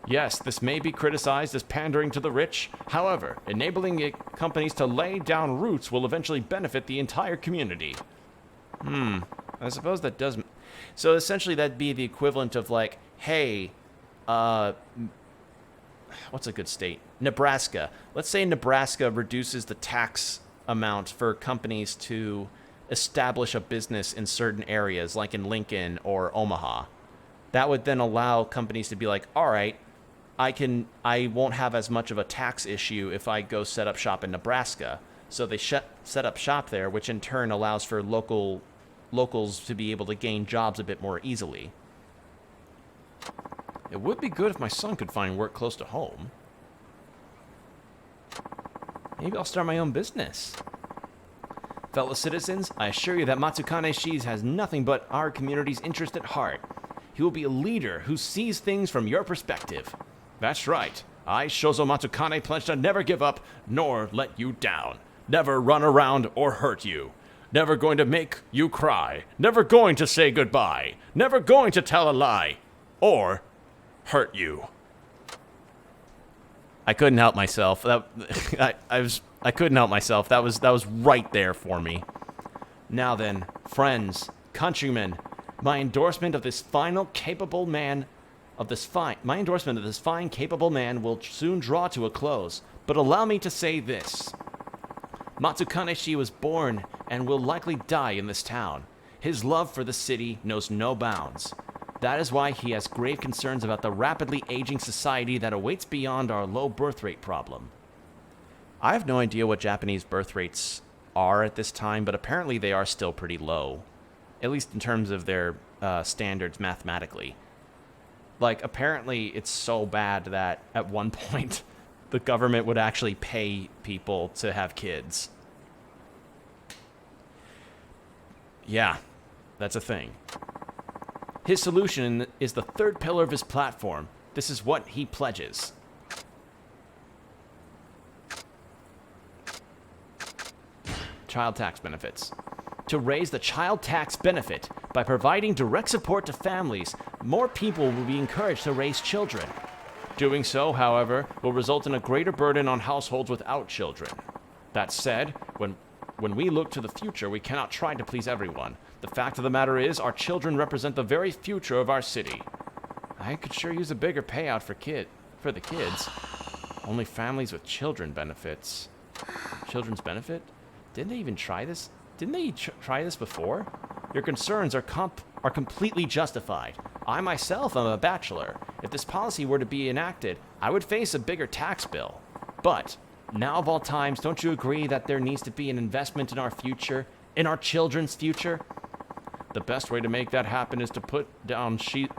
Yes, this may be criticized as pandering to the rich. However, enabling companies to lay down roots will eventually benefit the entire community. I suppose that does... So essentially that'd be the equivalent of like, hey, what's a good state? Nebraska. Let's say Nebraska reduces the tax amount for companies to establish a business in certain areas, like in Lincoln or Omaha. That would then allow companies to be like, all right, I won't have as much of a tax issue if I go set up shop in Nebraska. So they set up shop there, which in turn allows for locals to be able to gain jobs a bit more easily. It would be good if my son could find work close to home. Maybe I'll start my own business. Fellow citizens, I assure you that Matsukane Shi has nothing but our community's interest at heart. He will be a leader who sees things from your perspective. That's right. I, Shozo Matsukane, pledge to never give up nor let you down. Never run around or hurt you. Never going to make you cry. Never going to say goodbye. Never going to tell a lie. Or hurt you. I couldn't help myself. I couldn't help myself. That was right there for me. Now then, friends, countrymen, my endorsement of this final capable man my endorsement of this fine, capable man will soon draw to a close. But allow me to say this. Matsukaneshi was born and will likely die in this town. His love for the city knows no bounds. That is why he has grave concerns about the rapidly aging society that awaits beyond our low birth rate problem. I have no idea what Japanese birth rates are at this time, but apparently they are still pretty low. At least in terms of their standards mathematically. Like, apparently it's so bad that at one point the government would actually pay people to have kids. Yeah, that's a thing. His solution is the third pillar of his platform. This is what he pledges. Child tax benefits. To raise the child tax benefit by providing direct support to families, more people will be encouraged to raise children. Doing so, however, will result in a greater burden on households without children. That said, when we look to the future, we cannot try to please everyone. The fact of the matter is, our children represent the very future of our city. I could sure use a bigger payout for the kids. Only families with children benefits. Children's benefit? Didn't they even try this? Didn't they try this before? Your concerns are completely justified. I myself am a bachelor. If this policy were to be enacted, I would face a bigger tax bill. But, now of all times, don't you agree that there needs to be an investment in our future? In our children's future? The best way to make that happen is to put down Shozo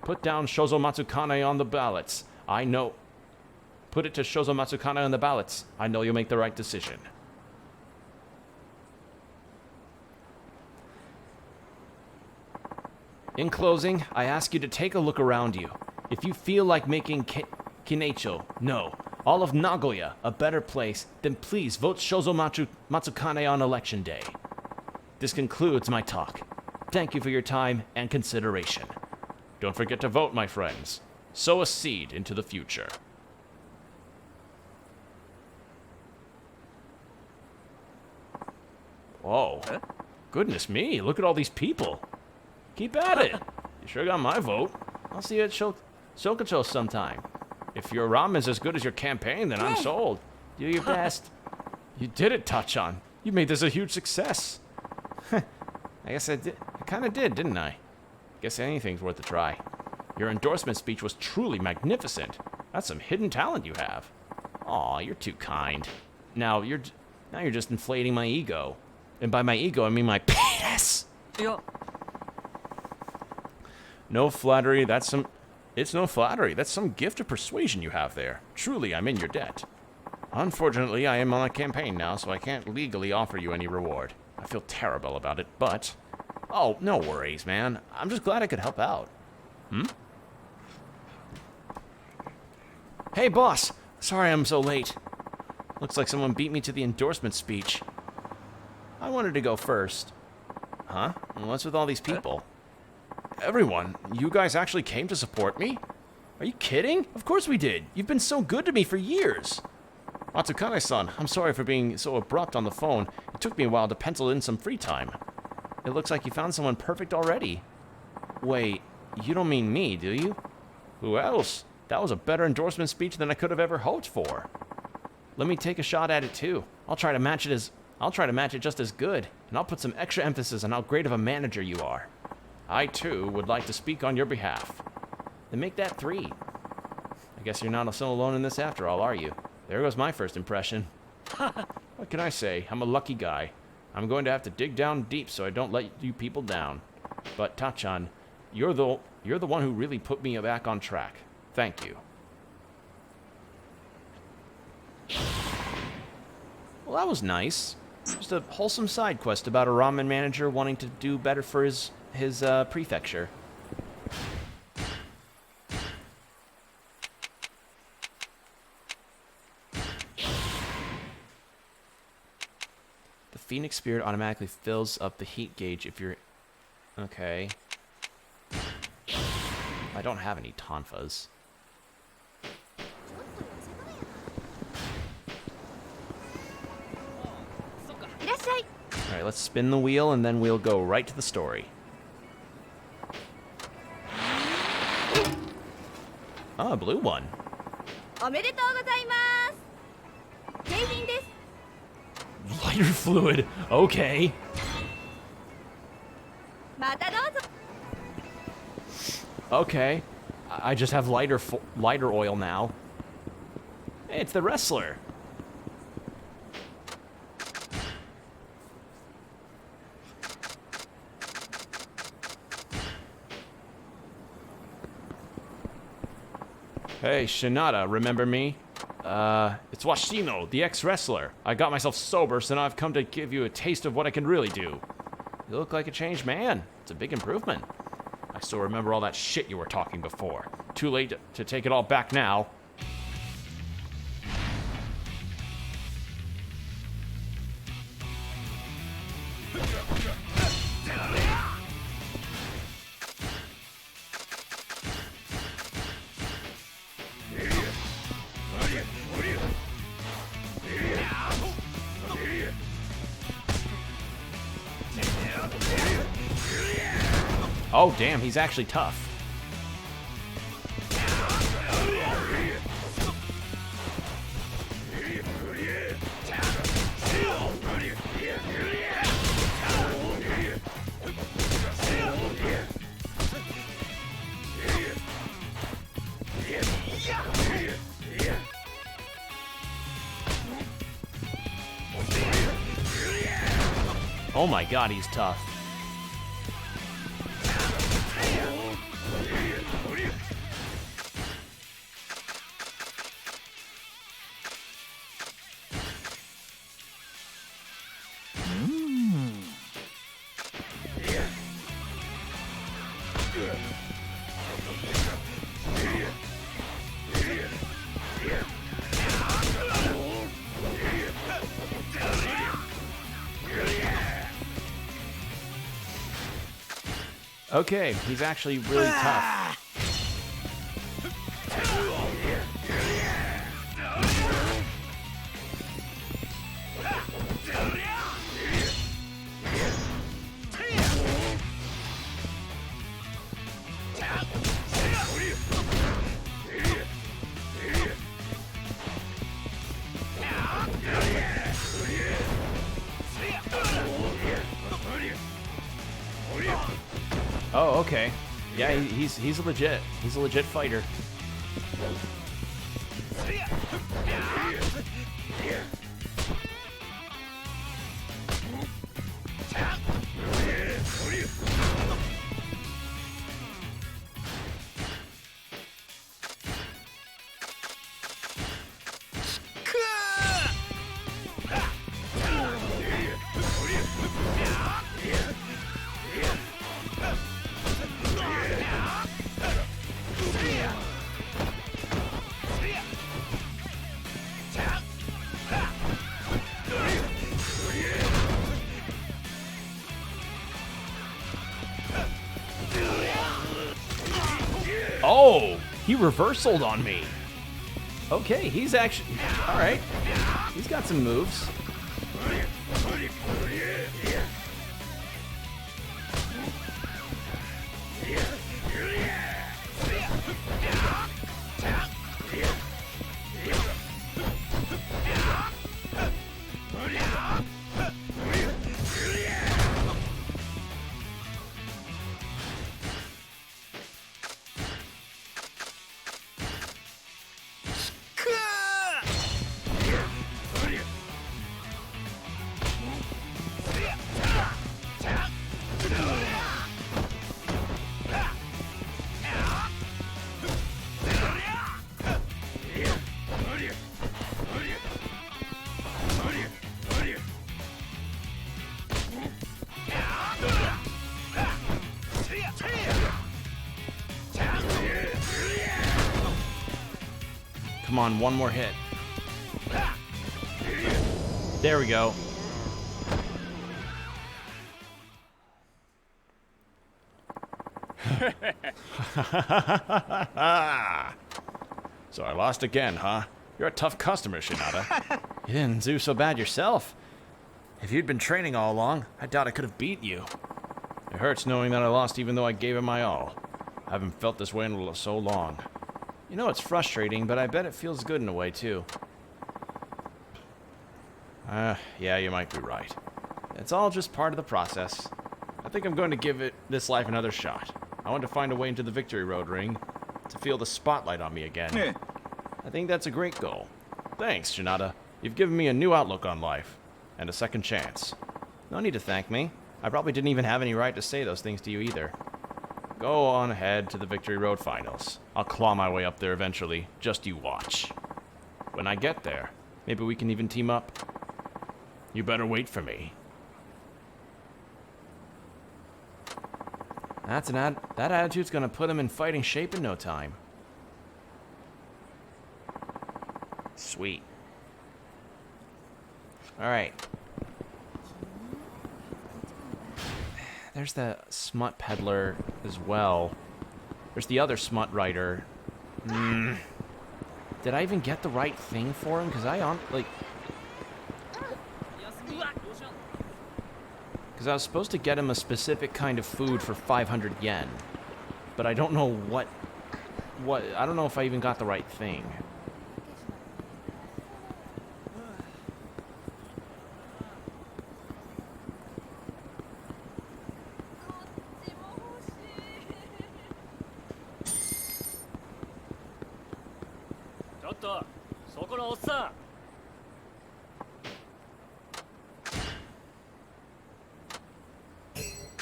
Matsukane on the ballots. Put it to Shozo Matsukane on the ballots. I know you'll make the right decision. In closing, I ask you to take a look around you. If you feel like making Kinecho, no, all of Nagoya a better place, then please vote Shozo Matsukane on election day. This concludes my talk. Thank you for your time and consideration. Don't forget to vote, my friends. Sow a seed into the future. Whoa. Goodness me, look at all these people. Keep at it. You sure got my vote. I'll see you at Shokacho sometime. If your ramen's as good as your campaign, then I'm sold. Do your best. You did it, Tachan. You made this a huge success. I guess I did. I kind of did, didn't I? Guess anything's worth a try. Your endorsement speech was truly magnificent. That's some hidden talent you have. Aw, you're too kind. Now you're just inflating my ego. And by my ego, I mean my penis. No flattery, it's no flattery. That's some gift of persuasion you have there. Truly, I'm in your debt. Unfortunately, I am on a campaign now, so I can't legally offer you any reward. I feel terrible about it, but... Oh, no worries, man. I'm just glad I could help out. Hey, boss! Sorry I'm so late. Looks like someone beat me to the endorsement speech. I wanted to go first. Huh? What's with all these people? Everyone, you guys actually came to support me? Are you kidding? Of course we did. You've been so good to me for years. Matsukane-san, I'm sorry for being so abrupt on the phone. It took me a while to pencil in some free time. It looks like you found someone perfect already. Wait, you don't mean me, do you? Who else? That was a better endorsement speech than I could have ever hoped for. Let me take a shot at it too. I'll try to match it just as good, and I'll put some extra emphasis on how great of a manager you are. I, too, would like to speak on your behalf. Then make that 3. I guess you're not so alone in this after all, are you? There goes my first impression. What can I say? I'm a lucky guy. I'm going to have to dig down deep so I don't let you people down. But, Tachan, you're the one who really put me back on track. Thank you. Well, that was nice. Just a wholesome side quest about a ramen manager wanting to do better for his prefecture. The Phoenix Spirit automatically fills up the heat gauge if you're... Okay. I don't have any tonfas. Alright, let's spin the wheel and then we'll go right to the story. Oh, a blue one. おめでとうございます景品です Lighter fluid. Okay. またどうぞ Okay. I just have lighter oil now. Hey, it's the wrestler. Hey, Shinada, remember me? It's Washino, the ex-wrestler. I got myself sober, so now I've come to give you a taste of what I can really do. You look like a changed man. It's a big improvement. I still remember all that shit you were talking before. Too late to take it all back now. Oh, damn, he's actually tough. Oh my god, he's tough. Okay, he's actually really tough. Oh, okay. Yeah, he's a legit fighter. Oh, he reversaled on me. Okay, he's actually... Alright. He's got some moves. Come on, one more hit. There we go. So I lost again, huh? You're a tough customer, Shinada. You didn't do so bad yourself. If you'd been training all along, I doubt I could have beat you. It hurts knowing that I lost even though I gave it my all. I haven't felt this way in so long. You know, it's frustrating, but I bet it feels good in a way, too. Yeah, you might be right. It's all just part of the process. I think I'm going to give this life another shot. I want to find a way into the Victory Road ring to feel the spotlight on me again. Yeah. I think that's a great goal. Thanks, Janata. You've given me a new outlook on life, and a second chance. No need to thank me. I probably didn't even have any right to say those things to you either. Go on ahead to the Victory Road finals. I'll claw my way up there eventually. Just you watch. When I get there, maybe we can even team up. You better wait for me. That attitude's gonna put him in fighting shape in no time. Sweet. Alright. There's the smut peddler as well. There's the other smut writer. Did I even get the right thing for him? Because Because I was supposed to get him a specific kind of food for 500 yen. But I don't know what... I don't know if I even got the right thing.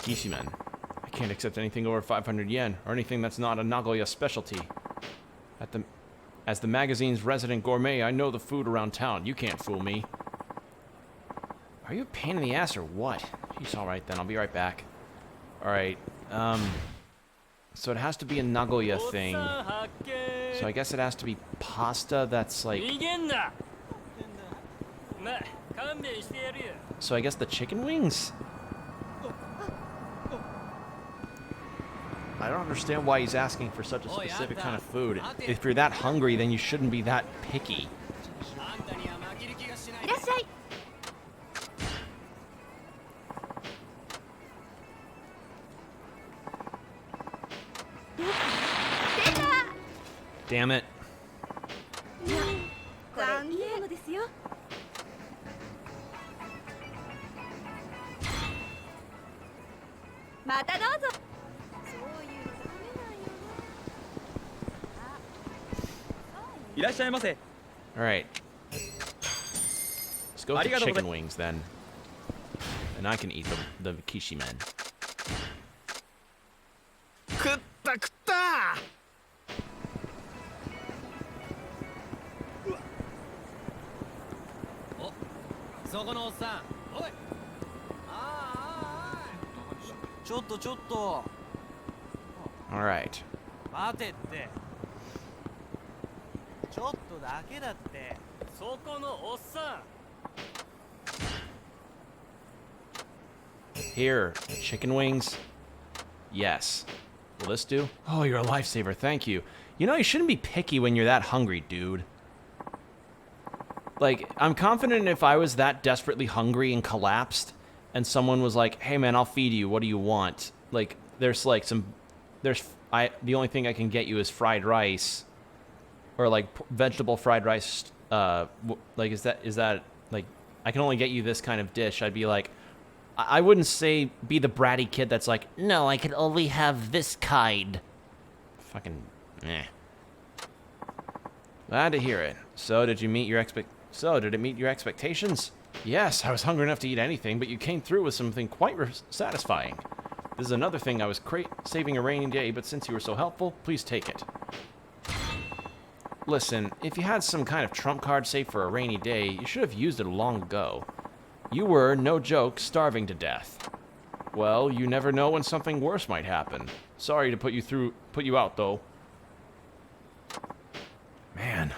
Kishimen. I can't accept anything over 500 yen, or anything that's not a Nagoya specialty. As the magazine's resident gourmet, I know the food around town. You can't fool me. Are you a pain in the ass or what? Jeez, alright then, I'll be right back. Alright, so it has to be a Nagoya thing. So I guess it has to be pasta that's like... So I guess the chicken wings? I don't understand why he's asking for such a specific kind of food. If you're that hungry, then you shouldn't be that picky. いらっしゃい。 Damn it. これいいものですよ。またどうぞ。そういうのダメなんよ。いらっしゃいませ。 Alright. Let's go with the chicken wings then. And I can eat the kishimen. 食った食った。そこのおっさん、おい。ちょっとちょっと。 Alright. 待てって。ちょっとだけだって。そこのおっさん。 Here, chicken wings. Yes. Will this do? Oh, you're a lifesaver. Thank you. You know, you shouldn't be picky when you're that hungry, dude. Like, I'm confident if I was that desperately hungry and collapsed, and someone was like, hey man, I'll feed you, what do you want? Like, there's like the only thing I can get you is fried rice, or like vegetable fried rice, like, is that, like, I can only get you this kind of dish, I'd be like, I wouldn't say be the bratty kid that's like, no, I can only have this kind. Fucking, eh. Glad to hear it. So, did it meet your expectations? Yes, I was hungry enough to eat anything, but you came through with something quite satisfying. This is another thing I was saving a rainy day, but since you were so helpful, please take it. Listen, if you had some kind of trump card saved for a rainy day, you should have used it long ago. You were, no joke, starving to death. Well, you never know when something worse might happen. Sorry to put you out, though. Man,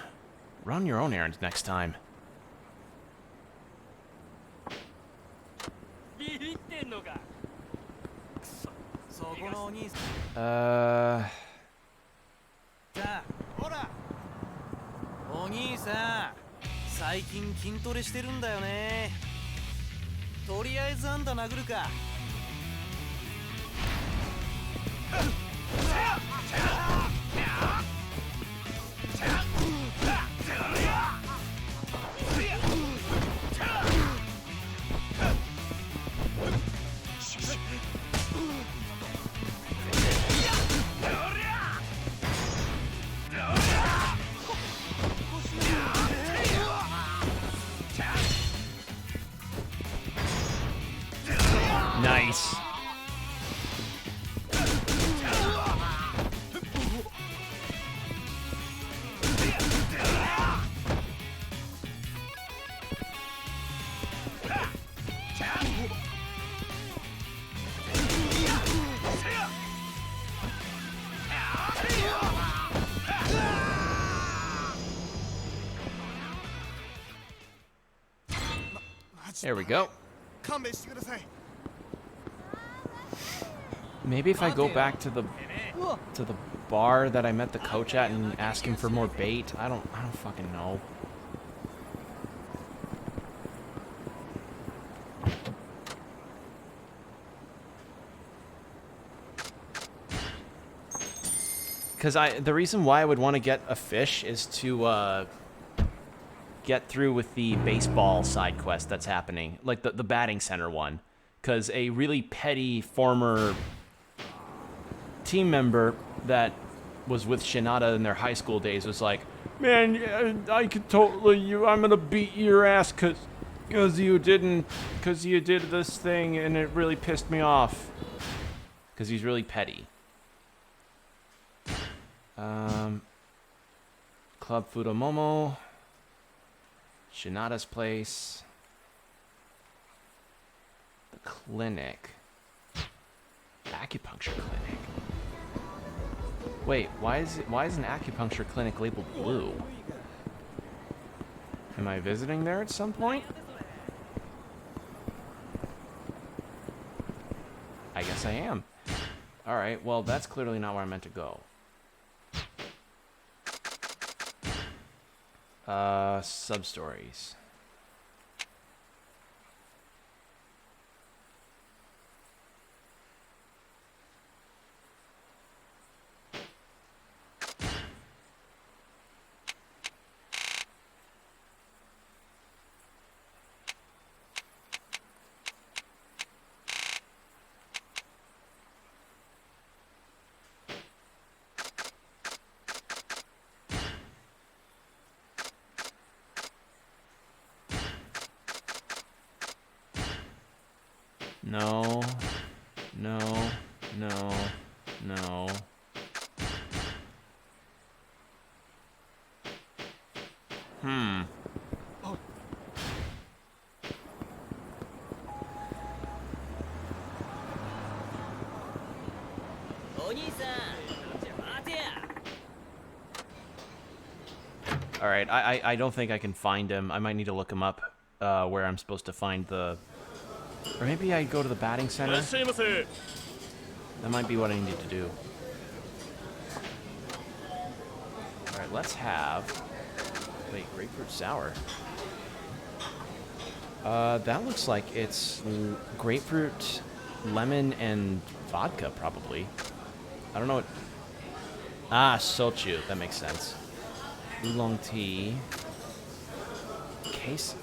run your own errands next time. Uh... じゃあ、ほら。お兄さん、最近筋トレしてるんだよね。とりあえずあんた殴るか。There we go. Maybe if I go back to the bar that I met the coach at and ask him for more bait. I don't fucking know. Because the reason why I would want to get a fish is to get through with the baseball side quest that's happening, like the batting center one. Because a really petty former team member that was with Shinada in their high school days was like, man, I could totally, I'm gonna beat your ass because you did this thing and it really pissed me off. Because he's really petty. Club Fudomomo, Shinada's place, the clinic, acupuncture clinic. Wait, why is an acupuncture clinic labeled blue? Am I visiting there at some point? I guess I am. Alright, well that's clearly not where I meant to go. Sub-stories. No, no, no, no. Alright, I don't think I can find him. I might need to look him up where I'm supposed to find the... Or maybe I go to the batting center. That might be what I need to do. Alright, let's have... Wait, grapefruit sour. That looks like it's grapefruit, lemon, and vodka, probably. I don't know what... Ah, sochu. That makes sense. Oolong tea.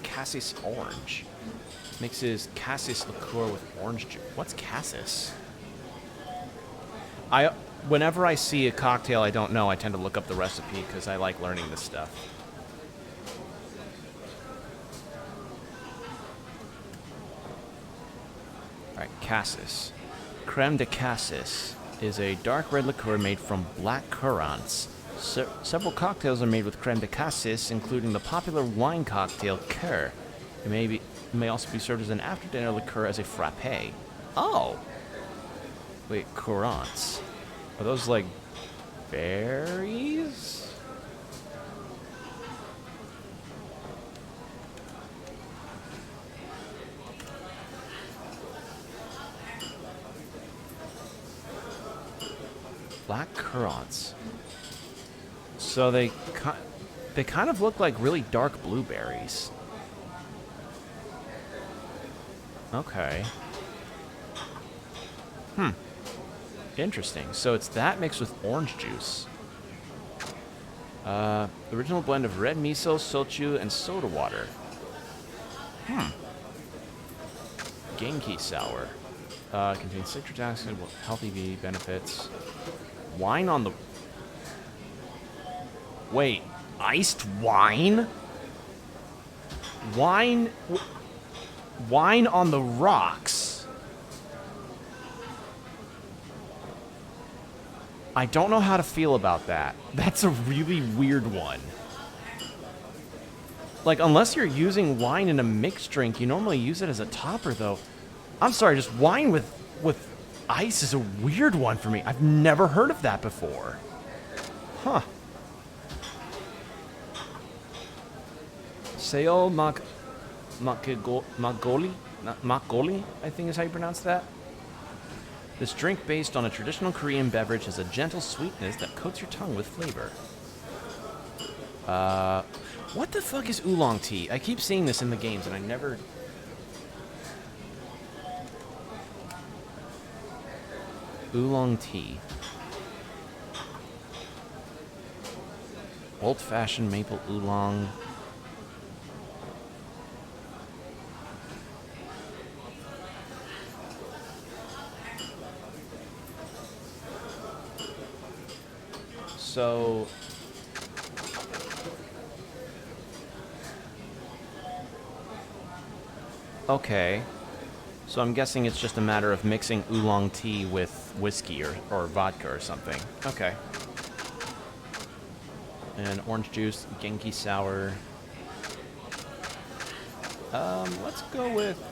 Cassis orange. Mixes cassis liqueur with orange juice. What's cassis? Whenever I see a cocktail I don't know, I tend to look up the recipe because I like learning this stuff. Alright, cassis. Creme de cassis is a dark red liqueur made from black currants. Several cocktails are made with creme de cassis, including the popular wine cocktail Cur. It may also be served as an after-dinner liqueur as a frappe. Oh! Wait, currants. Are those like berries? Black currants. So they kind of look like really dark blueberries. Okay. Interesting. So it's that mixed with orange juice. The original blend of red miso, sochu, and soda water. Genki sour. Contains citric acid with healthy V benefits. Wine on the... Wait, iced wine? Wine on the rocks. I don't know how to feel about that. That's a really weird one. Like, unless you're using wine in a mixed drink, you normally use it as a topper, though. I'm sorry, just wine with ice is a weird one for me. I've never heard of that before. Huh. Seo Makgoli, I think is how you pronounce that. This drink based on a traditional Korean beverage has a gentle sweetness that coats your tongue with flavor. What the fuck is oolong tea? I keep seeing this in the games and I never... Oolong tea. Old-fashioned maple oolong. So... Okay. So I'm guessing it's just a matter of mixing oolong tea with whiskey or vodka or something. Okay. And orange juice, Genki sour. Let's go with...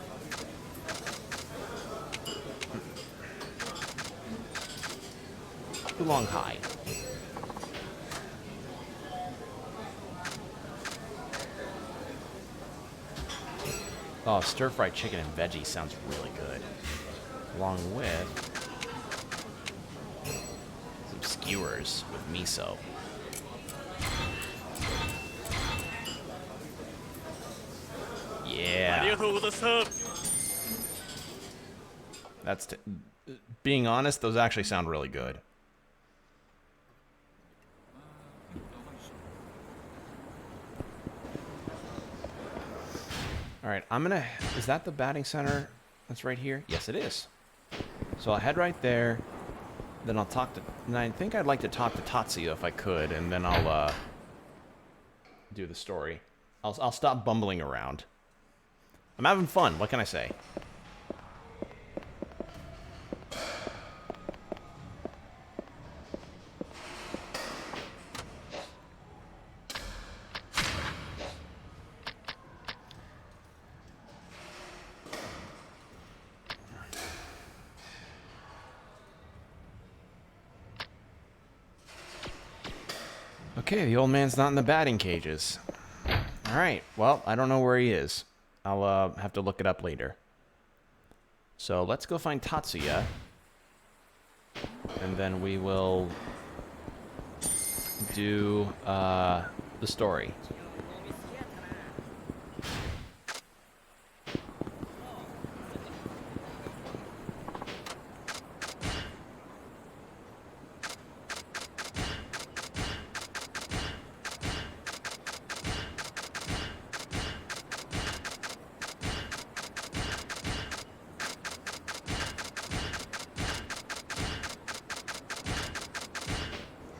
Oolong high. Oh, stir-fried chicken and veggies sounds really good. Along with some skewers with miso. Yeah. That's being honest, those actually sound really good. All right, I'm gonna... Is that the batting center that's right here? Yes, it is. So I'll head right there. Then I'll talk to... And I think I'd like to talk to Tatsuya if I could, and then I'll do the story. I'll stop bumbling around. I'm having fun. What can I say? Okay, the old man's not in the batting cages. Alright, well, I don't know where he is. I'll have to look it up later. So let's go find Tatsuya. And then we will do the story.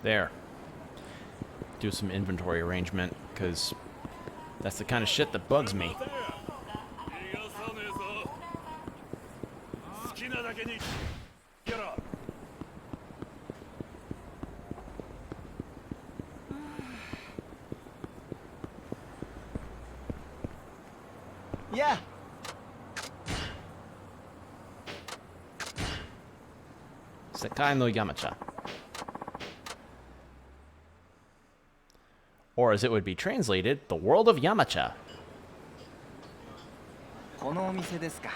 There. Do some inventory arrangement, because that's the kind of shit that bugs me. Yeah. Sekai no Yamacha. Or as it would be translated, the world of Yamacha. このお店ですか。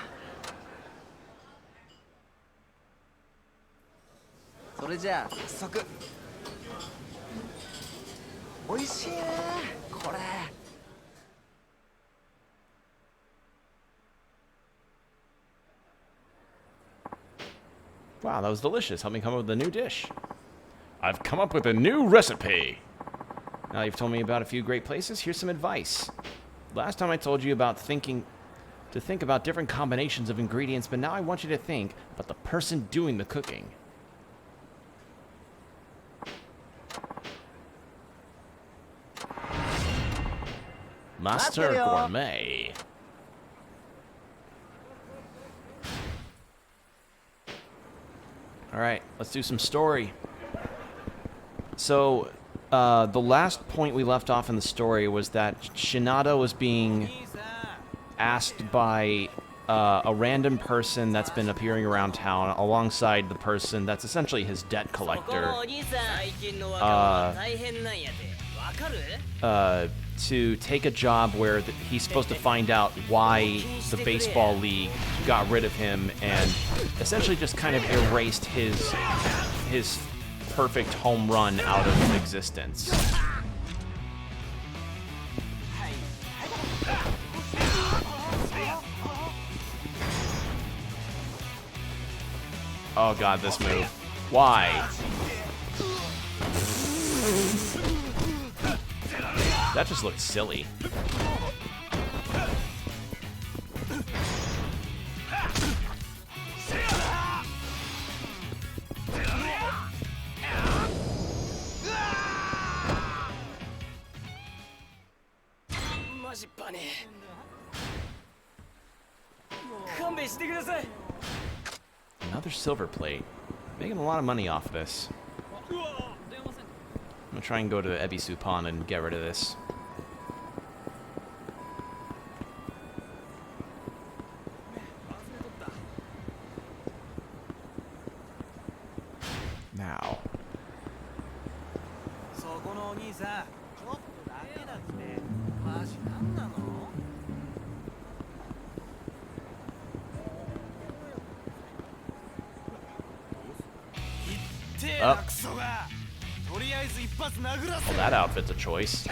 それじゃあ早速。美味しいねこれ。Wow, that was delicious. Help me come up with a new dish. I've come up with a new recipe. Now you've told me about a few great places, here's some advice. Last time I told you about think about different combinations of ingredients, but now I want you to think about the person doing the cooking. Master Gourmet. Alright, let's do some story. So... the last point we left off in the story was that Shinada was being asked by a random person that's been appearing around town alongside the person that's essentially his debt collector to take a job where he's supposed to find out why the baseball league got rid of him and essentially just kind of erased his perfect home run out of existence. Oh god, this move. Why? That just looked silly. Another silver plate. Making a lot of money off this. I'm gonna try and go to Ebisupan and get rid of this. Now. Up. Well, that outfit's a choice.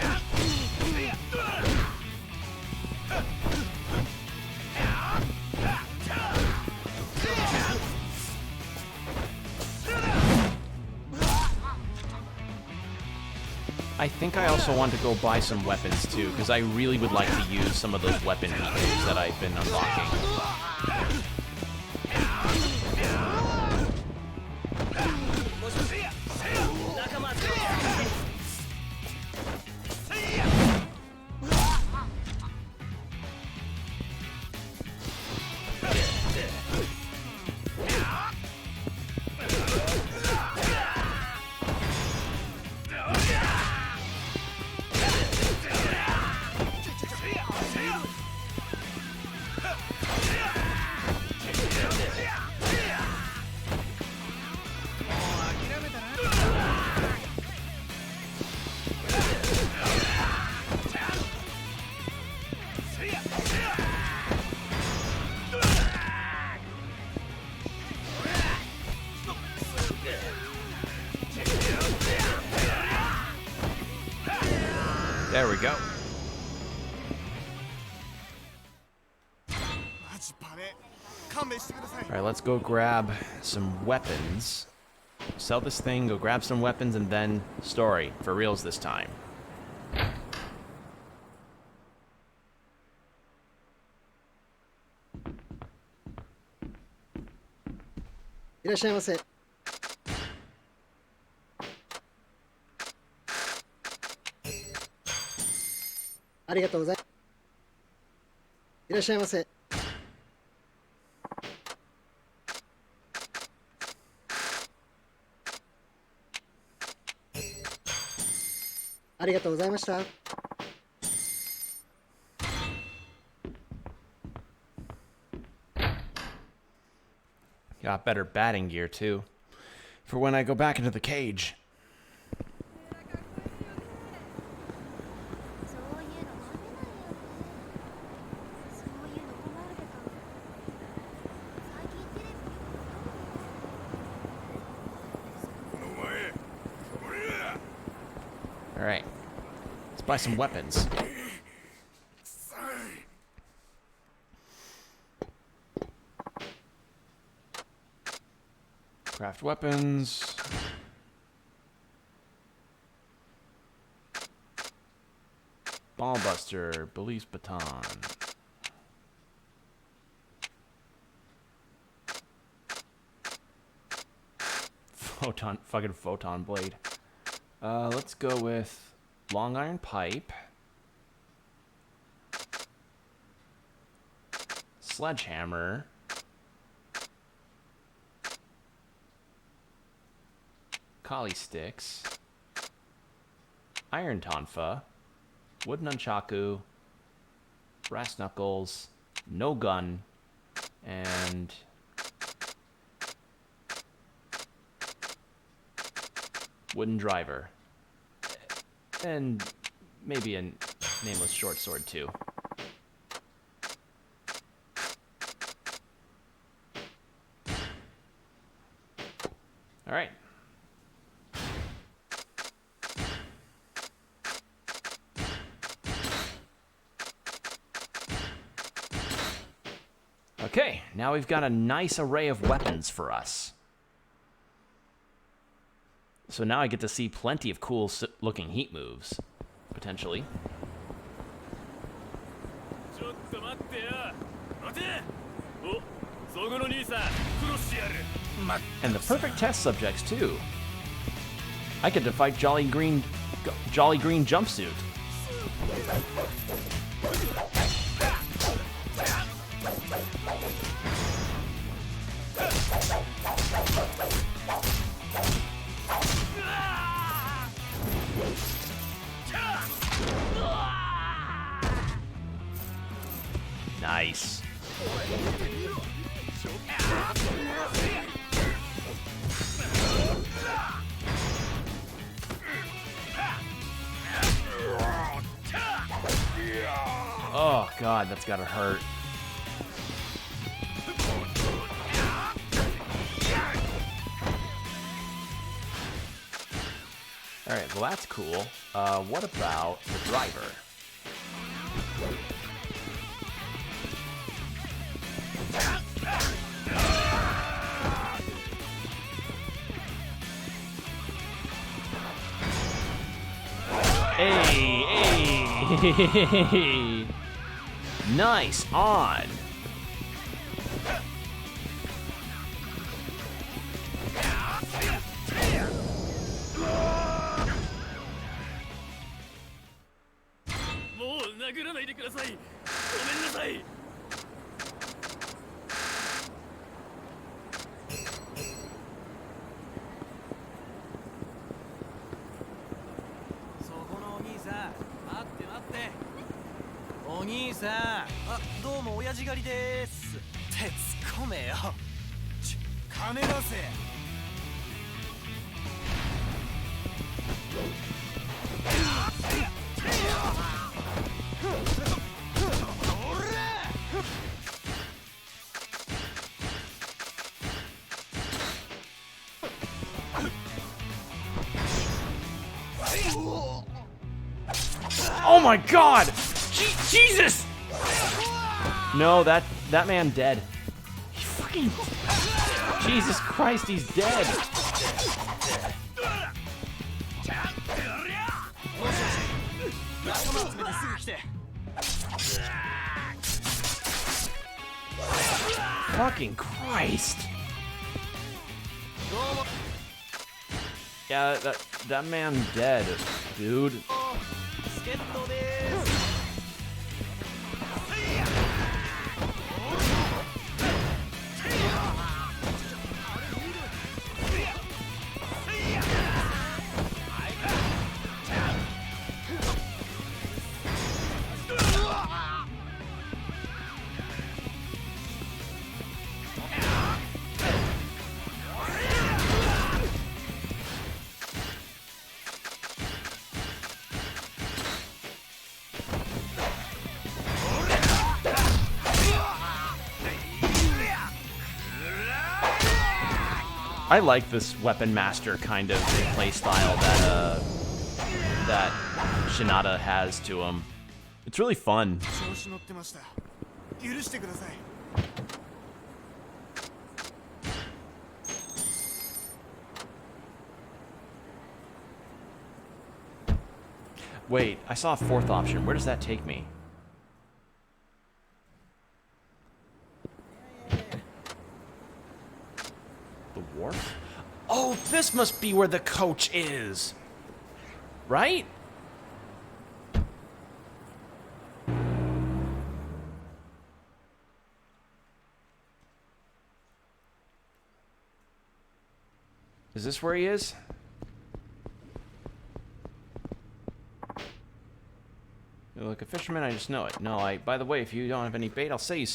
I think I also want to go buy some weapons too, because I really would like to use some of those weapon features that I've been unlocking. There we go. Alright, let's go grab some weapons. Sell this thing, go grab some weapons, and then story. For reals this time. いらっしゃいませ。ありがとうございます。いらっしゃいませ。ありがとうございました。 Got better batting gear, too. For when I go back into the cage. Alright. Let's buy some weapons. Craft weapons. Ballbuster, Belize baton. Fucking photon blade. Let's go with long iron pipe. Sledgehammer. Kali sticks, iron tonfa, wood nunchaku, brass knuckles, no gun, And wooden driver. And maybe a nameless short sword too. All right. Okay, now we've got a nice array of weapons for us. So now I get to see plenty of cool looking heat moves, potentially. And the perfect test subjects too. I get to fight Jolly Green jumpsuit. Nice. Oh god, that's gotta hurt. Alright, well that's cool. What about the driver? Hey! Nice on! Oh my god! Jesus! No, that man dead. He fucking... Jesus Christ, he's dead. Fucking Christ. Yeah, that man dead, dude. I like this weapon master kind of play style that Shinada has to him. It's really fun. Wait, I saw a fourth option. Where does that take me? The wharf? Oh, this must be where the coach is. Right? Is this where he is? You're like a fisherman, I just know it. No, by the way, if you don't have any bait, I'll sell you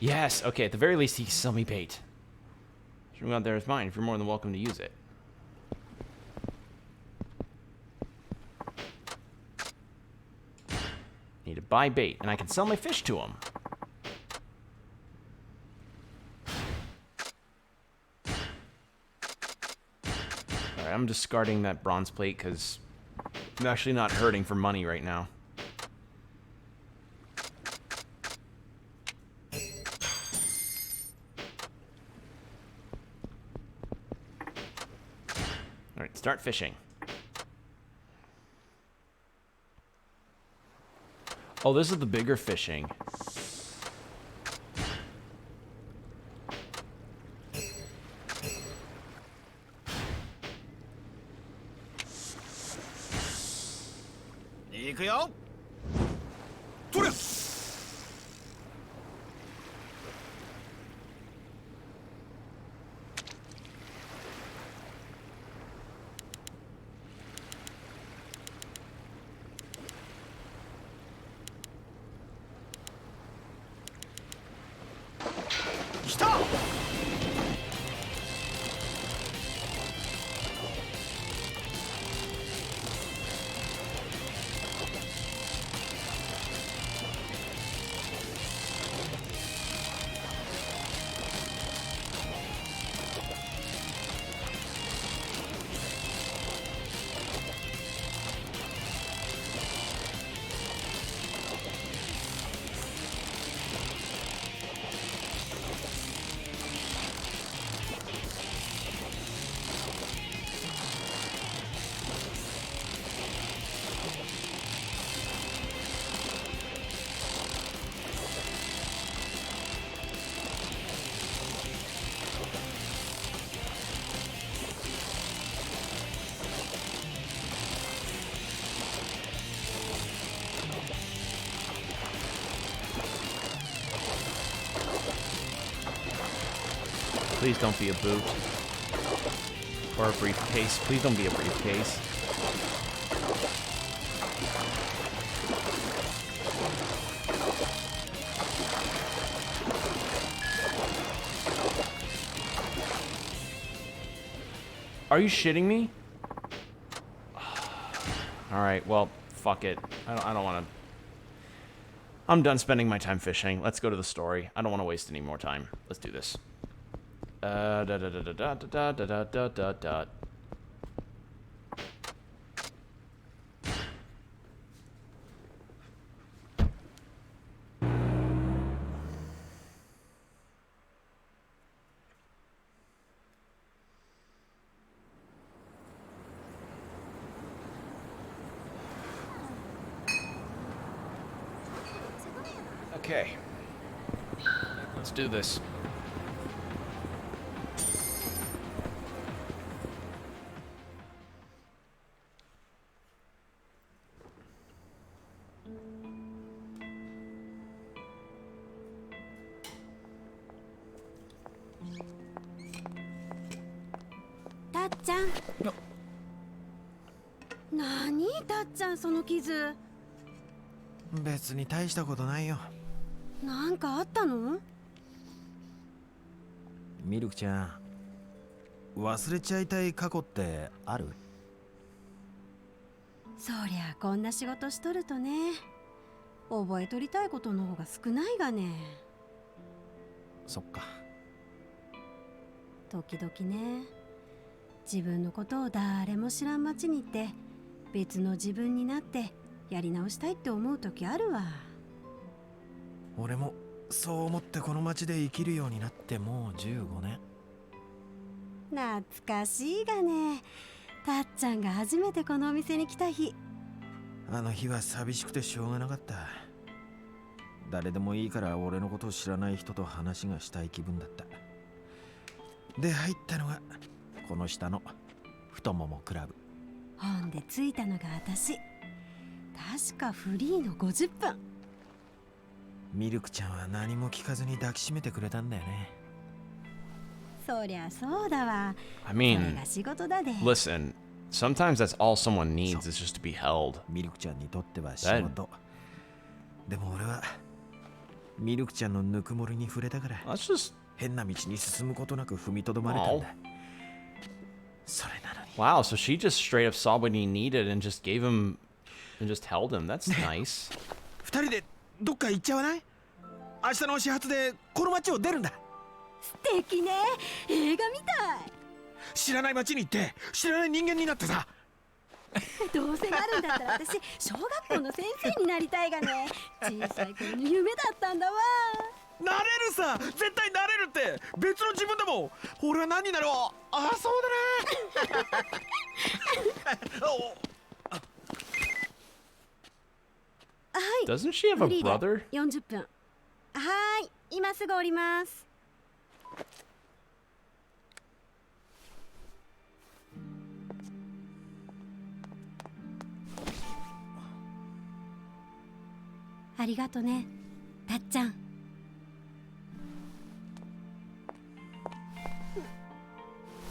Yes, okay, at the very least, he can sell me bait. Shouldn't go out there as mine if you're more than welcome to use it. Need to buy bait, and I can sell my fish to him. Alright, I'm discarding that bronze plate because I'm actually not hurting for money right now. Alright, start fishing. Oh, this is the bigger fishing. Please don't be a boot. Or a briefcase. Please don't be a briefcase. Are you shitting me? Alright, well, fuck it. I don't want to... I'm done spending my time fishing. Let's go to the story. I don't want to waste any more time. Let's do this. Okay. Let's do this.たっちゃん。なにたっちゃんその傷。別に大したことないよ。なんかあったの？ミルクちゃん、忘れちゃいたい過去ってある？そりゃこんな仕事しとるとね、覚えとりたいことの方が少ないがね。そっか。時々ね、自分のことを誰も知らん街に行って別の自分になってやり直したいって思う時あるわ。俺もそう思ってこの街で生きるようになってもう15年。懐かしいがね。たっちゃんが初めてこのお店に来た日。あの日は寂しくてしょうがなかった。誰でもいいから俺のことを知らない人と話がしたい気分だった。で入ったのがこの下の太ももクラブ。ほんで着いたのが私。確かフリーの50分。ミルクちゃんは何も聞かずに抱きしめてくれたんだよね。そりゃそうだわ。 I それ mean, が仕事だで。 listen, sometimes that's all someone needs is just to be held. ミルクちゃんにとっては仕事。でも俺はミルクちゃんのぬくもりに触れたから Let's just... 変な道に進むことなく踏みとどまれたんだ。それなのに Wow, so she just straight up saw what he needed and just gave him... and just held him. That's nice. 二人でどっか行っちゃわない？明日の始発でこの街を出るんだ。素敵ね。映画みたい。知らない街に行って知らない人間になってさ。どうせなるんだったら私小学校の先生になりたいがね。小さい頃の夢だったんだわ。なれるさ、絶対なれるって。別の自分でも俺は何になるわ。あ、そうだな。はい。 Doesn't she have a フリーで brother? 40分。はーい、今すぐ降ります。ありがとね、たっちゃん。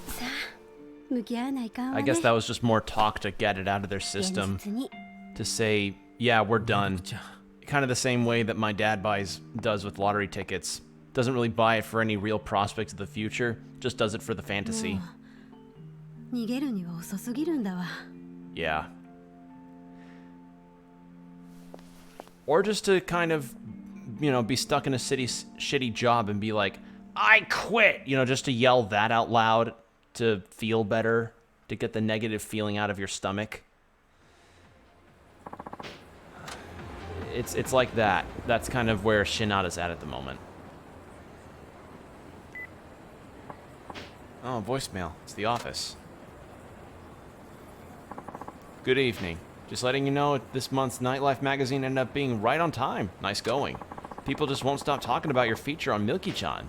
さあ、向き合わないかんわね。 I guess that was just more talk to get it out of their 現 system. 実に。 To say, yeah, we're done. Kind of the same way that my dad does with lottery tickets. Doesn't really buy it for any real prospect of the future. Just does it for the fantasy. 逃げるには遅すぎるんだわ。 Yeah. Or just to kind of, you know, be stuck in a shitty job and be like, I quit! You know, just to yell that out loud to feel better, to get the negative feeling out of your stomach. It's like that. That's kind of where Shinada's at the moment. Oh, voicemail. It's the office. Good evening. Just letting you know, this month's Nightlife magazine ended up being right on time. Nice going. People just won't stop talking about your feature on Milky-chan.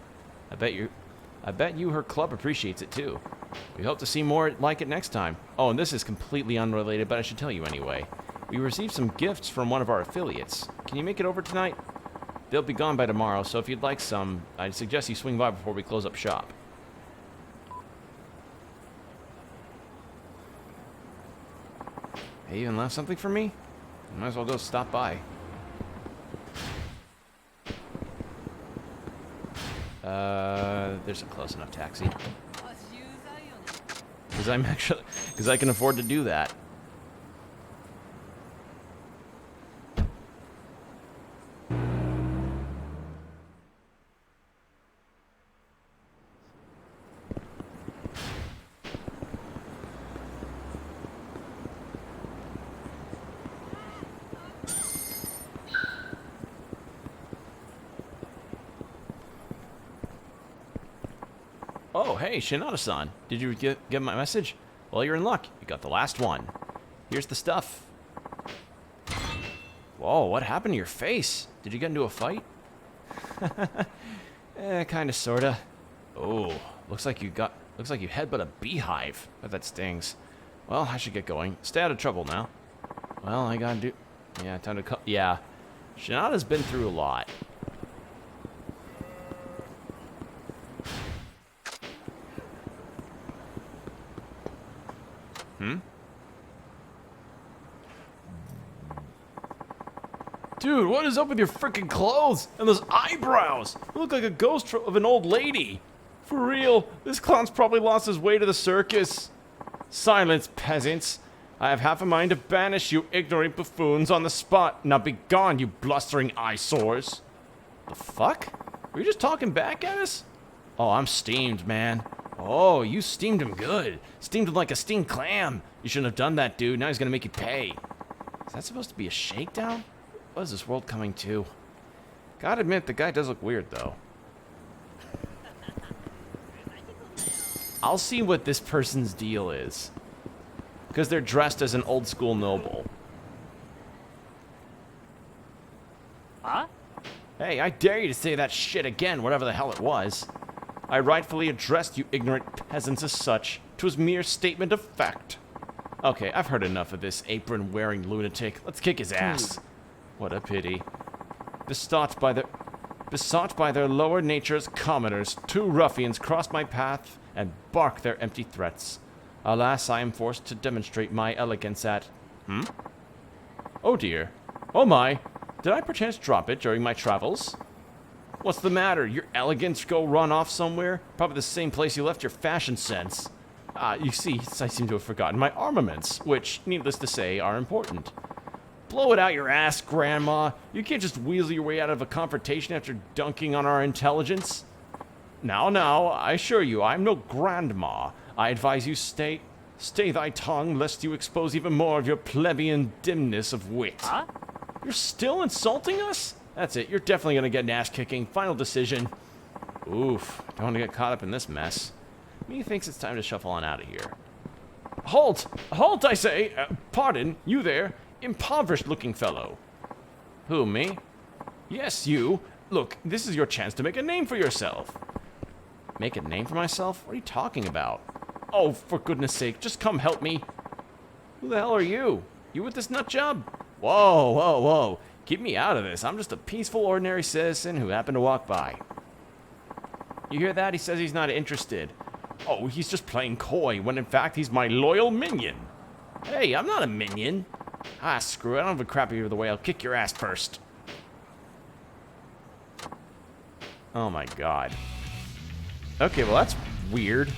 I bet you her club appreciates it too. We hope to see more like it next time. Oh, and this is completely unrelated, but I should tell you anyway. We received some gifts from one of our affiliates. Can you make it over tonight? They'll be gone by tomorrow, so if you'd like some, I'd suggest you swing by before we close up shop. Hey, you even left something for me? Might as well go stop by. There's a close enough taxi. Because I can afford to do that. Oh, hey, Shinada-san. Did you get my message? Well, you're in luck. You got the last one. Here's the stuff. Whoa, what happened to your face? Did you get into a fight? Kinda, sorta. Oh, looks like you headbutt a beehive. Bet that stings. Well, I should get going. Stay out of trouble now. Well, I gotta do... Yeah, time to cut... Yeah. Shinada's been through a lot. Dude, what is up with your freaking clothes and those eyebrows? You look like a ghost of an old lady. For real, this clown's probably lost his way to the circus. Silence, peasants. I have half a mind to banish you ignorant buffoons on the spot. Now be gone, you blustering eyesores. The fuck? Were you just talking back at us? Oh, I'm steamed, man. Oh, you steamed him good. Steamed him like a steamed clam. You shouldn't have done that, dude. Now he's gonna make you pay. Is that supposed to be a shakedown? What is this world coming to? Gotta admit, the guy does look weird, though. I'll see what this person's deal is. Because they're dressed as an old school noble. Huh? Hey, I dare you to say that shit again, whatever the hell it was. I rightfully addressed you ignorant peasants as such. 'Twas mere statement of fact. Okay, I've heard enough of this apron-wearing lunatic. Let's kick his ass. What a pity. Besought by their lower nature as commoners, two ruffians crossed my path and bark their empty threats. Alas, I am forced to demonstrate my elegance at... Oh dear. Oh my. Did I perchance drop it during my travels? What's the matter? Your elegance go run off somewhere? Probably the same place you left your fashion sense. You see, I seem to have forgotten my armaments, which, needless to say, are important. Blow it out your ass, Grandma. You can't just weasel your way out of a confrontation after dunking on our intelligence. Now, I assure you, I'm no grandma. I advise you stay thy tongue, lest you expose even more of your plebeian dimness of wit. Huh? You're still insulting us? That's it, you're definitely gonna get an ass-kicking. Final decision. Oof, don't want to get caught up in this mess. Me thinks it's time to shuffle on out of here. Halt! Halt, I say! Pardon, you there, impoverished-looking fellow. Who, me? Yes, you. Look, this is your chance to make a name for yourself. Make a name for myself? What are you talking about? Oh, for goodness sake, just come help me. Who the hell are you? You with this nut job? Whoa. Keep me out of this. I'm just a peaceful, ordinary citizen who happened to walk by. You hear that? He says he's not interested. Oh, he's just playing coy, when in fact he's my loyal minion. Hey, I'm not a minion. Ah, screw it. I don't have a crap either way. I'll kick your ass first. Oh my god. Okay, well that's weird.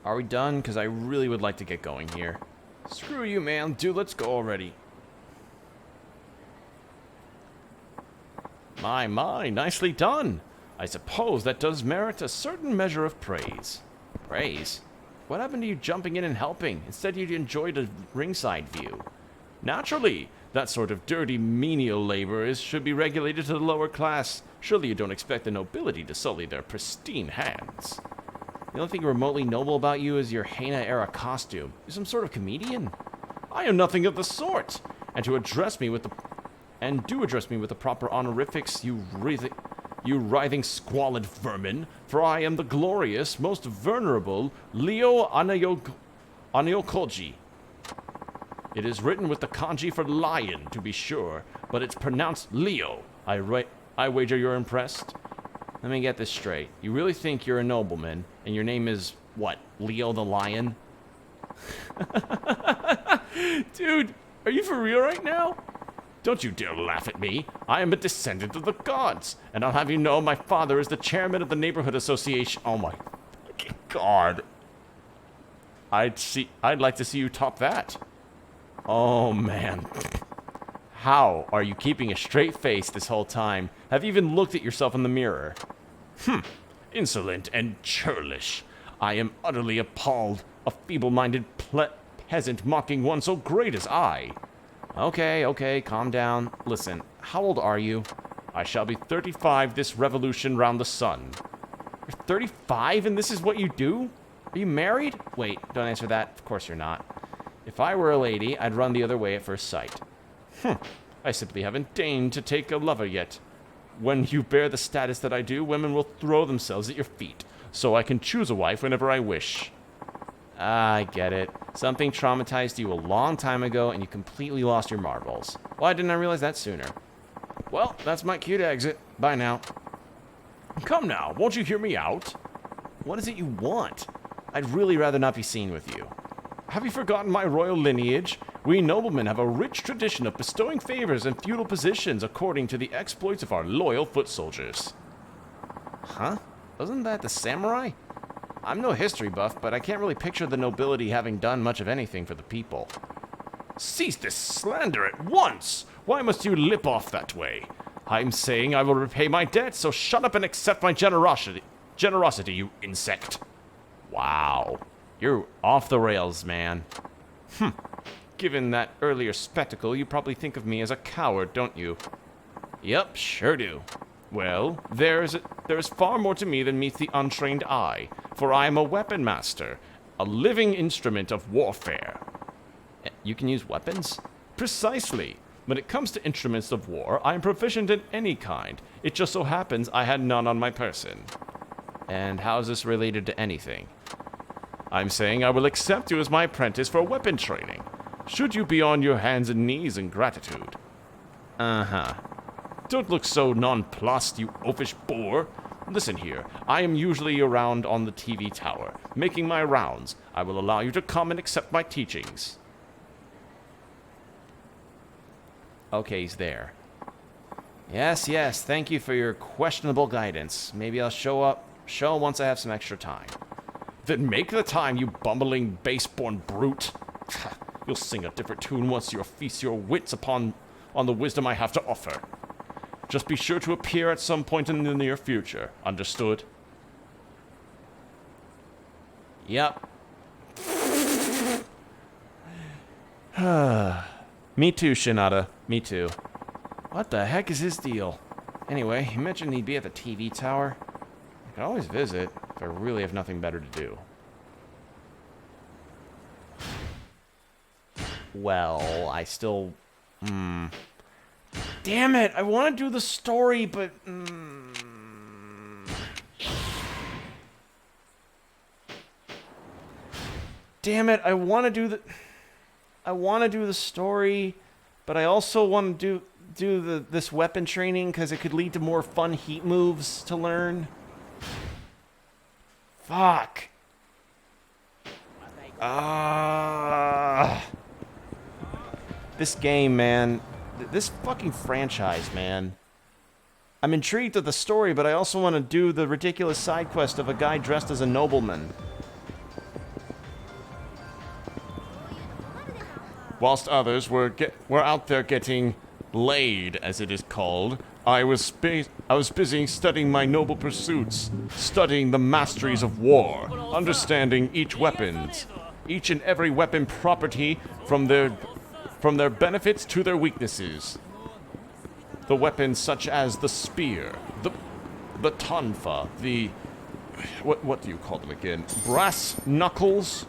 Are we done? Because I really would like to get going here. Screw you, man. Dude, let's go already. My, nicely done. I suppose that does merit a certain measure of praise. Praise? What happened to you jumping in and helping? Instead, you enjoyed a ringside view. Naturally, that sort of dirty menial labor should be regulated to the lower class. Surely you don't expect the nobility to sully their pristine hands. The only thing remotely noble about you is your Hana-era costume. You're some sort of comedian? I am nothing of the sort. And do address me with the proper honorifics, you writhing squalid vermin, for I am the glorious, most venerable Leo Anayokoji. It is written with the kanji for lion, to be sure, but it's pronounced Leo. I wager you're impressed? Let me get this straight. You really think you're a nobleman, and your name is, what, Leo the Lion? Dude, are you for real right now? Don't you dare laugh at me. I am a descendant of the gods, and I'll have you know my father is the chairman of the neighborhood association. Oh my fucking god. I'd like to see you top that. Oh man. How are you keeping a straight face this whole time? Have you even looked at yourself in the mirror? Insolent and churlish. I am utterly appalled. A feeble-minded peasant mocking one so great as I. Okay, calm down. Listen, how old are you? I shall be 35 this revolution round the sun. You're 35 and this is what you do? Are you married? Wait, don't answer that. Of course you're not. If I were a lady, I'd run the other way at first sight. I simply haven't deigned to take a lover yet. When you bear the status that I do, women will throw themselves at your feet, so I can choose a wife whenever I wish. I get it. Something traumatized you a long time ago, and you completely lost your marbles. Why didn't I realize that sooner? Well, that's my cue to exit. Bye now. Come now, won't you hear me out? What is it you want? I'd really rather not be seen with you. Have you forgotten my royal lineage? We noblemen have a rich tradition of bestowing favors and feudal positions according to the exploits of our loyal foot soldiers. Huh? Wasn't that the samurai? I'm no history buff, but I can't really picture the nobility having done much of anything for the people. Cease this slander at once! Why must you lip off that way? I'm saying I will repay my debt, so shut up and accept my generosity, you insect. Wow. You're off the rails, man. Given that earlier spectacle, you probably think of me as a coward, don't you? Yep, sure do. Well, there is far more to me than meets the untrained eye, for I am a weapon master, a living instrument of warfare. You can use weapons? Precisely. When it comes to instruments of war, I am proficient in any kind. It just so happens I had none on my person. And how is this related to anything? I'm saying I will accept you as my apprentice for weapon training. Should you be on your hands and knees in gratitude? Uh-huh. Don't look so nonplussed, you oafish boor. Listen here, I am usually around on the TV tower, making my rounds. I will allow you to come and accept my teachings. Okay, he's there. Yes, thank you for your questionable guidance. Maybe I'll show once I have some extra time. Then make the time, you bumbling, base-born brute. You'll sing a different tune once you feast your wits on the wisdom I have to offer. Just be sure to appear at some point in the near future. Understood? Yep. Me too, Shinada. Me too. What the heck is his deal? Anyway, he mentioned he'd be at the TV tower. I can always visit if I really have nothing better to do. Well, I still... Damn it! I want to do the story, but... Damn it, I want to do the story, but I also want to do this weapon training because it could lead to more fun heat moves to learn. Fuck. This game, man. This fucking franchise, man. I'm intrigued with the story, but I also want to do the ridiculous side quest of a guy dressed as a nobleman. Whilst others were out there getting laid, as it is called, I was busy studying my noble pursuits, studying the masteries of war, understanding each and every weapon property from their benefits to their weaknesses. The weapons such as the spear, the tonfa, what do you call them again? Brass knuckles,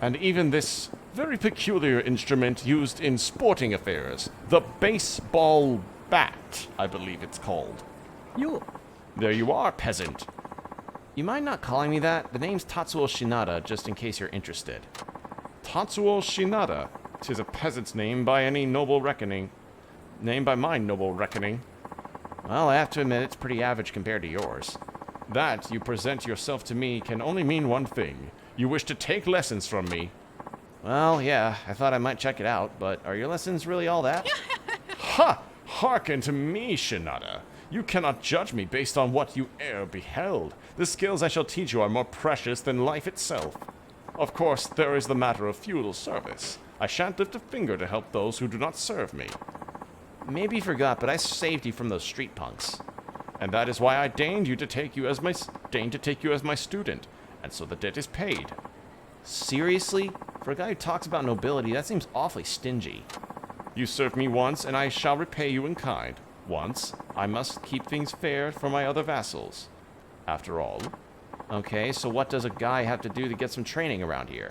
and even this very peculiar instrument used in sporting affairs, the baseball bat, I believe it's called. There you are, peasant. You mind not calling me that? The name's Tatsuo Shinada, just in case you're interested. Tatsuo Shinada. 'Tis a peasant's name by any noble reckoning. Name by my noble reckoning. Well, I have to admit, it's pretty average compared to yours. That you present yourself to me can only mean one thing. You wish to take lessons from me. Well, yeah, I thought I might check it out, but are your lessons really all that? Ha! Hearken to me, Shinada. You cannot judge me based on what you e'er beheld. The skills I shall teach you are more precious than life itself. Of course, there is the matter of feudal service. I shan't lift a finger to help those who do not serve me. Maybe you forgot, but I saved you from those street punks. And that is why I deigned to take you as my student, and so the debt is paid. Seriously? For a guy who talks about nobility, that seems awfully stingy. You served me once, and I shall repay you in kind. Once, I must keep things fair for my other vassals. After all. Okay, so what does a guy have to do to get some training around here?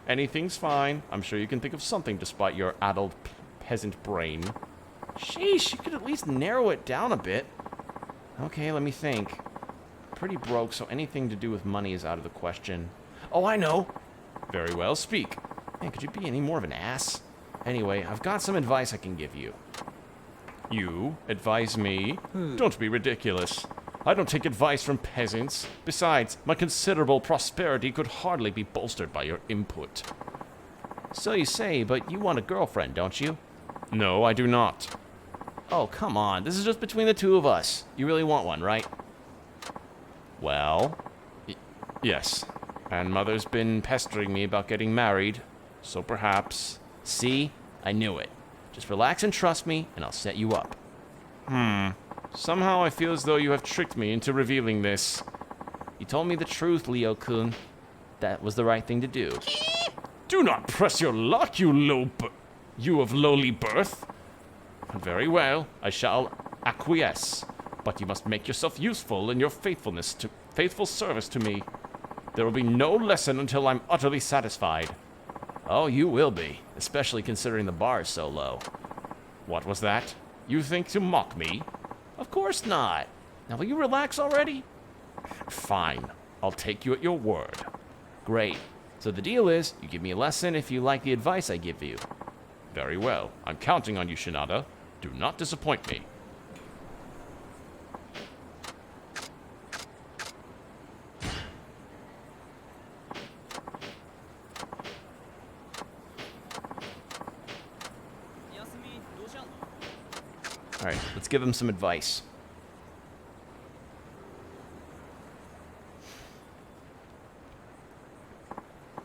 Anything's fine. I'm sure you can think of something despite your addled peasant brain. Sheesh, you could at least narrow it down a bit. Okay, let me think. Pretty broke, so anything to do with money is out of the question. Oh, I know! Very well, speak. Man, could you be any more of an ass? Anyway, I've got some advice I can give you. You advise me? Don't be ridiculous. I don't take advice from peasants. Besides, my considerable prosperity could hardly be bolstered by your input. So you say, but you want a girlfriend, don't you? No, I do not. Oh, come on. This is just between the two of us. You really want one, right? Well, yes. And Mother's been pestering me about getting married, so perhaps... See? I knew it. Just relax and trust me, and I'll set you up. Somehow I feel as though you have tricked me into revealing this. You told me the truth, Leo-kun. That was the right thing to do. Do not press your luck, you of lowly birth. Very well, I shall acquiesce. But you must make yourself useful in your faithful service to me. There will be no lesson until I'm utterly satisfied. Oh, you will be, especially considering the bar is so low. What was that? You think to mock me? Of course not. Now will you relax already? Fine. I'll take you at your word. Great. So the deal is, you give me a lesson if you like the advice I give you. Very well. I'm counting on you, Shinada. Do not disappoint me. Alright, let's give him some advice.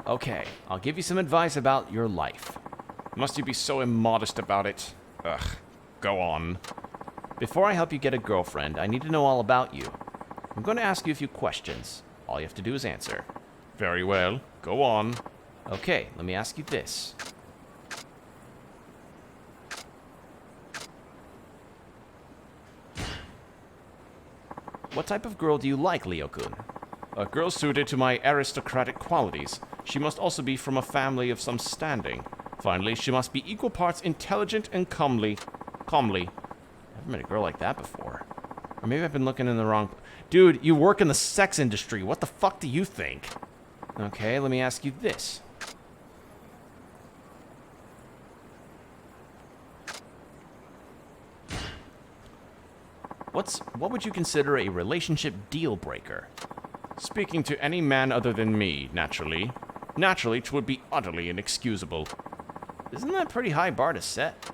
Okay, I'll give you some advice about your life. Must you be so immodest about it? Ugh, go on. Before I help you get a girlfriend, I need to know all about you. I'm going to ask you a few questions. All you have to do is answer. Very well, go on. Okay, let me ask you this. What type of girl do you like, Leo-kun? A girl suited to my aristocratic qualities. She must also be from a family of some standing. Finally, she must be equal parts intelligent and comely. I've never met a girl like that before. Or maybe I've been looking in the wrong... Dude, you work in the sex industry. What the fuck do you think? Okay, let me ask you this. What would you consider a relationship deal breaker? Speaking to any man other than me, naturally. Naturally, 'twould be utterly inexcusable. Isn't that a pretty high bar to set?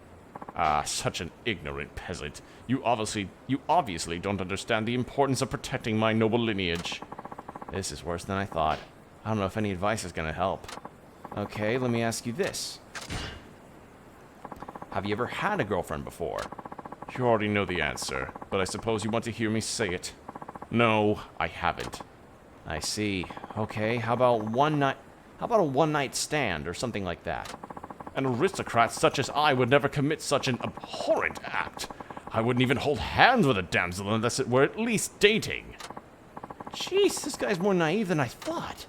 Ah, such an ignorant peasant. You obviously don't understand the importance of protecting my noble lineage. This is worse than I thought. I don't know if any advice is gonna help. Okay, let me ask you this. Have you ever had a girlfriend before? You already know the answer, but I suppose you want to hear me say it. No, I haven't. I see. Okay, how about a one-night stand or something like that? An aristocrat such as I would never commit such an abhorrent act. I wouldn't even hold hands with a damsel unless it were at least dating. Jeez, this guy's more naive than I thought.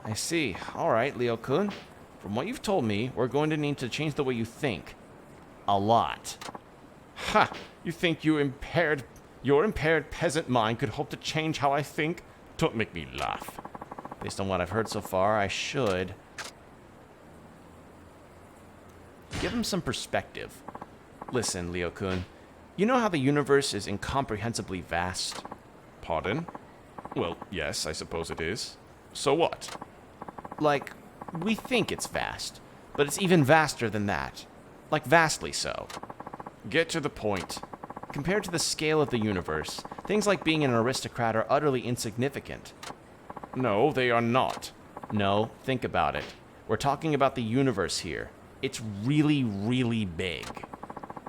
I see. All right, Leo-kun. From what you've told me, we're going to need to change the way you think. A lot. Ha! You think your impaired peasant mind could hope to change how I think? Don't make me laugh. Based on what I've heard so far, I should... give him some perspective. Listen, Leo-kun. You know how the universe is incomprehensibly vast? Pardon? Well, yes, I suppose it is. So what? Like, we think it's vast, but it's even vaster than that. Like, vastly so. Get to the point. Compared to the scale of the universe, things like being an aristocrat are utterly insignificant. No, they are not. No, think about it. We're talking about the universe here. It's really, really big.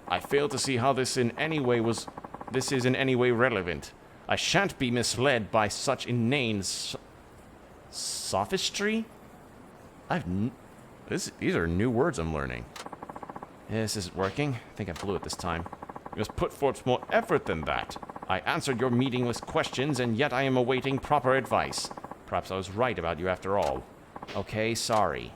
I fail to see how this is in any way relevant. I shan't be misled by such inane sophistry? These are new words I'm learning. This isn't working. I think I blew it this time. You must put forth more effort than that. I answered your meaningless questions, and yet I am awaiting proper advice. Perhaps I was right about you after all. Okay, sorry.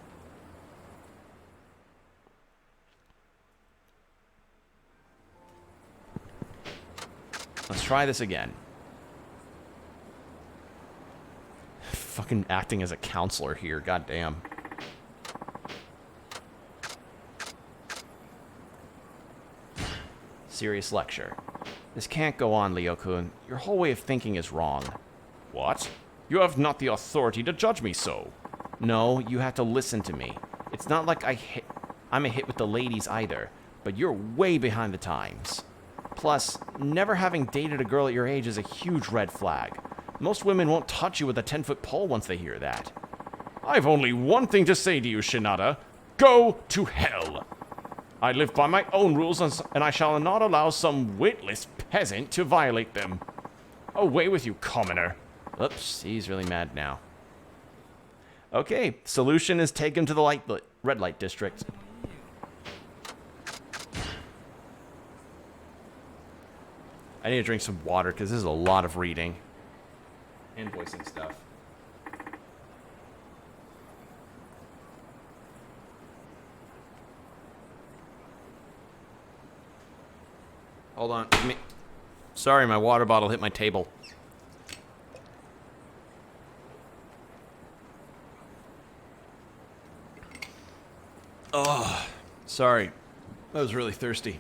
Let's try this again. Fucking acting as a counselor here, goddamn. Serious lecture. This can't go on, Leo-kun. Your whole way of thinking is wrong. What? You have not the authority to judge me so. No, you have to listen to me. It's not like I'm a hit with the ladies either, but you're way behind the times. Plus, never having dated a girl at your age is a huge red flag. Most women won't touch you with a 10-foot pole once they hear that. I've only one thing to say to you, Shinada. Go to hell! I live by my own rules, and I shall not allow some witless peasant to violate them. Away with you, commoner. Oops, he's really mad now. Okay, solution is take him to the red light district. I need to drink some water because this is a lot of reading. And voicing stuff. Hold on. Sorry, my water bottle hit my table. Oh, sorry. I was really thirsty.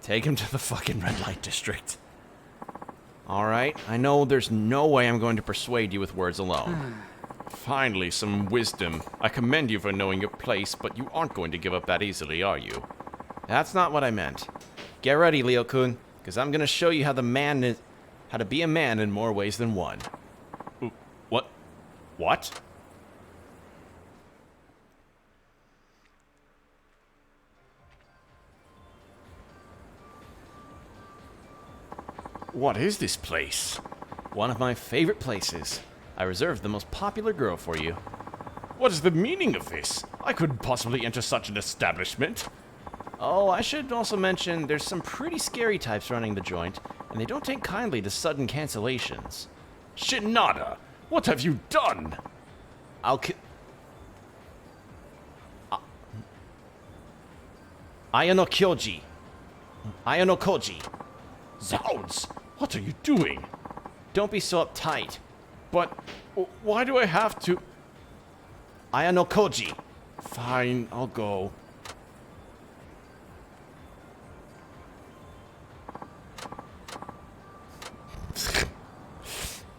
Take him to the fucking red light district. Alright, I know there's no way I'm going to persuade you with words alone. Finally, some wisdom. I commend you for knowing your place, but you aren't going to give up that easily, are you? That's not what I meant. Get ready, Leo-kun, because I'm going to show you how to be a man in more ways than one. What? What? What is this place? One of my favorite places. I reserved the most popular girl for you. What is the meaning of this? I couldn't possibly enter such an establishment. Oh, I should also mention there's some pretty scary types running the joint, and they don't take kindly to sudden cancellations. Shinada, what have you done? Ayano Kyoji. Ayano Koji. Zounds! What are you doing? Don't be so uptight. But why do I have to? Ayano Koji. Fine, I'll go.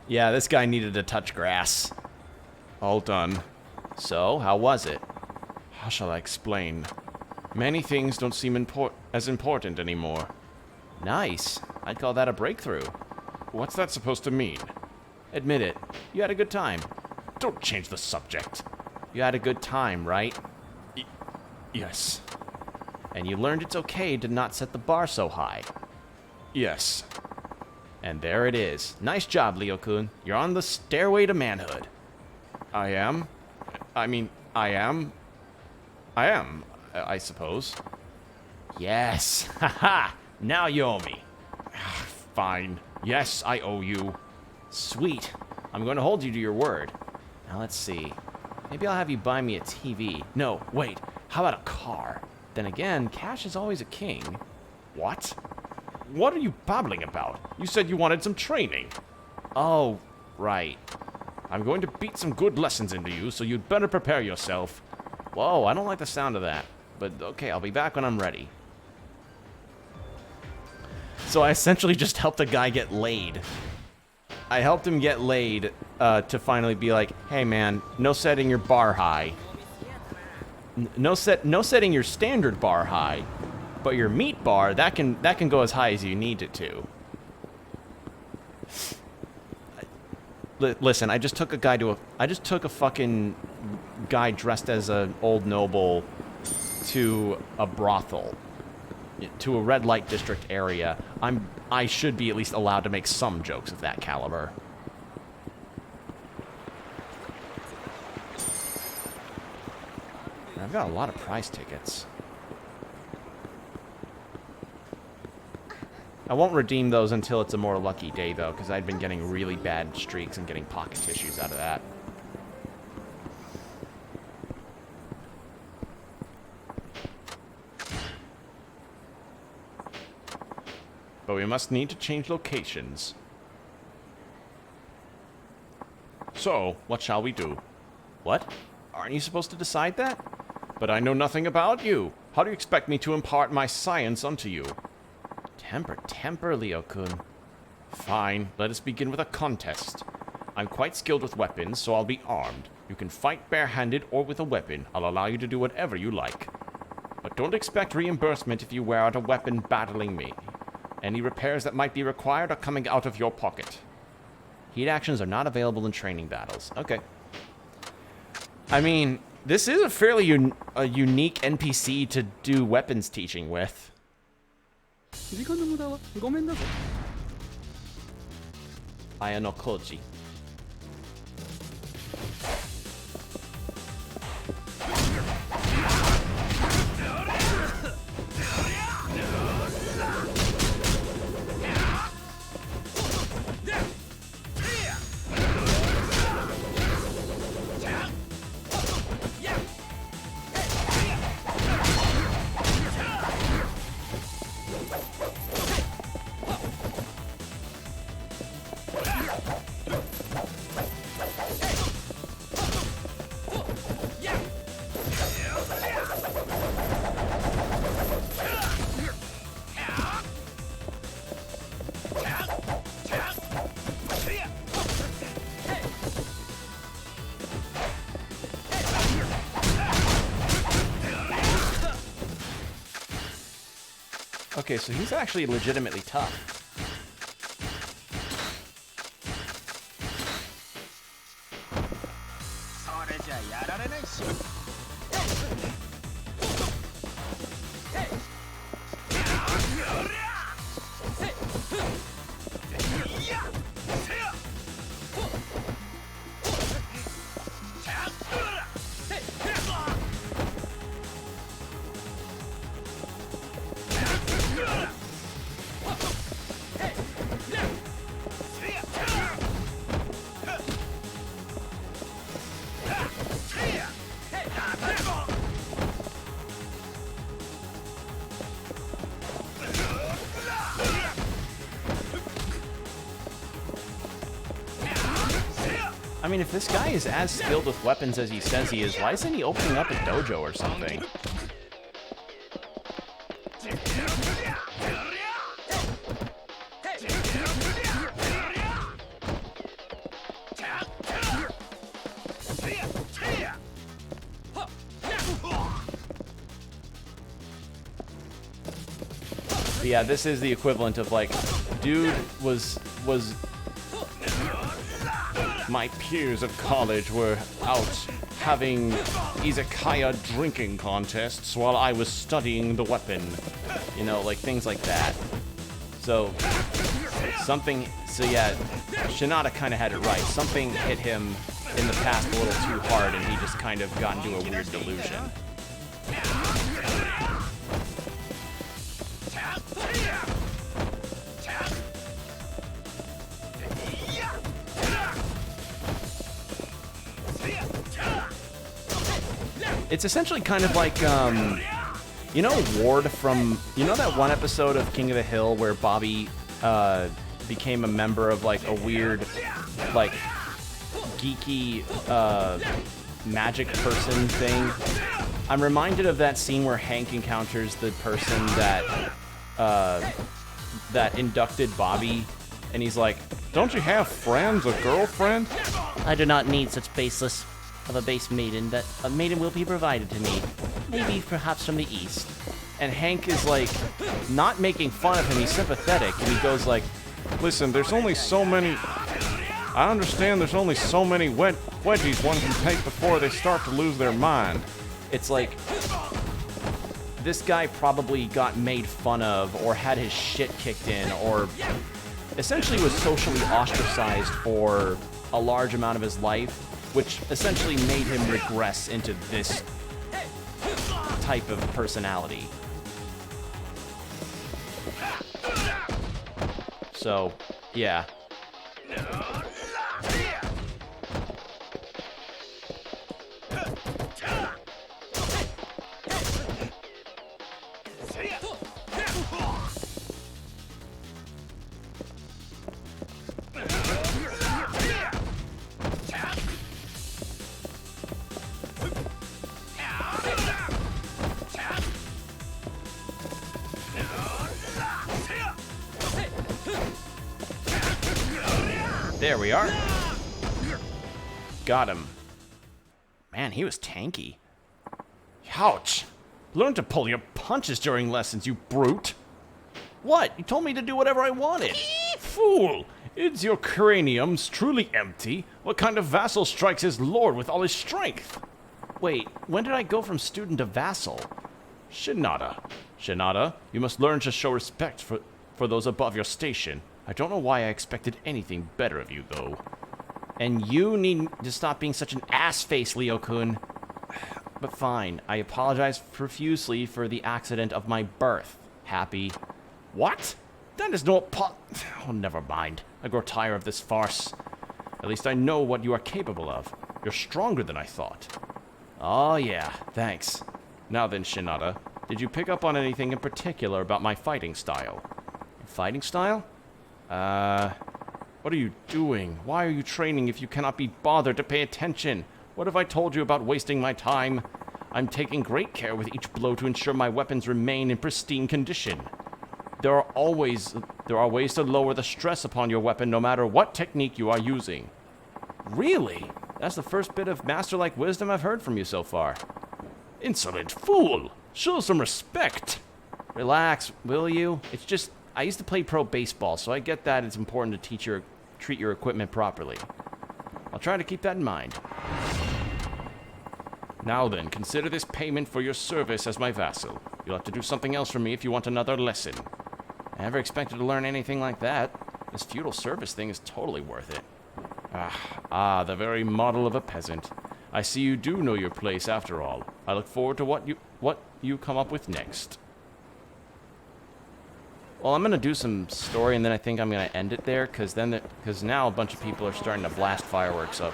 Yeah, this guy needed to touch grass. All done. So, how was it? How shall I explain? Many things don't seem as important anymore. Nice. I'd call that a breakthrough. What's that supposed to mean? Admit it. You had a good time. Don't change the subject. You had a good time, right? Yes. And you learned it's okay to not set the bar so high. Yes. And there it is. Nice job, Leo-kun. You're on the stairway to manhood. I am? I am, I suppose. Yes. Haha. Now you owe me. Fine. Yes, I owe you. Sweet. I'm going to hold you to your word. Now let's see. Maybe I'll have you buy me a TV. No, wait. How about a car? Then again, cash is always a king. What? What are you babbling about? You said you wanted some training. Oh, right. I'm going to beat some good lessons into you, so you'd better prepare yourself. Whoa, I don't like the sound of that. But okay, I'll be back when I'm ready. So I essentially just helped a guy get laid. I helped him get laid to finally be like, hey man, no setting your bar high. No setting your standard bar high, but your meat bar that can go as high as you need it to. Listen, I just took a fucking guy dressed as an old noble to a brothel, to a red light district area. I should be at least allowed to make some jokes of that caliber. I've got a lot of prize tickets. I won't redeem those until it's a more lucky day, though, because I'd been getting really bad streaks and getting pocket tissues out of that. But we must need to change locations. So, what shall we do? What? Aren't you supposed to decide that? But I know nothing about you. How do you expect me to impart my science unto you? Temper, Leo-kun. Fine, let us begin with a contest. I'm quite skilled with weapons, so I'll be armed. You can fight barehanded or with a weapon. I'll allow you to do whatever you like. But don't expect reimbursement if you wear out a weapon battling me. Any repairs that might be required are coming out of your pocket. Heat actions are not available in training battles. Okay. I mean, this is a fairly unique NPC to do weapons teaching with. Ayano Koji. Okay, so he's actually legitimately tough. I mean, if this guy is as skilled with weapons as he says he is, why isn't he opening up a dojo or something? But yeah, this is the equivalent of like, dude was my peers at college were out having izakaya drinking contests while I was studying the weapon. You know, like things like that. So yeah, Shinada kind of had it right. Something hit him in the past a little too hard and he just kind of got into a weird delusion. It's essentially kind of like, you know Ward from, you know that one episode of King of the Hill where Bobby became a member of like a weird, like, geeky magic person thing? I'm reminded of that scene where Hank encounters the person that, that inducted Bobby, and he's like, "Don't you have friends, a girlfriend?" I do not need such baseless of a base maiden. That a maiden will be provided to me. Maybe perhaps from the east. And Hank is like, not making fun of him, he's sympathetic, and he goes like, "Listen, there's only so many, I understand there's only so many wedgies one can take before they start to lose their mind." It's like, this guy probably got made fun of, or had his shit kicked in, or essentially was socially ostracized for a large amount of his life, which essentially made him regress into this type of personality. So, yeah. There we are. Got him. Man, he was tanky. Ouch. Learn to pull your punches during lessons, you brute. What? You told me to do whatever I wanted. Fool! Is your craniums truly empty? What kind of vassal strikes his lord with all his strength? Wait, when did I go from student to vassal? Shinada. Shinada, you must learn to show respect for those above your station. I don't know why I expected anything better of you, though. And you need to stop being such an ass-face, Leo-kun. But fine, I apologize profusely for the accident of my birth. Happy. What? That is no oh, never mind. I grow tired of this farce. At least I know what you are capable of. You're stronger than I thought. Oh yeah, thanks. Now then, Shinada, did you pick up on anything in particular about my fighting style? Fighting style? What are you doing? Why are you training if you cannot be bothered to pay attention? What have I told you about wasting my time? I'm taking great care with each blow to ensure my weapons remain in pristine condition. There are ways to lower the stress upon your weapon no matter what technique you are using. Really? That's the first bit of master-like wisdom I've heard from you so far. Insolent fool! Show some respect! Relax, will you? It's just, I used to play pro baseball, so I get that it's important to treat your equipment properly. I'll try to keep that in mind. Now then, consider this payment for your service as my vassal. You'll have to do something else for me if you want another lesson. I never expected to learn anything like that. This feudal service thing is totally worth it. The very model of a peasant. I see you do know your place after all. I look forward to what you come up with next. Well, I'm gonna do some story, and then I think I'm gonna end it there, because now a bunch of people are starting to blast fireworks up.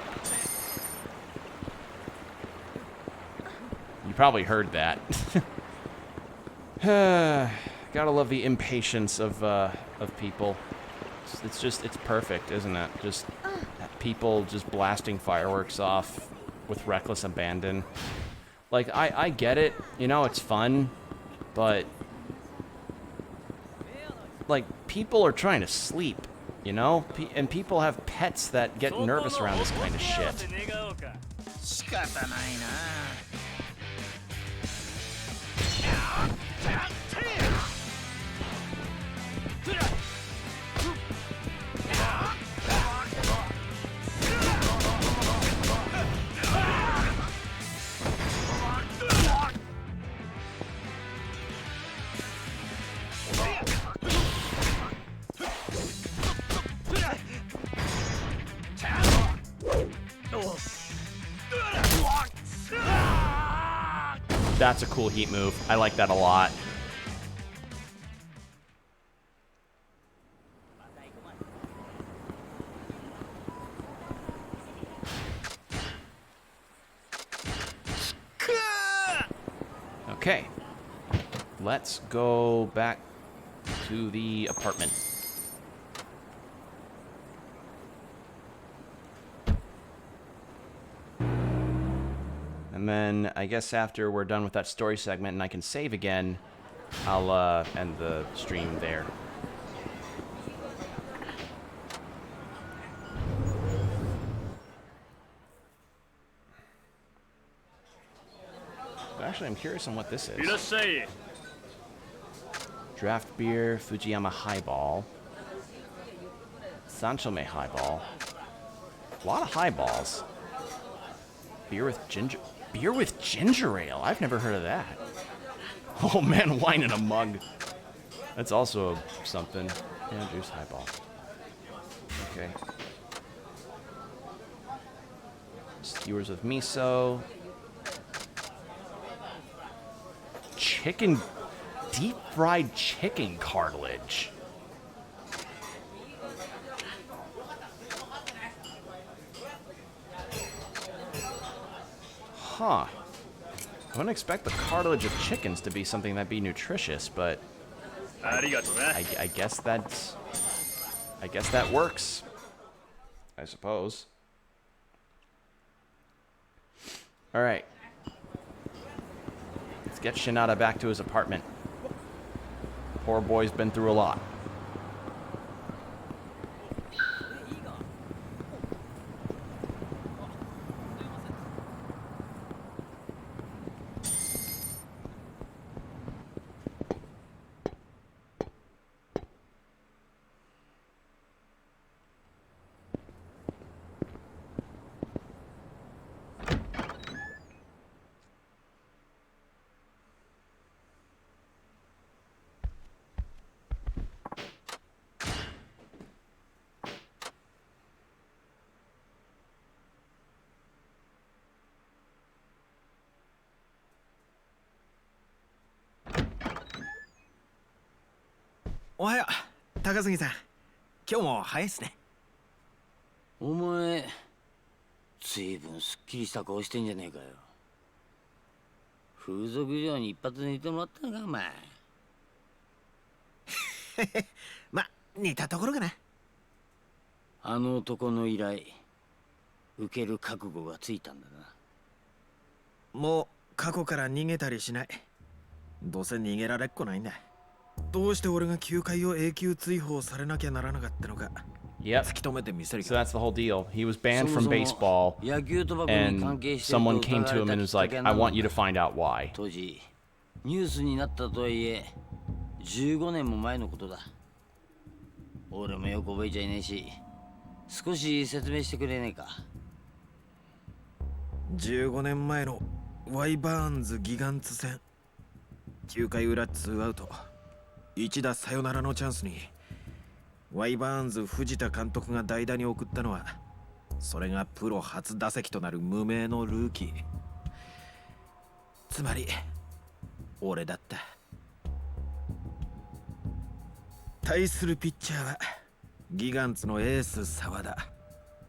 You probably heard that. Gotta love the impatience of people. It's perfect, isn't it? Just people just blasting fireworks off with reckless abandon. Like, I get it, you know, it's fun, but like, people are trying to sleep, you know? And people have pets that get nervous around this kind of shit. That's a cool heat move. I like that a lot. Okay. Let's go back to the apartment. And then, I guess after we're done with that story segment and I can save again, I'll end the stream there. Actually, I'm curious on what this is. Draft beer, Fujiyama highball, Sanchome highball. A lot of highballs. Beer with ginger ale. I've never heard of that. Oh man, wine in a mug. That's also something. Yeah, juice highball. Okay. Skewers of miso. Deep fried chicken cartilage. Huh. I wouldn't expect the cartilage of chickens to be something that'd be nutritious, but I guess that works. I suppose. All right. Let's get Shinada back to his apartment. Poor boy's been through a lot. Ohayou, 高杉さん。今日も早いっすね。お前、ずいぶんすっきりした顔してんじゃねえかよ。風俗嬢に一発寝てもらったのか、お前。ま、似たところかな。あの男の依頼、受ける覚悟がついたんだな。もう過去から逃げたりしない。どうせ逃げられっこないんだ。どうして俺が球界を永久追放されなきゃならなかったのか。Yep. So that's the whole deal. He was banned from baseball, and someone came to him and was like, I want you to find out why. 当時ニュースになったとはいえ、15年も前のことだ。俺もよく覚えちゃいねえし、少し説明してくれねえか。15年前のワイバーンズギガンツ戦、9回裏2アウト、一打サヨナラのチャンスにワイバーンズ藤田監督が代打に送ったのは、それがプロ初打席となる無名のルーキー、つまり俺だった。対するピッチャーはギガンツのエース澤田。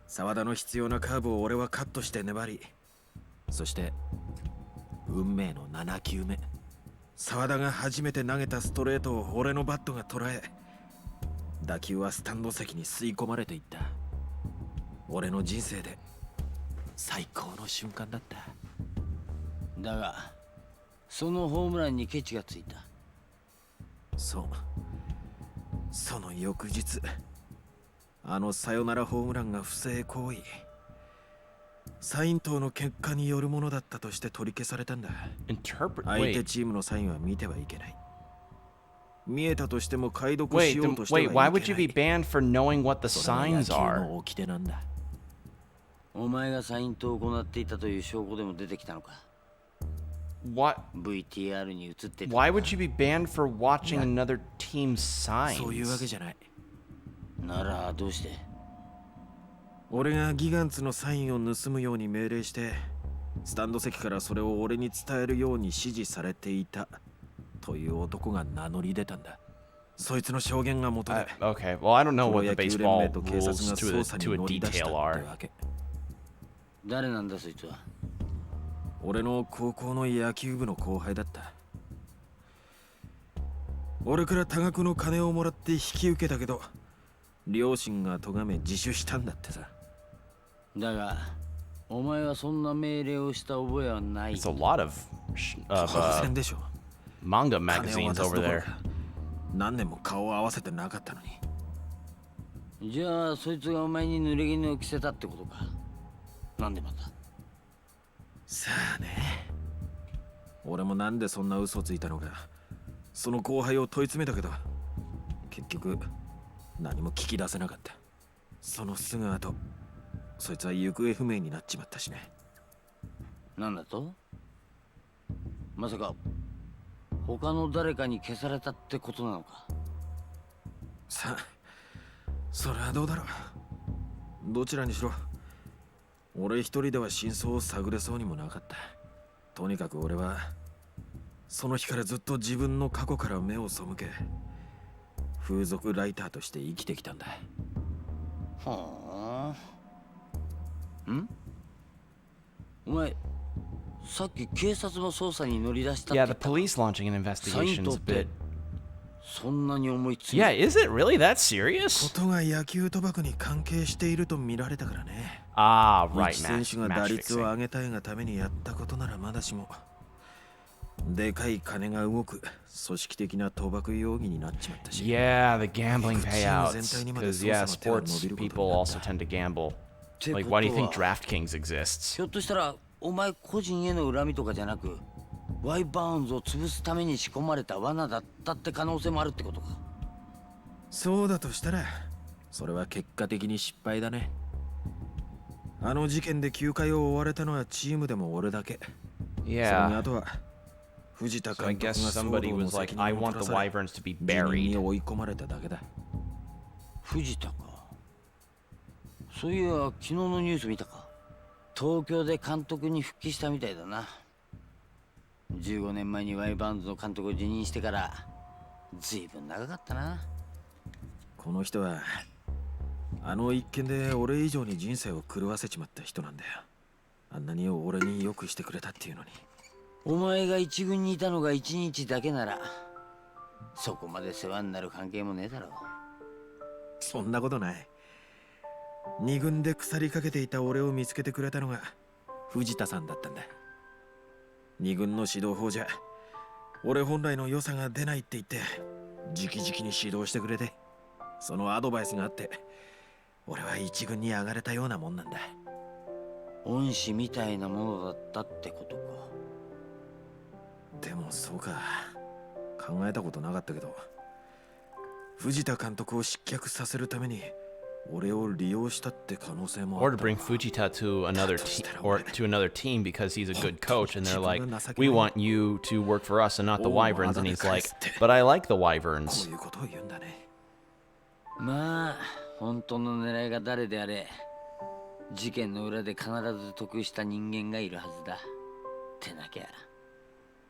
澤田の必要なカーブを俺はカットして粘り、そして運命の7球目、澤田が初めて投げたストレートを俺のバットが捉え、打球はスタンド席に吸い込まれていった。俺の人生で最高の瞬間だった。だがそのホームランにケチがついた。そう、その翌日、あのサヨナラホームランが不正行為、サイン等の結果によるものだったとして取り消されたんだ。相手チームのサインは見てはいけない。見えたとしても解読しようとしてはいけない。 Wait, why would you be banned for knowing what the それは野 signs 球 are? の掟なんだ。お前がサイントを行っていたという証拠でも出てきたのか。 What? VTR に映ってた。 Why would you be banned for watching another team's signs? そういうわけじゃない。ならどうして？俺がギガンツのサインを盗むように命令して、スタンド席からそれを俺に伝えるように指示されていたという男が名乗り出たんだ。そいつの証言が元で、Okay, well, I don't know プロ what the 野球連 baseball 盟と警察 rules が to 捜査 a, に to a 乗り出した detail って are. わけ。誰なんだそいつは。俺の高校の野球部の後輩だった。俺から多額の金をもらって引き受けたけど、両親が咎め自首したんだってさ。だがお前はそんな命令をした覚えはない。 It's a lot of 当然でしょ。 manga 金を magazines 渡す over どころ there. か何年も顔を合わせてなかったのに。じゃあそいつがお前に濡れ衣を着せたってことか。なんでまた。さあね、俺もなんでそんな嘘ついたのか、その後輩を問い詰めたけど、結局何も聞き出せなかった。そのすぐ後、そいつは行方不明になっちまったしね。なんだと？まさか他の誰かに消されたってことなのか。さあ、それはどうだろう。どちらにしろ俺一人では真相を探れそうにもなかった。とにかく俺はその日からずっと自分の過去から目を背け、風俗ライターとして生きてきたんだ。はあ。ん？お前さっき警察の捜査に乗り出したって Yeah, 言 the った。 police launching an サイン investigation ト is っ a て bit. そんなに思いつい Yeah, is it really that こ serious? とが野球賭博に関係していると見られたからね。 Ah, right, 一選 match, 手が打 match 率を fixing. 上げたいがためにやったことならまだしも、でかい金が動く組織的な賭博容疑になっちまったし。 Yeah, the gambling Good payouts. team, Because, then, yeah, then, sports then, then, people then, also then. tend to gamble. って Like, こと why do you think は DraftKings exists? ひょっとしたらお前個人への恨みとかじゃなく、ワイバーンズを潰すために仕込まれた罠だったって可能性もあるってことか。そうだとしたら、それは結果的に失敗だね。あの事件で9回を追われたのはチームでも俺だけ。その Yeah. 後は藤田 So I 監督 guess が騒 somebody 動の was like, 責 I 任を want 取 the らされ、 wyverns to be 辞任に buried. 追い込まれただけだ。藤田か。そういや昨日のニュース見たか。東京で監督に復帰したみたいだな。15年前にワイバーンズの監督を辞任してからずいぶん長かったな。この人はあの一件で俺以上に人生を狂わせちまった人なんだよ。あんなに俺によくしてくれたっていうのに。お前が一軍にいたのが1日だけならそこまで世話になる関係もねえだろう。そんなことない。二軍で腐りかけていた俺を見つけてくれたのが藤田さんだったんだ。二軍の指導法じゃ俺本来の良さが出ないって言って直々に指導してくれて、そのアドバイスがあって俺は一軍に上がれたようなもんなんだ。恩師みたいなものだったってことか。でもそうか、考えたことなかったけど、藤田監督を失脚させるために俺を利用したって可能性も Or あ to った。 bring Fujita to another team, or to another team because he's a good coach, and they're like, we want you to work for us and not the Wyverns, and he's like, but I like the こ Wyverns. ういうことを言うんだね。まあ本当の狙いが誰であれ、事件の裏で必ず得した人間がいるはずだ。ってなきゃ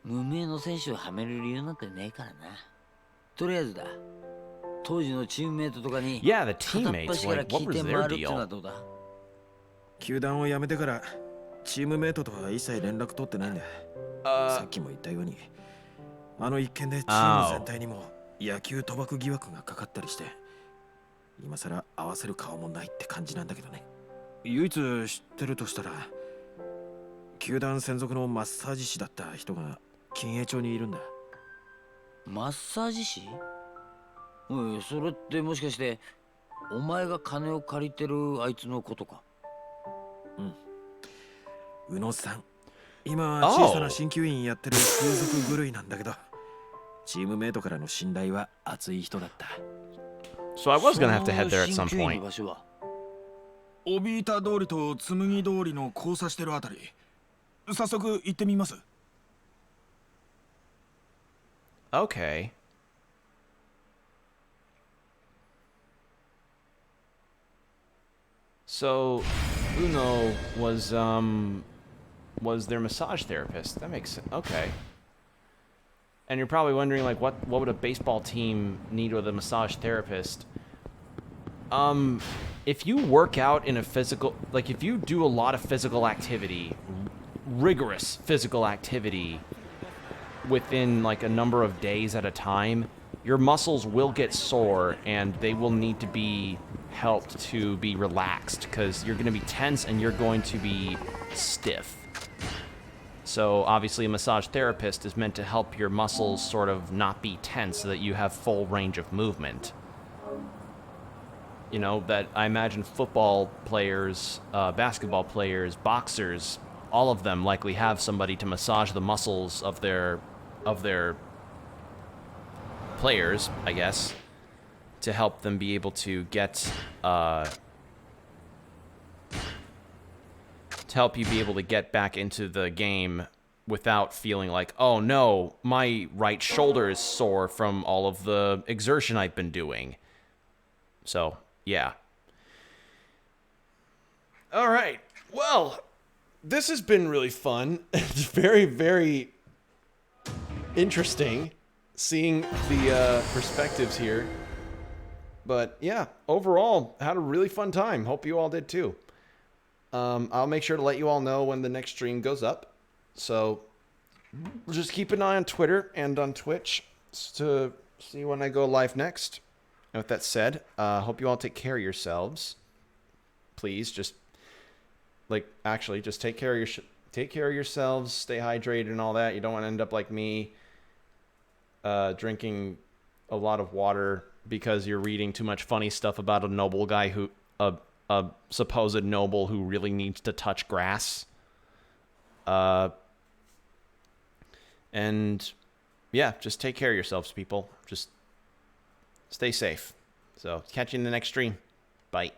無名の選手をはめる理由なんてねえからな。とりあえずだ、当時のチームメイトとかに Yeah, the 片っ teammates, 端から like, 聞 what い was て their 回るってのは deal? どうだ。球団を辞めてからチームメイトとは一切連絡取ってないんだ。さっきも言ったように、あの一件でチーム全体にも野球賭博疑惑がかかったりして、今さら合わせる顔もないって感じなんだけどね。唯一知ってるとしたら、球団専属のマッサージ師だった人が金栄町にいるんだ。マッサージ師？おい、それってもしかしてお前が金を借りてるあいつのことか？宇野さん、今小さな鍼灸院やってる風俗狂いなんだけど、チームメイトからの信頼は厚い人だった。 So I was gonna have to head there at some 鍼灸院 point. の場所はオビータ通りと紬通りの交差してるあたり。早速行ってみます。 Okay. So, Uno was their massage therapist. That makes sense. Okay. And you're probably wondering, like, what would a baseball team need with a massage therapist? If you work out in a physical, like, if you do a lot of physical activity, rigorous physical activity within, like, a number of days at a time, your muscles will get sore and they will need to be helped to be relaxed because you're going to be tense and you're going to be stiff. So obviously a massage therapist is meant to help your muscles sort of not be tense so that you have full range of movement. You know, that I imagine football players, basketball players, boxers, all of them likely have somebody to massage the muscles of their players, I guess, to help them be able to get to help you be able to get back into the game without feeling like, oh no, my right shoulder is sore from all of the exertion I've been doing. So, yeah. All right. Well, this has been really fun. It's very, very interesting seeing the perspectives here. But yeah, overall, had a really fun time. Hope you all did too. I'll make sure to let you all know when the next stream goes up. So just keep an eye on Twitter and on Twitch to see when I go live next. And with that said, hope you all take care of yourselves. Please, just just take care of yourselves. Stay hydrated and all that. You don't want to end up like me, drinking a lot of water because you're reading too much funny stuff about a noble guy who a supposed noble who really needs to touch grass. And yeah, just take care of yourselves, people. Just stay safe. So catch you in the next stream. Bye.